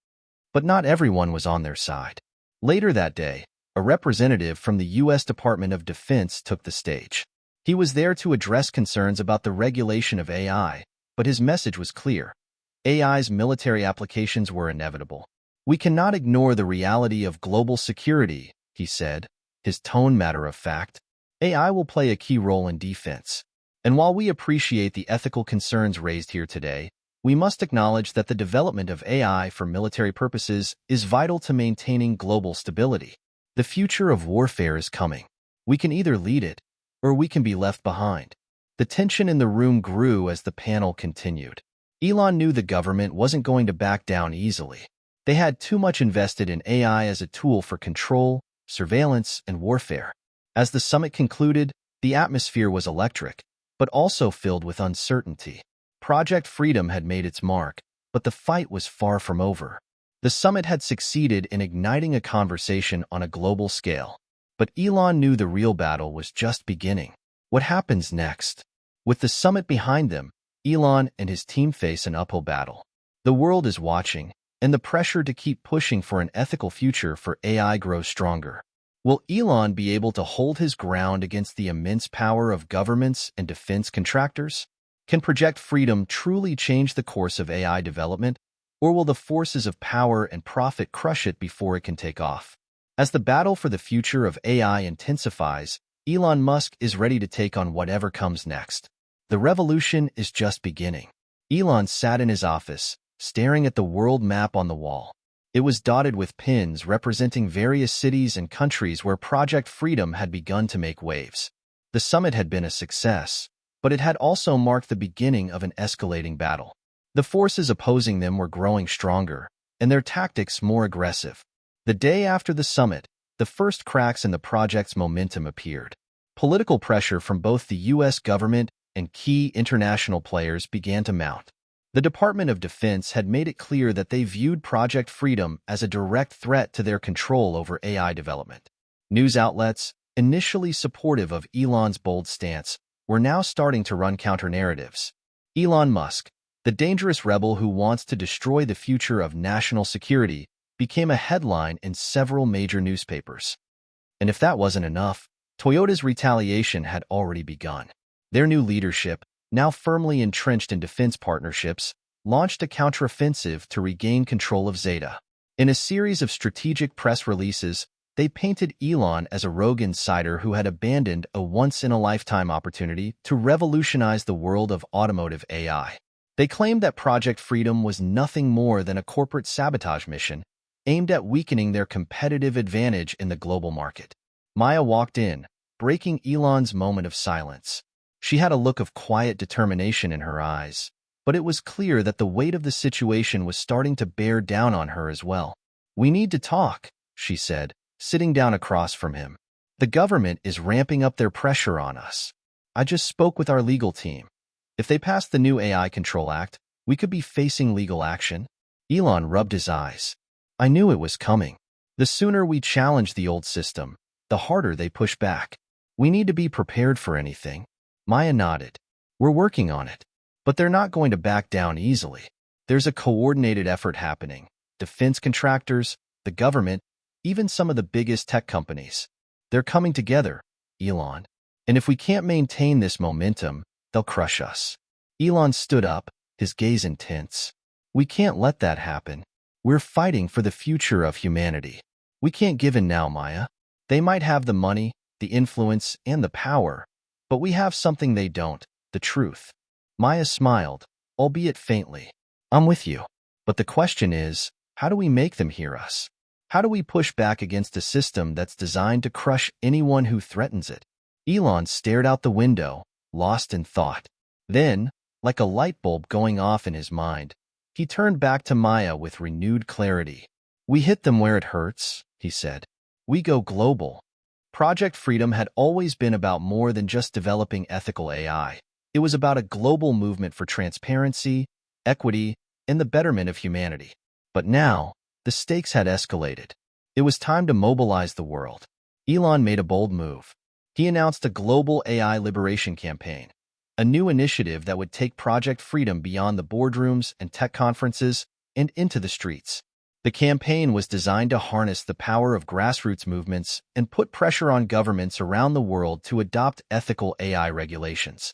But not everyone was on their side. Later that day, a representative from the U.S. Department of Defense took the stage. He was there to address concerns about the regulation of AI, but his message was clear. AI's military applications were inevitable. "We cannot ignore the reality of global security," he said, his tone matter of fact. "AI will play a key role in defense. And while we appreciate the ethical concerns raised here today, we must acknowledge that the development of AI for military purposes is vital to maintaining global stability. The future of warfare is coming. We can either lead it, or we can be left behind." The tension in the room grew as the panel continued. Elon knew the government wasn't going to back down easily. They had too much invested in AI as a tool for control, surveillance, and warfare. As the summit concluded, the atmosphere was electric, but also filled with uncertainty. Project Freedom had made its mark, but the fight was far from over. The summit had succeeded in igniting a conversation on a global scale. But Elon knew the real battle was just beginning. What happens next? With the summit behind them, Elon and his team face an uphill battle. The world is watching, and the pressure to keep pushing for an ethical future for AI grows stronger. Will Elon be able to hold his ground against the immense power of governments and defense contractors? Can Project Freedom truly change the course of AI development, or will the forces of power and profit crush it before it can take off? As the battle for the future of AI intensifies, Elon Musk is ready to take on whatever comes next. The revolution is just beginning. Elon sat in his office, staring at the world map on the wall. It was dotted with pins representing various cities and countries where Project Freedom had begun to make waves. The summit had been a success, but it had also marked the beginning of an escalating battle. The forces opposing them were growing stronger, and their tactics more aggressive. The day after the summit, the first cracks in the project's momentum appeared. Political pressure from both the U.S. government and key international players began to mount. The Department of Defense had made it clear that they viewed Project Freedom as a direct threat to their control over AI development. News outlets, initially supportive of Elon's bold stance, were now starting to run counter-narratives. Elon Musk, the dangerous rebel who wants to destroy the future of national security, became a headline in several major newspapers. And if that wasn't enough, Toyota's retaliation had already begun. Their new leadership, now firmly entrenched in defense partnerships, launched a counteroffensive to regain control of Zeta. In a series of strategic press releases, they painted Elon as a rogue insider who had abandoned a once-in-a-lifetime opportunity to revolutionize the world of automotive AI. They claimed that Project Freedom was nothing more than a corporate sabotage mission aimed at weakening their competitive advantage in the global market. Maya walked in, breaking Elon's moment of silence. She had a look of quiet determination in her eyes, but it was clear that the weight of the situation was starting to bear down on her as well. "We need to talk," she said, sitting down across from him. "The government is ramping up their pressure on us. I just spoke with our legal team. If they pass the new AI Control Act, we could be facing legal action." Elon rubbed his eyes. "I knew it was coming. The sooner we challenge the old system, the harder they push back. We need to be prepared for anything." Maya nodded. "We're working on it. But they're not going to back down easily. There's a coordinated effort happening. Defense contractors, the government, even some of the biggest tech companies. They're coming together, Elon. And if we can't maintain this momentum, they'll crush us." Elon stood up, his gaze intense. "We can't let that happen. We're fighting for the future of humanity. We can't give in now, Maya. They might have the money, the influence, and the power, but we have something they don't, the truth." Maya smiled, albeit faintly. "I'm with you. But the question is, how do we make them hear us? How do we push back against a system that's designed to crush anyone who threatens it?" Elon stared out the window, lost in thought. Then, like a light bulb going off in his mind, he turned back to Maya with renewed clarity. "We hit them where it hurts," he said. "We go global." Project Freedom had always been about more than just developing ethical AI. It was about a global movement for transparency, equity, and the betterment of humanity. But now, the stakes had escalated. It was time to mobilize the world. Elon made a bold move. He announced a global AI liberation campaign, a new initiative that would take Project Freedom beyond the boardrooms and tech conferences and into the streets. The campaign was designed to harness the power of grassroots movements and put pressure on governments around the world to adopt ethical AI regulations.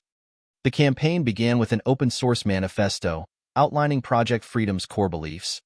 The campaign began with an open-source manifesto outlining Project Freedom's core beliefs.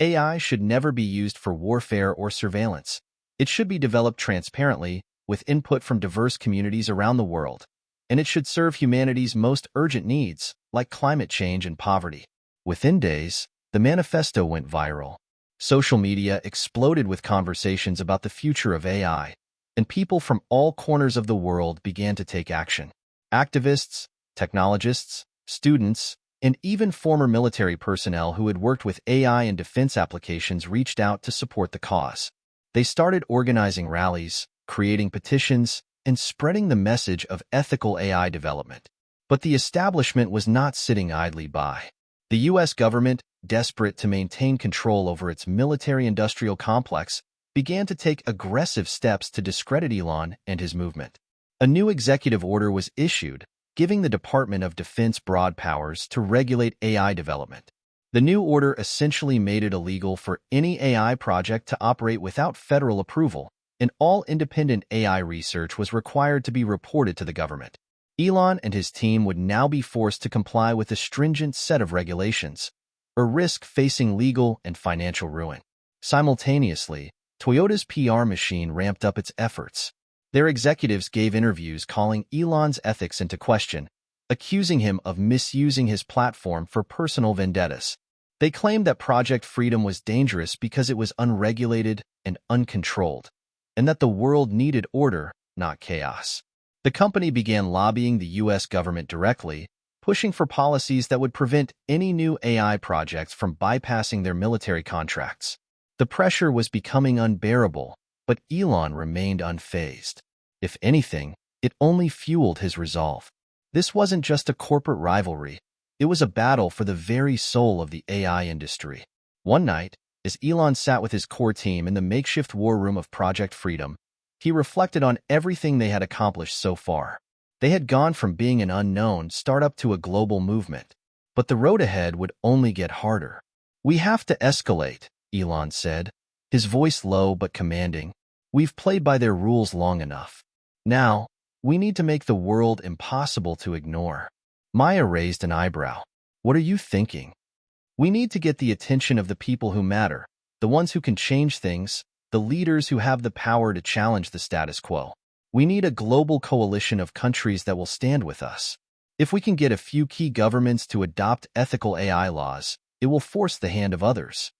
AI should never be used for warfare or surveillance. It should be developed transparently, with input from diverse communities around the world. And it should serve humanity's most urgent needs, like climate change and poverty. Within days, the manifesto went viral. Social media exploded with conversations about the future of AI, and people from all corners of the world began to take action. Activists, technologists, students, and even former military personnel who had worked with AI and defense applications reached out to support the cause. They started organizing rallies, creating petitions, and spreading the message of ethical AI development. But the establishment was not sitting idly by. The U.S. government, desperate to maintain control over its military-industrial complex, began to take aggressive steps to discredit Elon and his movement. A new executive order was issued, giving the Department of Defense broad powers to regulate AI development. The new order essentially made it illegal for any AI project to operate without federal approval, and all independent AI research was required to be reported to the government. Elon and his team would now be forced to comply with a stringent set of regulations, or risk facing legal and financial ruin. Simultaneously, Toyota's PR machine ramped up its efforts. Their executives gave interviews calling Elon's ethics into question, accusing him of misusing his platform for personal vendettas. They claimed that Project Freedom was dangerous because it was unregulated and uncontrolled, and that the world needed order, not chaos. The company began lobbying the U.S. government directly, pushing for policies that would prevent any new AI projects from bypassing their military contracts. The pressure was becoming unbearable, but Elon remained unfazed. If anything, it only fueled his resolve. This wasn't just a corporate rivalry. It was a battle for the very soul of the AI industry. One night, as Elon sat with his core team in the makeshift war room of Project Freedom, he reflected on everything they had accomplished so far. They had gone from being an unknown startup to a global movement. But the road ahead would only get harder. "We have to escalate," Elon said, his voice low but commanding. "We've played by their rules long enough. Now, we need to make the world impossible to ignore." Maya raised an eyebrow. "What are you thinking?" "We need to get the attention of the people who matter, the ones who can change things, the leaders who have the power to challenge the status quo. We need a global coalition of countries that will stand with us. If we can get a few key governments to adopt ethical AI laws, it will force the hand of others."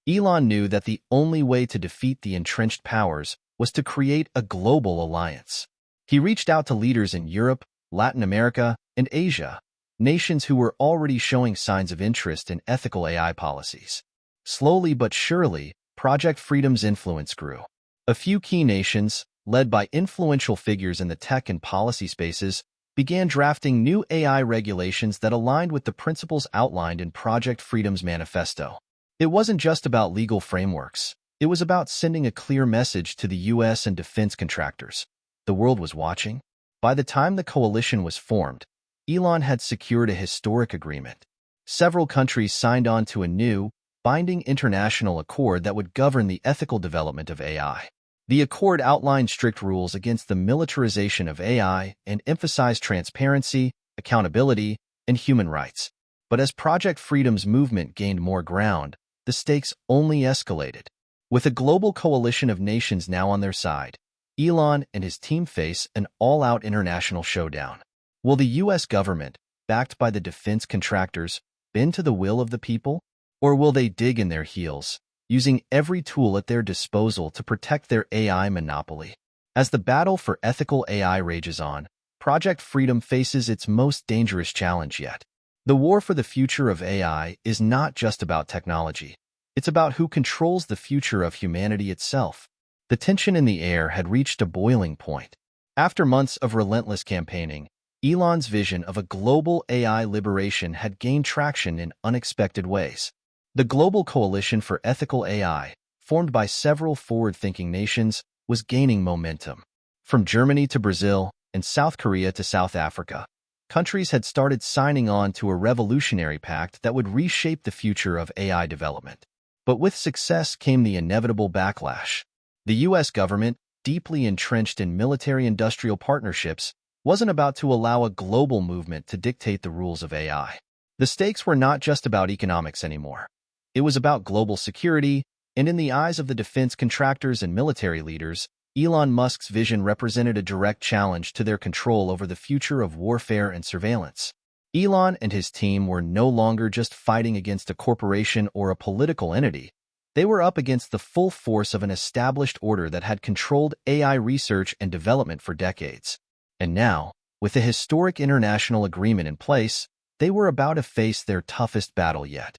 Elon knew that the only way to defeat the entrenched powers was to create a global alliance. He reached out to leaders in Europe, Latin America, and Asia, nations who were already showing signs of interest in ethical AI policies. Slowly but surely, Project Freedom's influence grew. A few key nations, led by influential figures in the tech and policy spaces, began drafting new AI regulations that aligned with the principles outlined in Project Freedom's manifesto. It wasn't just about legal frameworks. It was about sending a clear message to the U.S. and defense contractors. The world was watching. By the time the coalition was formed, Elon had secured a historic agreement. Several countries signed on to a new, binding international accord that would govern the ethical development of AI. The accord outlined strict rules against the militarization of AI and emphasized transparency, accountability, and human rights. But as Project Freedom's movement gained more ground, the stakes only escalated. With a global coalition of nations now on their side, Elon and his team face an all-out international showdown. Will the U.S. government, backed by the defense contractors, bend to the will of the people? Or will they dig in their heels, using every tool at their disposal to protect their AI monopoly? As the battle for ethical AI rages on, Project Freedom faces its most dangerous challenge yet. The war for the future of AI is not just about technology. It's about who controls the future of humanity itself. The tension in the air had reached a boiling point. After months of relentless campaigning, Elon's vision of a global AI liberation had gained traction in unexpected ways. The Global Coalition for Ethical AI, formed by several forward-thinking nations, was gaining momentum. From Germany to Brazil and South Korea to South Africa, countries had started signing on to a revolutionary pact that would reshape the future of AI development. But with success came the inevitable backlash. The U.S. government, deeply entrenched in military-industrial partnerships, wasn't about to allow a global movement to dictate the rules of AI. The stakes were not just about economics anymore. It was about global security, and in the eyes of the defense contractors and military leaders, Elon Musk's vision represented a direct challenge to their control over the future of warfare and surveillance. Elon and his team were no longer just fighting against a corporation or a political entity. They were up against the full force of an established order that had controlled AI research and development for decades. And now, with a historic international agreement in place, they were about to face their toughest battle yet.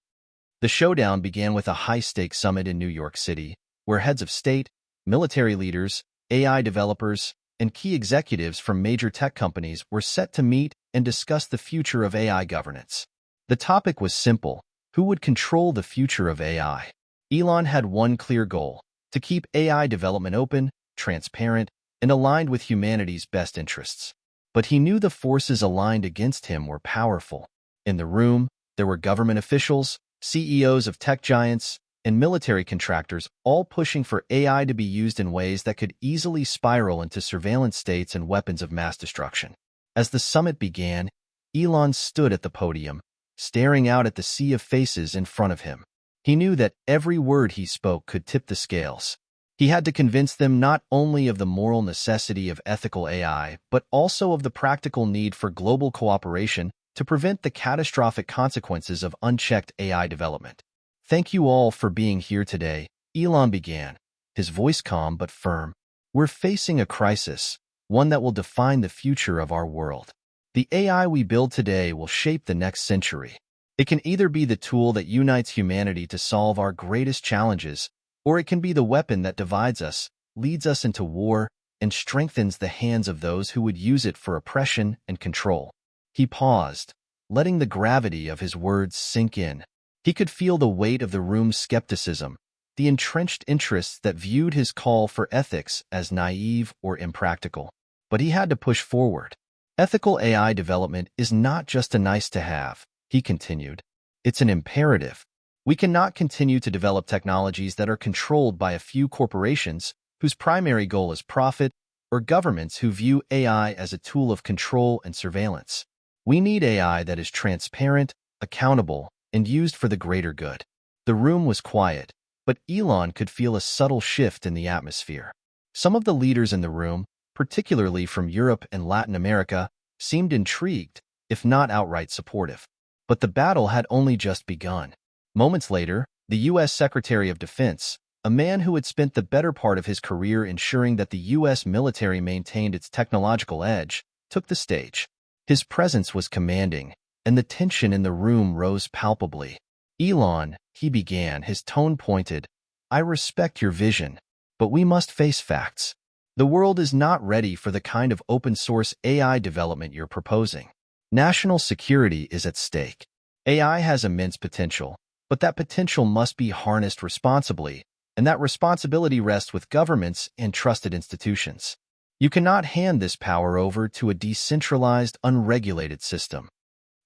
The showdown began with a high-stakes summit in New York City, where heads of state, military leaders, AI developers, and key executives from major tech companies were set to meet and discuss the future of AI governance. The topic was simple: who would control the future of AI? Elon had one clear goal: to keep AI development open, transparent, and aligned with humanity's best interests. But he knew the forces aligned against him were powerful. In the room, there were government officials, CEOs of tech giants, and military contractors, all pushing for AI to be used in ways that could easily spiral into surveillance states and weapons of mass destruction. As the summit began, Elon stood at the podium, staring out at the sea of faces in front of him. He knew that every word he spoke could tip the scales. He had to convince them not only of the moral necessity of ethical AI, but also of the practical need for global cooperation to prevent the catastrophic consequences of unchecked AI development. "Thank you all for being here today," Elon began, his voice calm but firm. "We're facing a crisis, one that will define the future of our world. The AI we build today will shape the next century. It can either be the tool that unites humanity to solve our greatest challenges, or it can be the weapon that divides us, leads us into war, and strengthens the hands of those who would use it for oppression and control. He paused, letting the gravity of his words sink in. He could feel the weight of the room's skepticism, the entrenched interests that viewed his call for ethics as naive or impractical. But he had to push forward. Ethical AI development is not just a nice-to-have, he continued. It's an imperative. We cannot continue to develop technologies that are controlled by a few corporations whose primary goal is profit, or governments who view AI as a tool of control and surveillance. We need AI that is transparent, accountable, and used for the greater good. The room was quiet, but Elon could feel a subtle shift in the atmosphere. Some of the leaders in the room, particularly from Europe and Latin America, seemed intrigued, if not outright supportive. But the battle had only just begun. Moments later, the U.S. Secretary of Defense, a man who had spent the better part of his career ensuring that the U.S. military maintained its technological edge, took the stage. His presence was commanding, and the tension in the room rose palpably. "Elon," he began, his tone pointed, "I respect your vision, but we must face facts. The world is not ready for the kind of open-source AI development you're proposing. National security is at stake. AI has immense potential, but that potential must be harnessed responsibly, and that responsibility rests with governments and trusted institutions. You cannot hand this power over to a decentralized, unregulated system."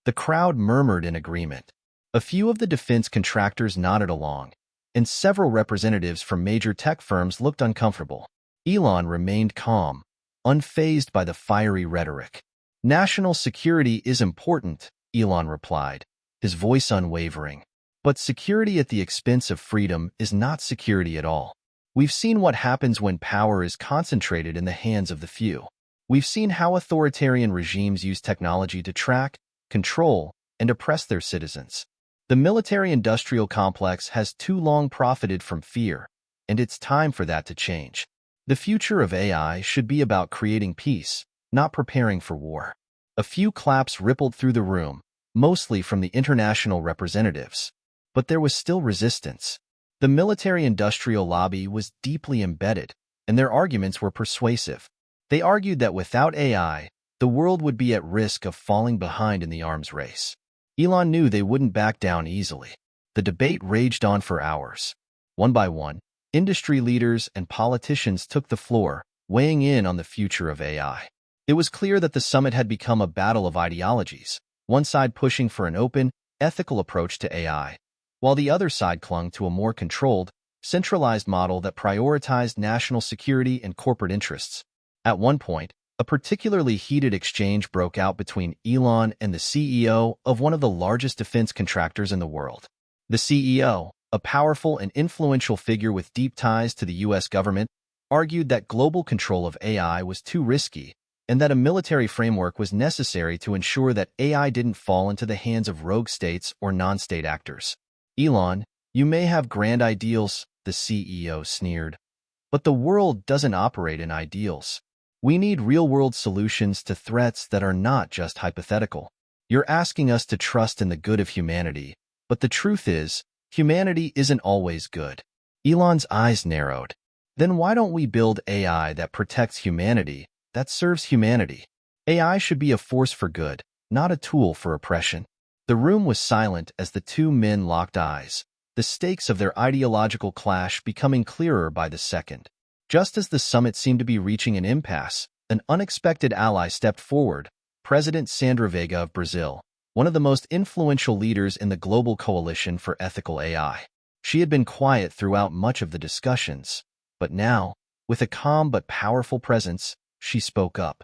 The crowd murmured in agreement. A few of the defense contractors nodded along, and several representatives from major tech firms looked uncomfortable. Elon remained calm, unfazed by the fiery rhetoric. "National security is important," Elon replied, his voice unwavering. "But security at the expense of freedom is not security at all. We've seen what happens when power is concentrated in the hands of the few. We've seen how authoritarian regimes use technology to track, control, and oppress their citizens. The military-industrial complex has too long profited from fear, and it's time for that to change. The future of AI should be about creating peace, not preparing for war." A few claps rippled through the room, mostly from the international representatives. But there was still resistance. The military-industrial lobby was deeply embedded, and their arguments were persuasive. They argued that without AI, the world would be at risk of falling behind in the arms race. Elon knew they wouldn't back down easily. The debate raged on for hours. One by one, industry leaders and politicians took the floor, weighing in on the future of AI. It was clear that the summit had become a battle of ideologies, one side pushing for an open, ethical approach to AI, while the other side clung to a more controlled, centralized model that prioritized national security and corporate interests. At one point, a particularly heated exchange broke out between Elon and the CEO of one of the largest defense contractors in the world. The CEO, a powerful and influential figure with deep ties to the U.S. government, argued that global control of AI was too risky and that a military framework was necessary to ensure that AI didn't fall into the hands of rogue states or non-state actors. "Elon, you may have grand ideals," the CEO sneered, "but the world doesn't operate in ideals. We need real-world solutions to threats that are not just hypothetical. You're asking us to trust in the good of humanity, but the truth is, humanity isn't always good." Elon's eyes narrowed. "Then why don't we build AI that protects humanity, that serves humanity? AI should be a force for good, not a tool for oppression." The room was silent as the two men locked eyes, the stakes of their ideological clash becoming clearer by the second. Just as the summit seemed to be reaching an impasse, an unexpected ally stepped forward, President Sandra Veiga of Brazil, one of the most influential leaders in the global coalition for ethical AI. She had been quiet throughout much of the discussions, but now, with a calm but powerful presence, she spoke up.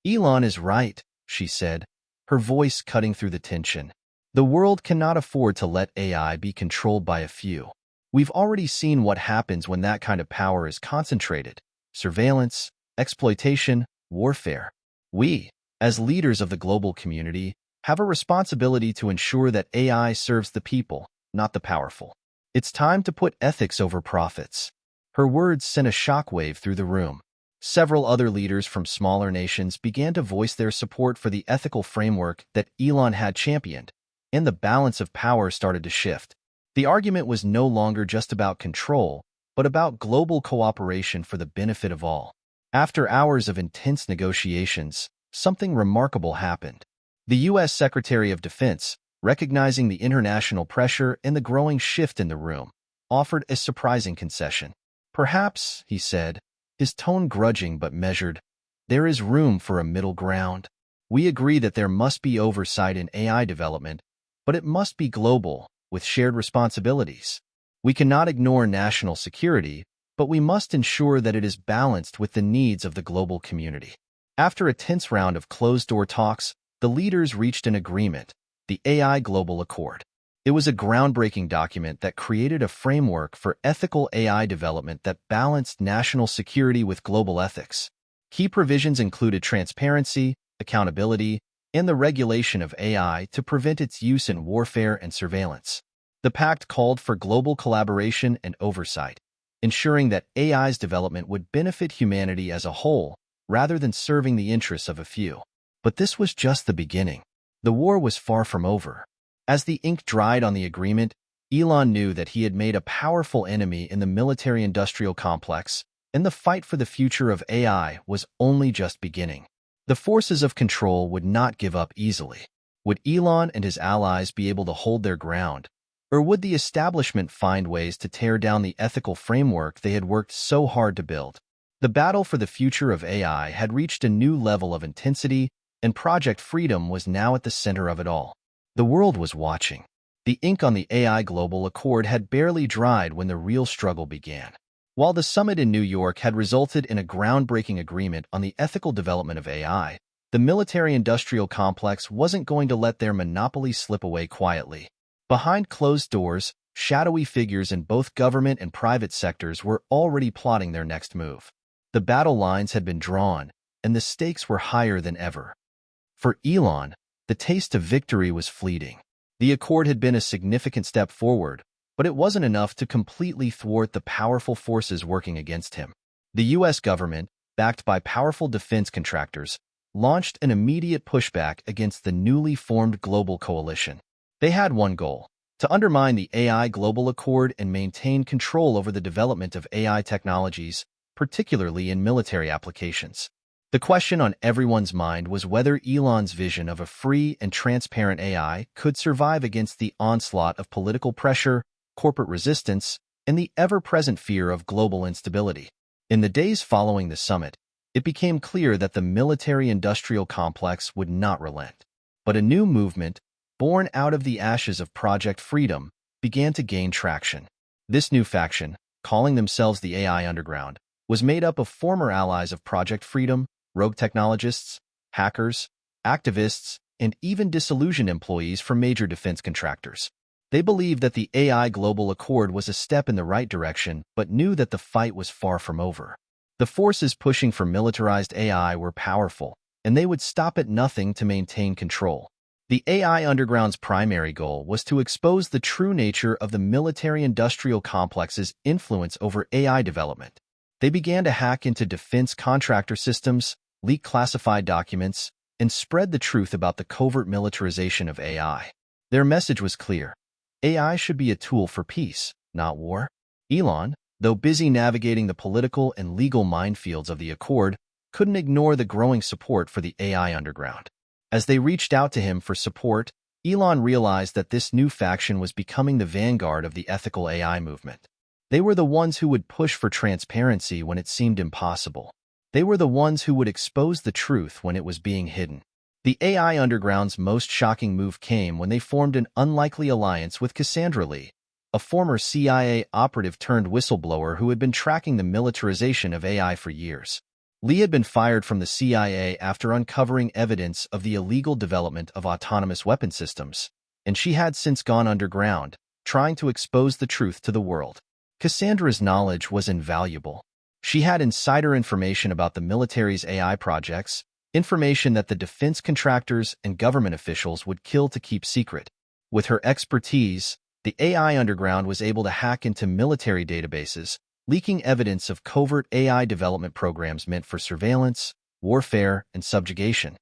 "Elon is right," she said, her voice cutting through the tension. "The world cannot afford to let AI be controlled by a few. We've already seen what happens when that kind of power is concentrated: surveillance, exploitation, warfare. We, as leaders of the global community, have a responsibility to ensure that AI serves the people, not the powerful. It's time to put ethics over profits." Her words sent a shockwave through the room. Several other leaders from smaller nations began to voice their support for the ethical framework that Elon had championed, and the balance of power started to shift. The argument was no longer just about control, but about global cooperation for the benefit of all. After hours of intense negotiations, something remarkable happened. The U.S. Secretary of Defense, recognizing the international pressure and the growing shift in the room, offered a surprising concession. Perhaps, he said, his tone grudging but measured, there is room for a middle ground. We agree that there must be oversight in AI development, but it must be global, with shared responsibilities. We cannot ignore national security, but we must ensure that it is balanced with the needs of the global community. After a tense round of closed-door talks, the leaders reached an agreement, the AI Global Accord. It was a groundbreaking document that created a framework for ethical AI development that balanced national security with global ethics. Key provisions included transparency, accountability, and the regulation of AI to prevent its use in warfare and surveillance. The pact called for global collaboration and oversight, ensuring that AI's development would benefit humanity as a whole rather than serving the interests of a few. But this was just the beginning. The war was far from over. As the ink dried on the agreement, Elon knew that he had made a powerful enemy in the military-industrial complex, and the fight for the future of AI was only just beginning. The forces of control would not give up easily. Would Elon and his allies be able to hold their ground? Or would the establishment find ways to tear down the ethical framework they had worked so hard to build? The battle for the future of AI had reached a new level of intensity, and Project Freedom was now at the center of it all. The world was watching. The ink on the AI Global Accord had barely dried when the real struggle began. While the summit in New York had resulted in a groundbreaking agreement on the ethical development of AI, the military-industrial complex wasn't going to let their monopoly slip away quietly. Behind closed doors, shadowy figures in both government and private sectors were already plotting their next move. The battle lines had been drawn, and the stakes were higher than ever. For Elon, the taste of victory was fleeting. The accord had been a significant step forward, but it wasn't enough to completely thwart the powerful forces working against him. The U.S. government, backed by powerful defense contractors, launched an immediate pushback against the newly formed global coalition. They had one goal: to undermine the AI Global Accord and maintain control over the development of AI technologies, particularly in military applications. The question on everyone's mind was whether Elon's vision of a free and transparent AI could survive against the onslaught of political pressure, corporate resistance, and the ever-present fear of global instability. In the days following the summit, it became clear that the military-industrial complex would not relent. But a new movement, born out of the ashes of Project Freedom, began to gain traction. This new faction, calling themselves the AI Underground, was made up of former allies of Project Freedom, rogue technologists, hackers, activists, and even disillusioned employees from major defense contractors. They believed that the AI Global Accord was a step in the right direction, but knew that the fight was far from over. The forces pushing for militarized AI were powerful, and they would stop at nothing to maintain control. The AI Underground's primary goal was to expose the true nature of the military-industrial complex's influence over AI development. They began to hack into defense contractor systems, leak classified documents, and spread the truth about the covert militarization of AI. Their message was clear: AI should be a tool for peace, not war. Elon, though busy navigating the political and legal minefields of the Accord, couldn't ignore the growing support for the AI Underground. As they reached out to him for support, Elon realized that this new faction was becoming the vanguard of the ethical AI movement. They were the ones who would push for transparency when it seemed impossible. They were the ones who would expose the truth when it was being hidden. The AI Underground's most shocking move came when they formed an unlikely alliance with Cassandra Lee, a former CIA operative turned whistleblower who had been tracking the militarization of AI for years. Lee had been fired from the CIA after uncovering evidence of the illegal development of autonomous weapon systems, and she had since gone underground, trying to expose the truth to the world. Cassandra's knowledge was invaluable. She had insider information about the military's AI projects, information that the defense contractors and government officials would kill to keep secret. With her expertise, the AI Underground was able to hack into military databases, leaking evidence of covert AI development programs meant for surveillance, warfare, and subjugation.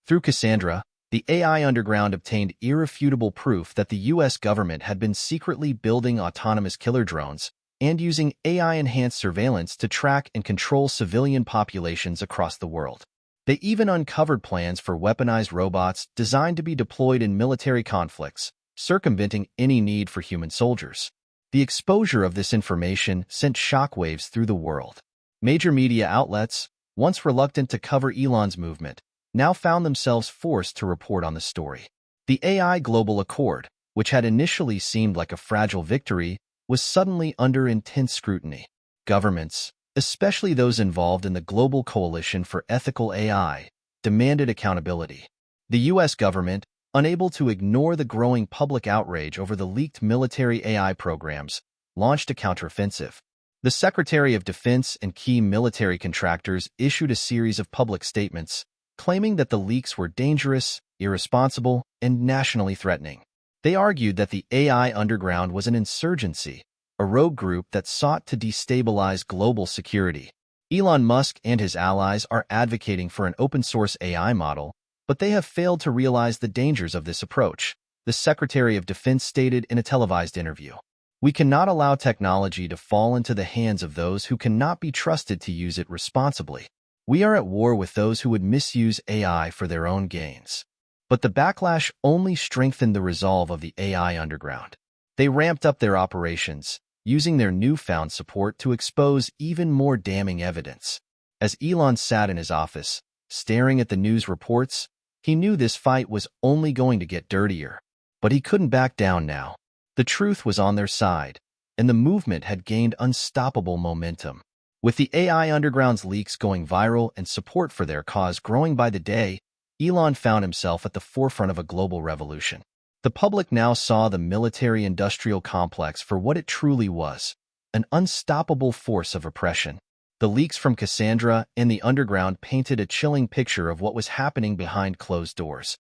Through Cassandra, the AI underground obtained irrefutable proof that the U.S. government had been secretly building autonomous killer drones and using AI-enhanced surveillance to track and control civilian populations across the world. They even uncovered plans for weaponized robots designed to be deployed in military conflicts, circumventing any need for human soldiers. The exposure of this information sent shockwaves through the world. Major media outlets, once reluctant to cover Elon's movement, now found themselves forced to report on the story. The AI Global Accord, which had initially seemed like a fragile victory, was suddenly under intense scrutiny. Governments, especially those involved in the Global Coalition for Ethical AI, demanded accountability. The U.S. government, unable to ignore the growing public outrage over the leaked military AI programs, launched a counteroffensive. The Secretary of Defense and key military contractors issued a series of public statements, claiming that the leaks were dangerous, irresponsible, and nationally threatening. They argued that the AI underground was an insurgency, a rogue group that sought to destabilize global security. Elon Musk and his allies are advocating for an open-source AI model, but they have failed to realize the dangers of this approach, the Secretary of Defense stated in a televised interview. We cannot allow technology to fall into the hands of those who cannot be trusted to use it responsibly. We are at war with those who would misuse AI for their own gains. But the backlash only strengthened the resolve of the AI underground. They ramped up their operations, using their newfound support to expose even more damning evidence. As Elon sat in his office, staring at the news reports, he knew this fight was only going to get dirtier. But he couldn't back down now. The truth was on their side, and the movement had gained unstoppable momentum. With the AI underground's leaks going viral and support for their cause growing by the day, Elon found himself at the forefront of a global revolution. The public now saw the military-industrial complex for what it truly was, an unstoppable force of oppression. The leaks from Cassandra and the underground painted a chilling picture of what was happening behind closed doors.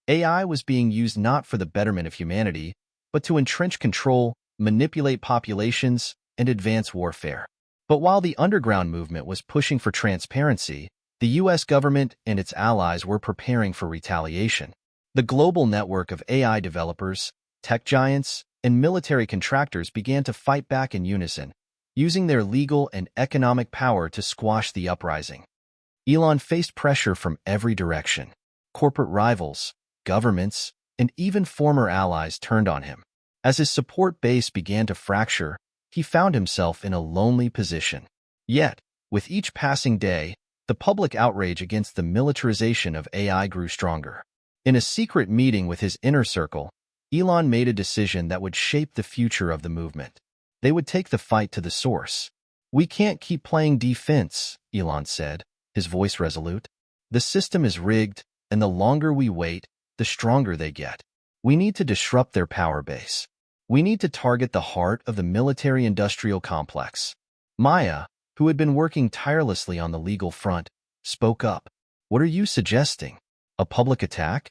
AI was being used not for the betterment of humanity, but to entrench control, manipulate populations, and advance warfare. But while the underground movement was pushing for transparency, the U.S. government and its allies were preparing for retaliation. The global network of AI developers, tech giants, and military contractors began to fight back in unison, using their legal and economic power to squash the uprising. Elon faced pressure from every direction. Corporate rivals, governments, and even former allies turned on him. As his support base began to fracture, he found himself in a lonely position. Yet, with each passing day, the public outrage against the militarization of AI grew stronger. In a secret meeting with his inner circle, Elon made a decision that would shape the future of the movement. They would take the fight to the source. "We can't keep playing defense," Elon said, his voice resolute. "The system is rigged, and the longer we wait, the stronger they get. We need to disrupt their power base. We need to target the heart of the military-industrial complex." Maya, who had been working tirelessly on the legal front, spoke up. "What are you suggesting? A public attack?"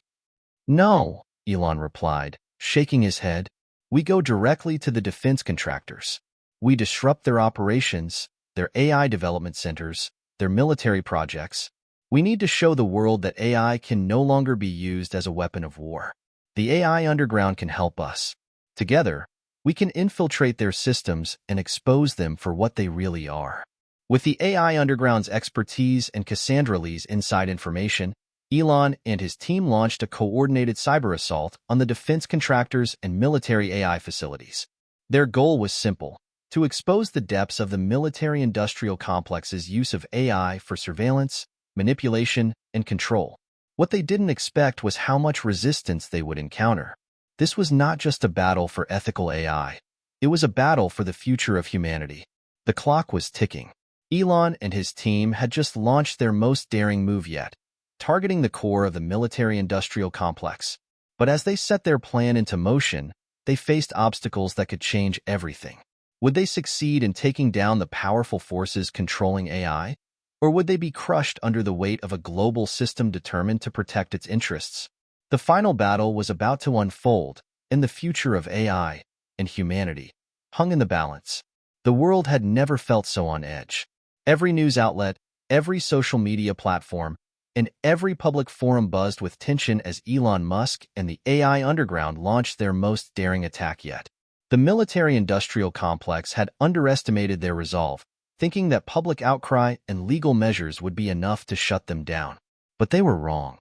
"No," Elon replied, shaking his head. "We go directly to the defense contractors. We disrupt their operations, their AI development centers, their military projects. We need to show the world that AI can no longer be used as a weapon of war. The AI underground can help us. Together, we can infiltrate their systems and expose them for what they really are." With the AI underground's expertise and Cassandra Lee's inside information, Elon and his team launched a coordinated cyber assault on the defense contractors and military AI facilities. Their goal was simple: to expose the depths of the military-industrial complex's use of AI for surveillance, manipulation, and control. What they didn't expect was how much resistance they would encounter. This was not just a battle for ethical AI. It was a battle for the future of humanity. The clock was ticking. Elon and his team had just launched their most daring move yet, targeting the core of the military-industrial complex. But as they set their plan into motion, they faced obstacles that could change everything. Would they succeed in taking down the powerful forces controlling AI? Or would they be crushed under the weight of a global system determined to protect its interests? The final battle was about to unfold, and the future of AI and humanity hung in the balance. The world had never felt so on edge. Every news outlet, every social media platform, and every public forum buzzed with tension as Elon Musk and the AI underground launched their most daring attack yet. The military-industrial complex had underestimated their resolve, thinking that public outcry and legal measures would be enough to shut them down. But they were wrong.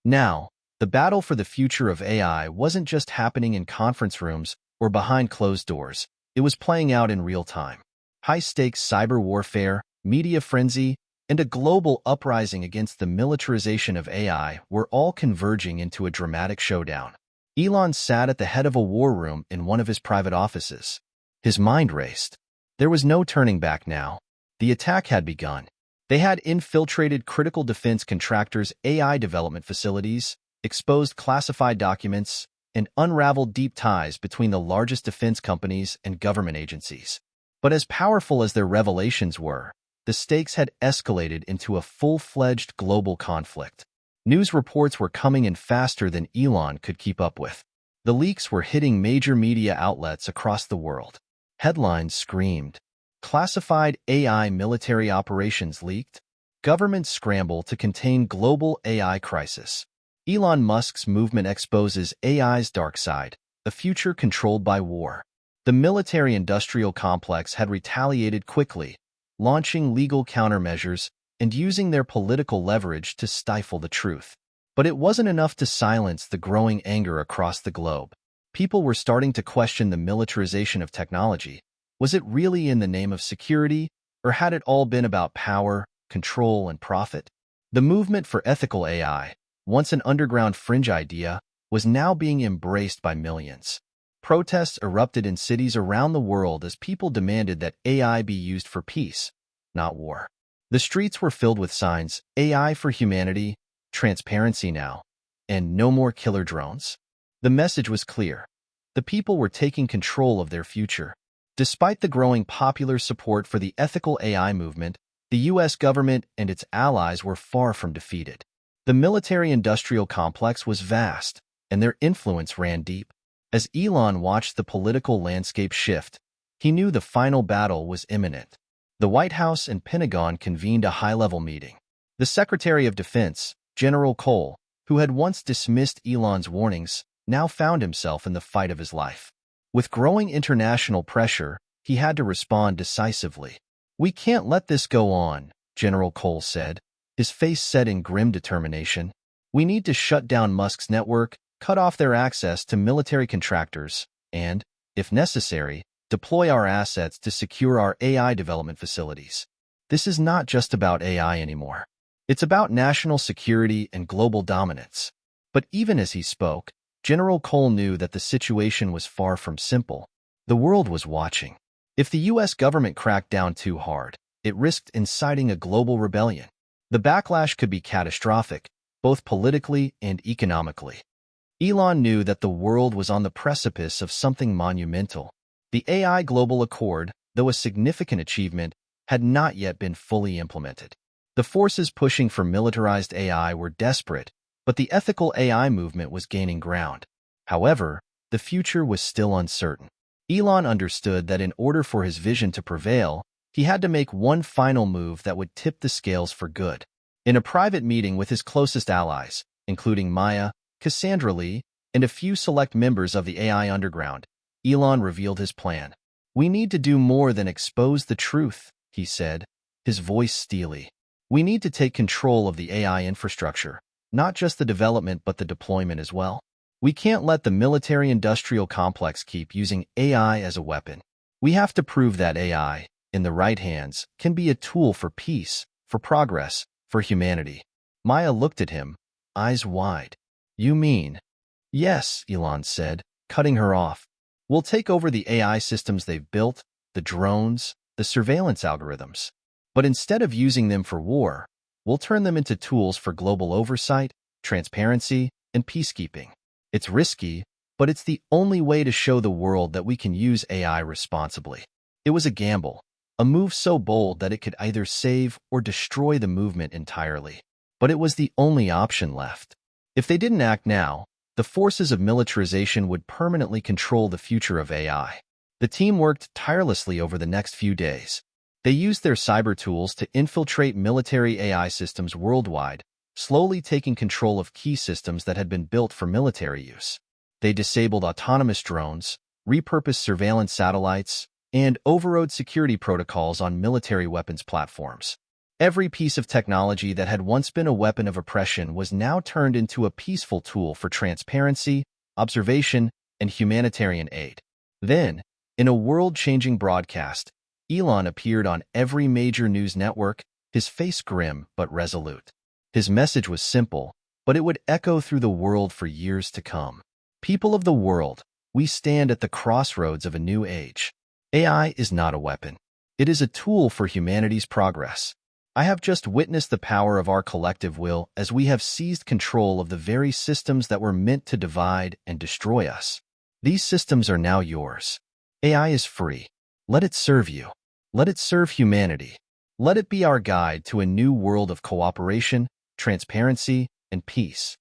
Now, the battle for the future of AI wasn't just happening in conference rooms or behind closed doors. It was playing out in real time. High-stakes cyber warfare, media frenzy, and a global uprising against the militarization of AI were all converging into a dramatic showdown. Elon sat at the head of a war room in one of his private offices. His mind raced. There was no turning back now. The attack had begun. They had infiltrated critical defense contractors' AI development facilities, exposed classified documents, and unraveled deep ties between the largest defense companies and government agencies. But as powerful as their revelations were, the stakes had escalated into a full-fledged global conflict. News reports were coming in faster than Elon could keep up with. The leaks were hitting major media outlets across the world. Headlines screamed, "Classified AI military operations leaked. Governments scramble to contain global AI crisis." Elon Musk's movement exposes AI's dark side, a future controlled by war. The military-industrial complex had retaliated quickly, launching legal countermeasures and using their political leverage to stifle the truth. But it wasn't enough to silence the growing anger across the globe. People were starting to question the militarization of technology. Was it really in the name of security, or had it all been about power, control, and profit? The movement for ethical AI, once an underground fringe idea, was now being embraced by millions. Protests erupted in cities around the world as people demanded that AI be used for peace, not war. The streets were filled with signs, "AI for humanity," "Transparency now," and "No more killer drones." The message was clear. The people were taking control of their future. Despite the growing popular support for the ethical AI movement, the U.S. government and its allies were far from defeated. The military-industrial complex was vast, and their influence ran deep. As Elon watched the political landscape shift, he knew the final battle was imminent. The White House and Pentagon convened a high-level meeting. The Secretary of Defense, General Cole, who had once dismissed Elon's warnings, now found himself in the fight of his life. With growing international pressure, he had to respond decisively. "We can't let this go on," General Cole said, his face set in grim determination. "We need to shut down Musk's network, cut off their access to military contractors, and, if necessary, deploy our assets to secure our AI development facilities. This is not just about AI anymore. It's about national security and global dominance." But even as he spoke, General Cole knew that the situation was far from simple. The world was watching. If the U.S. government cracked down too hard, it risked inciting a global rebellion. The backlash could be catastrophic, both politically and economically. Elon knew that the world was on the precipice of something monumental. The AI Global Accord, though a significant achievement, had not yet been fully implemented. The forces pushing for militarized AI were desperate, but the ethical AI movement was gaining ground. However, the future was still uncertain. Elon understood that in order for his vision to prevail, he had to make one final move that would tip the scales for good. In a private meeting with his closest allies, including Maya, Cassandra Lee, and a few select members of the AI underground, Elon revealed his plan. "We need to do more than expose the truth," he said, his voice steely. "We need to take control of the AI infrastructure, not just the development but the deployment as well. We can't let the military-industrial complex keep using AI as a weapon. We have to prove that AI, in the right hands, can be a tool for peace, for progress, for humanity." Maya looked at him, eyes wide. "You mean?" "Yes," Elon said, cutting her off. "We'll take over the AI systems they've built, the drones, the surveillance algorithms. But instead of using them for war, we'll turn them into tools for global oversight, transparency, and peacekeeping. It's risky, but it's the only way to show the world that we can use AI responsibly." It was a gamble, a move so bold that it could either save or destroy the movement entirely. But it was the only option left. If they didn't act now, the forces of militarization would permanently control the future of AI. The team worked tirelessly over the next few days. They used their cyber tools to infiltrate military AI systems worldwide, slowly taking control of key systems that had been built for military use. They disabled autonomous drones, repurposed surveillance satellites, and overrode security protocols on military weapons platforms. Every piece of technology that had once been a weapon of oppression was now turned into a peaceful tool for transparency, observation, and humanitarian aid. Then, in a world-changing broadcast, Elon appeared on every major news network, his face grim but resolute. His message was simple, but it would echo through the world for years to come. People of the world, we stand at the crossroads of a new age. AI is not a weapon. It is a tool for humanity's progress. I have just witnessed the power of our collective will as we have seized control of the very systems that were meant to divide and destroy us. These systems are now yours. AI is free. Let it serve you. Let it serve humanity. Let it be our guide to a new world of cooperation, transparency, and peace.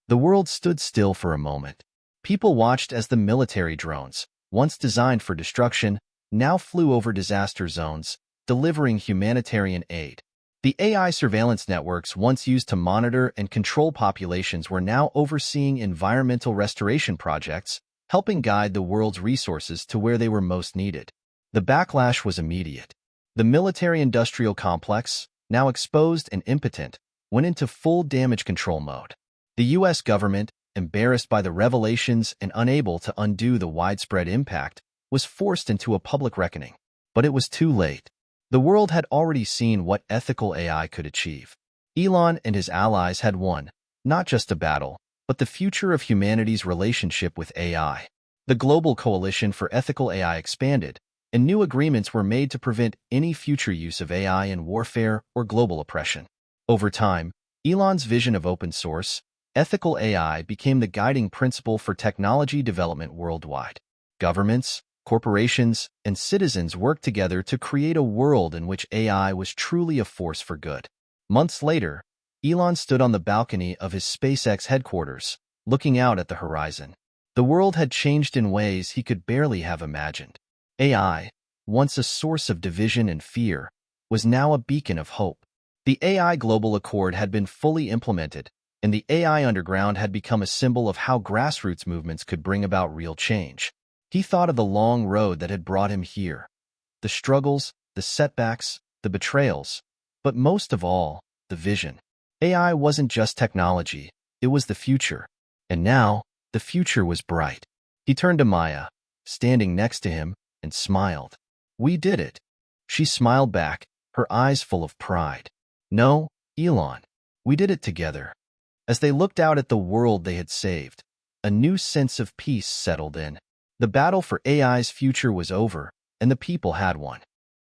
The world stood still for a moment. People watched as the military drones, once designed for destruction, now flew over disaster zones, delivering humanitarian aid. The AI surveillance networks once used to monitor and control populations were now overseeing environmental restoration projects, helping guide the world's resources to where they were most needed. The backlash was immediate. The military-industrial complex, now exposed and impotent, went into full damage control mode. The U.S. government, embarrassed by the revelations and unable to undo the widespread impact, was forced into a public reckoning. But it was too late. The world had already seen what ethical AI could achieve. Elon and his allies had won, not just a battle, but the future of humanity's relationship with AI. The global coalition for ethical AI expanded, and new agreements were made to prevent any future use of AI in warfare or global oppression. Over time, Elon's vision of open source, ethical AI became the guiding principle for technology development worldwide. Governments, corporations, and citizens worked together to create a world in which AI was truly a force for good. Months later, Elon stood on the balcony of his SpaceX headquarters, looking out at the horizon. The world had changed in ways he could barely have imagined. AI, once a source of division and fear, was now a beacon of hope. The AI Global Accord had been fully implemented, and the AI Underground had become a symbol of how grassroots movements could bring about real change. He thought of the long road that had brought him here, the struggles, the setbacks, the betrayals, but most of all, the vision. AI wasn't just technology, it was the future. And now, the future was bright. He turned to Maya, standing next to him, and smiled. "We did it." She smiled back, her eyes full of pride. "No, Elon, we did it together." As they looked out at the world they had saved, a new sense of peace settled in. The battle for AI's future was over, and the people had won.